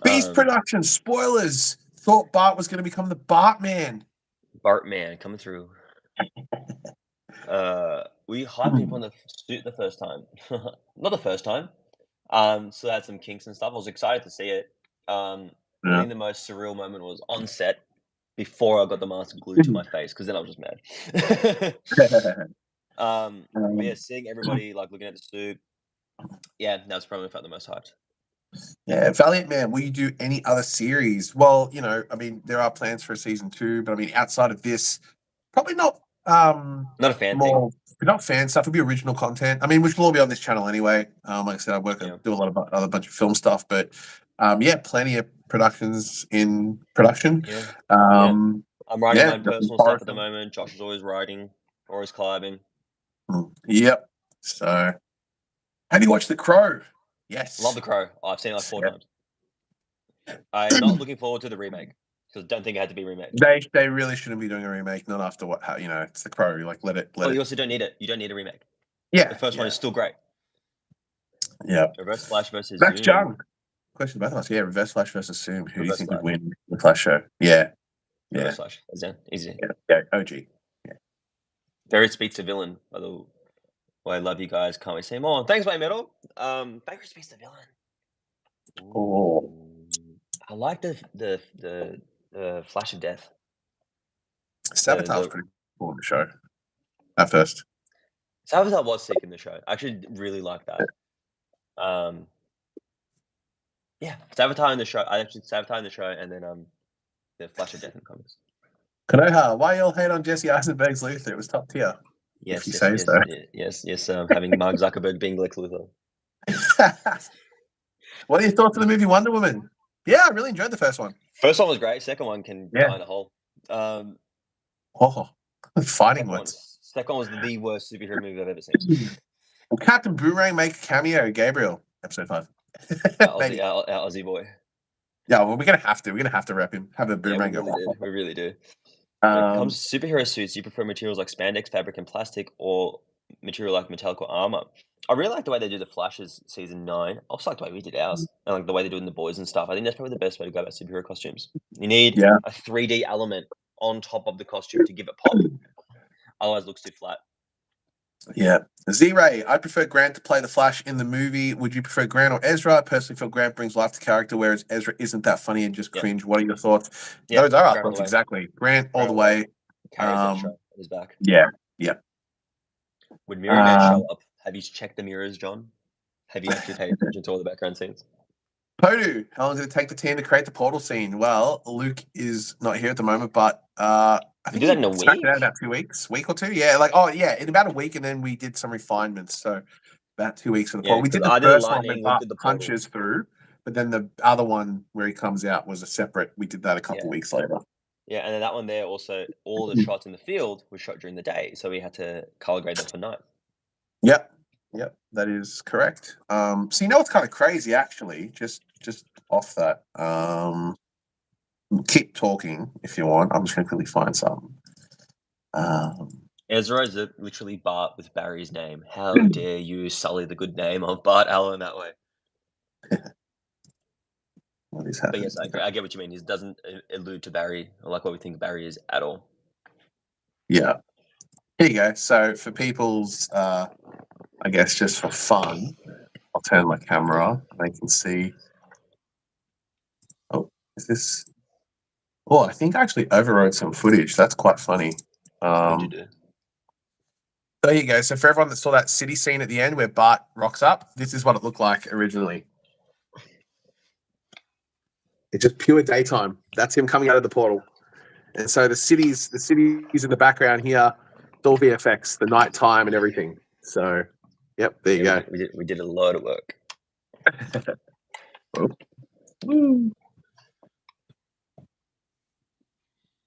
Beast Productions, spoilers. Thought Bart was going to become the Bart Man. Bart Man coming through. We hyped him on the suit the first time. Not the first time. So had some kinks and stuff. I was excited to see it. I think the most surreal moment was on set before I got the mask glued to my face, because then I was just mad. Yeah, seeing everybody looking at the suit. Yeah, that's probably felt the most hyped. Yeah, Valiant Man, will you do any other series? Well, I mean, there are plans for a season 2, but I mean, outside of this, probably not. Not a fan thing. Not fan stuff. It'll be original content. I mean, which will all be on this channel anyway. Like I said, I do a lot of other bunch of film stuff, but plenty of productions in production. I'm writing my own personal stuff at the moment. Josh is always writing, always collabing. Yep. So, have you watched The Crow? Yes. Love The Crow. I've seen it 4 times. I'm not looking forward to the remake, because I don't think it had to be remade. They really shouldn't be doing a remake, not after it's The Crow. Let it. You also don't need it. You don't need a remake. Yeah. The first one is still great. Yeah. Reverse Flash versus Max Zoom. Jung. Question to both of us. Yeah, Reverse Flash versus Zoom. Who do you think would win the Flash show? Yeah. Reverse Flash. Easy. Yeah. OG. Yeah. Very speaks to villain, by the way. Well, I love you guys. Can't wait to see more. Thanks, my metal. Baker speaks to villain. Oh. I like the Flash of Death. Sabotage pretty cool in the show. At first. Sabotage was sick in the show. I actually really like that. Sabotage in the show. I actually Sabotage in the show, and then the Flash of Death in the comics. Kanoha, why y'all hate on Jesse Eisenberg's Luthor? It was top tier. Yes, if you say so. Yes. Having Mark Zuckerberg being Lex Luthor. What are your thoughts on the movie Wonder Woman? Yeah, I really enjoyed the first one. First one was great. Second one can die in a hole. Fighting words. Second one was the worst superhero movie I've ever seen. Will Captain Boomerang make a cameo? Gabriel, episode 5. Our Aussie boy. Yeah, well, we're gonna have to. We're gonna have to wrap him. Have a Boomerang go. We really do. When it comes to superhero suits, you prefer materials like spandex, fabric, and plastic, or material like metallic or armor? I really like the way they do the Flashes season 9. I also like the way we did ours, and like the way they do it in the boys and stuff. I think that's probably the best way to go about superhero costumes. You need a 3D element on top of the costume to give it pop. Otherwise, it looks too flat. Yeah. Z-Ray, I prefer Grant to play the Flash in the movie. Would you prefer Grant or Ezra? I personally feel Grant brings life to character, whereas Ezra isn't that funny and just cringe. What are your thoughts? Those are our thoughts, exactly. Grant all the way. Carries that show on his back. Yeah. Would Mirror Man show up? Have you checked the mirrors, John? Have you actually paid attention to all the background scenes? Podu, how long did it take the team to create the portal scene? Well, Luke is not here at the moment, but I think did that in a week? About 2 weeks, week or two. Yeah, in about a week, and then we did some refinements. So about 2 weeks for the portal. We did the first one when Bart punches through, but then the other one where he comes out was a separate. We did that a couple weeks later. Yeah, and then that one there also, all the shots in the field were shot during the day, so we had to color grade them for night. Yep, that is correct. So what's kind of crazy, actually, just off that. Keep talking if you want. I'm just going to quickly find something. Ezra is literally Bart with Barry's name. How dare you sully the good name of Bart Allen that way? What is But happening? yes, I get what you mean. He doesn't allude to Barry or like what we think Barry is at all. Yeah. Here you go. So for people's, I guess just for fun, I'll turn my camera on. They can see. Oh, is this? Oh, I think I actually overrode some footage. That's quite funny. What'd you do? There you go. So for everyone that saw that city scene at the end where Bart rocks up, this is what it looked like originally. It's just pure daytime. That's him coming out of the portal. And so the city's in the background here. It's all VFX, the nighttime and everything. So, yep, there you go. We did a lot of work. Oh.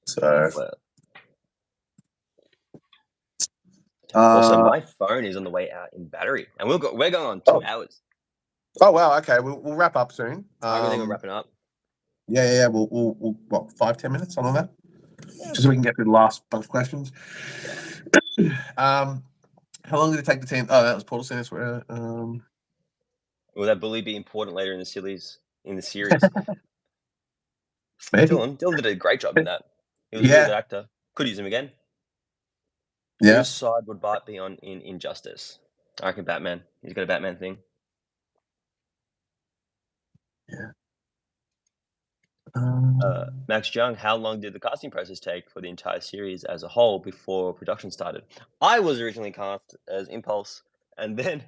So, Well, also, my phone is on the way out in battery, and we're going on 2 hours. Oh wow, okay, we'll wrap up soon. I really think we're wrapping up. Yeah. We'll what 5-10 minutes on all that, just so we can get through the last bunch of questions. How long did it take the team? Oh, that was portal scenes. Will that bully be important later in the series? Maybe. Dylan did a great job in that. He was a really good actor. Could use him again. Yeah. Whose side would Bart be on in Injustice? I reckon Batman. He's got a Batman thing. Yeah. Max Jung, how long did the casting process take for the entire series as a whole before production started? I was originally cast as Impulse, and then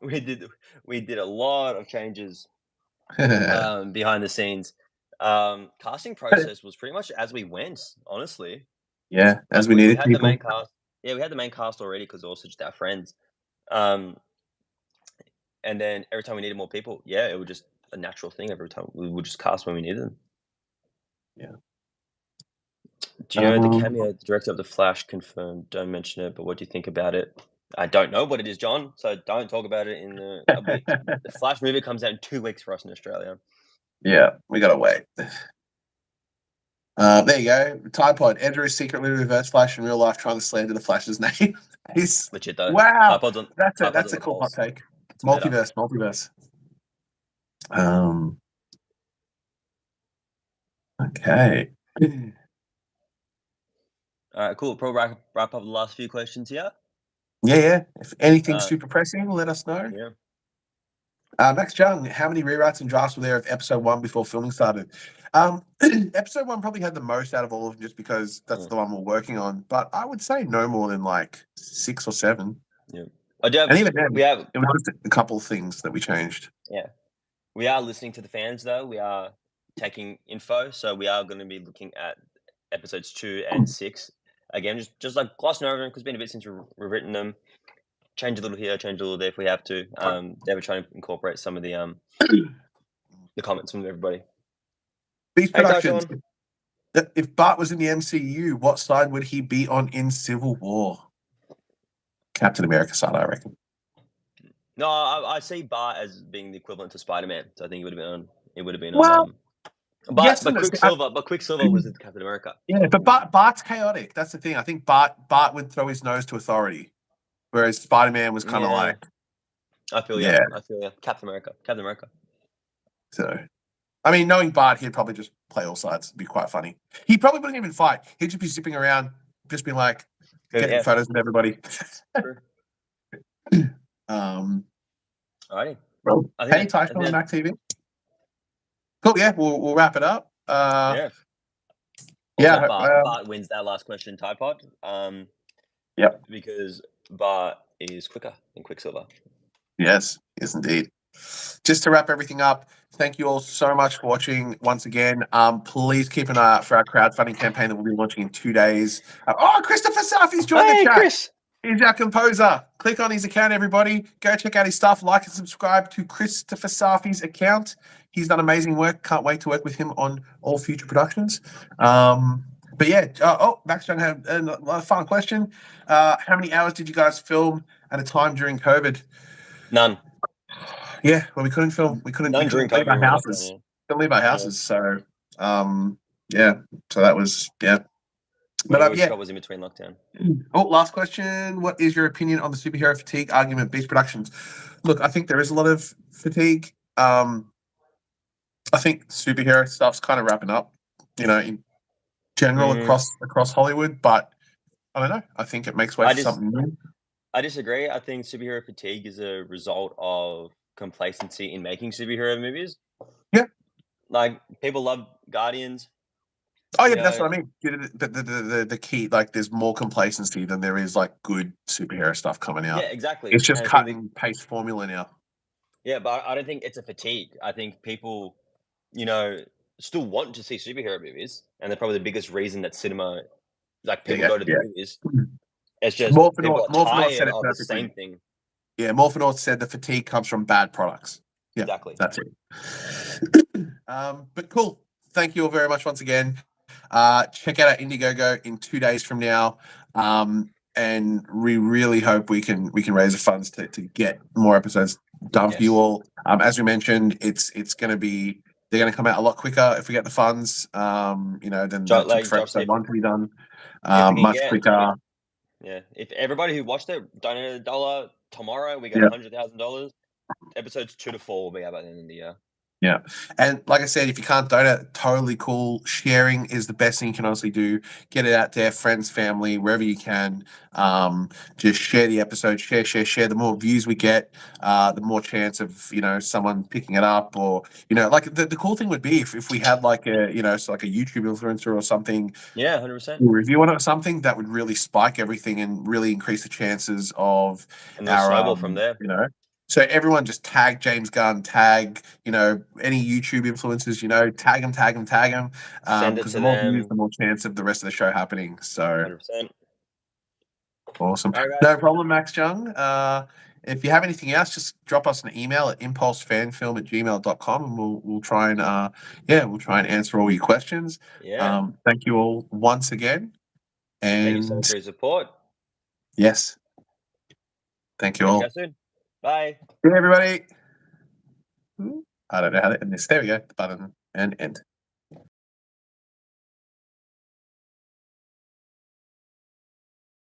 we did a lot of changes behind the scenes. Casting process was pretty much as we went, honestly. Yeah, as Like, we needed we had people. the main cast. Yeah, we had the main cast already because also just our friends. And then every time we needed more people, yeah, it was just a natural thing. Every time we would just cast when we needed them. Yeah. Do you know the cameo director of The Flash confirmed? Don't mention it, but what do you think about it? I don't know what it is, John, so don't talk about it in the the Flash movie comes out in 2 weeks for us in Australia. Yeah, we gotta wait. There you go. Tide Pod. Andrew is secretly reverse Flash in real life, trying to slander the Flash's name. He's Legit though. wow. Tide That's on a the cool hot pulse. take. It's meta. Multiverse. Okay. All right, cool. Probably wrap up the last few questions here. Yeah. If anything's super pressing, let us know. Yeah. Max Jung, how many rewrites and drafts were there of episode 1 before filming started? Episode 1 probably had the most out of all of them, just because that's the one we're working on. But I would say no more than like 6 or 7. Yeah. I do have, and even then, we have it was just a couple of things that we changed. Yeah. We are listening to the fans though. We are taking info, so we are going to be looking at episodes 2 and 6 again, just like glossing over them because it's been a bit since we've written them. Change a little here, change a little there if we have to. They were trying to incorporate some of the comments from everybody. Beast Productions. If Bart was in the MCU, what side would he be on in Civil War? Captain America side, I reckon. No, I see Bart as being the equivalent to Spider-Man. So I think it would have been on. It would have been on. But Quicksilver was with Captain America. Yeah, but Bart's chaotic. That's the thing. I think Bart would throw his nose to authority, whereas Spider-Man was kind of like. I feel you. I feel you. Captain America. So, I mean, knowing Bart, he'd probably just play all sides. It'd be quite funny. He probably wouldn't even fight. He'd just be zipping around, just be like getting photos with everybody. Alrighty. Well, hey, Tyson on Mac TV. Cool. Yeah, we'll wrap it up. Also, Bart wins that last question, Tide Pod. Yep. Because Bart is quicker than Quicksilver. Yes, indeed. Just to wrap everything up, thank you all so much for watching once again. Please keep an eye out for our crowdfunding campaign that we'll be launching in 2 days. Christopher Safi's joined the chat. Chris. He's our composer. Click on his account, everybody. Go check out his stuff. Like and subscribe to Christopher Safi's account. He's done amazing work. Can't wait to work with him on all future productions. But yeah, Max Jung had a fun question. How many hours did you guys film at a time during COVID? None. Yeah, well, we couldn't film. We couldn't leave our houses. Couldn't leave our houses. So, so that was Whatever yeah. shot was in between lockdown. Oh, last question. What is your opinion on the superhero fatigue argument, Beast Productions? Look, I think there is a lot of fatigue. I think superhero stuff's kind of wrapping up, in general across Hollywood. But I don't know. I think it makes way I for something new. I disagree. I think superhero fatigue is a result of complacency in making superhero movies. Yeah. Like, people love Guardians. Oh yeah, You but that's know, what I mean. The key, like, there's more complacency than there is like good superhero stuff coming yeah, out. exactly. It's just And I cut think and paste formula now. yeah, but I don't think it's a fatigue. I think people, you know, still want to see superhero movies, and they're probably the biggest reason that cinema, like, people Yeah, go to the yeah. movies. It's just people are Morphenaut said tired it of the perfectly. same thing. Yeah, Morphenaut said the fatigue comes from bad products. Yeah, Exactly. that's it. But cool. Thank you all very much once again. Check out our Indiegogo in 2 days from now. And we really hope we can raise the funds to get more episodes done for you Yes. all. As we mentioned, it's gonna be they're gonna come out a lot quicker if we get the funds. Than it took Like for Josh episode said, one to be done. if we can Much get quicker. if everybody who watched it donated $1 tomorrow, we get Yeah. $100,000. Episodes 2 to 4 will be out by the end of the year. Yeah. And like I said, if you can't donate, totally cool. Sharing is the best thing you can honestly do. Get it out there, friends, family, wherever you can. Just share the episode, share. The more views we get, the more chance of, someone picking it up, or, like the cool thing would be if we had like like a YouTube influencer or something, Yeah, 100%. review on it or something, that would really spike everything and really increase the chances of And they'll our, snowball from there. So everyone just tag James Gunn, tag, any YouTube influencers, tag them. Send it Because to the more views, them. the more chance of the rest of the show happening. So 100%. awesome. All right, No guys. problem, Max Jung. If you have anything else, just drop us an email at impulsefanfilm@gmail.com, and we'll try and answer all your questions. Yeah. Thank you all once again. Thank you so And much for your support. yes, thank you Catch you all. guys soon. Bye. Good, everybody. I don't know how to end this. There we go. The button and end.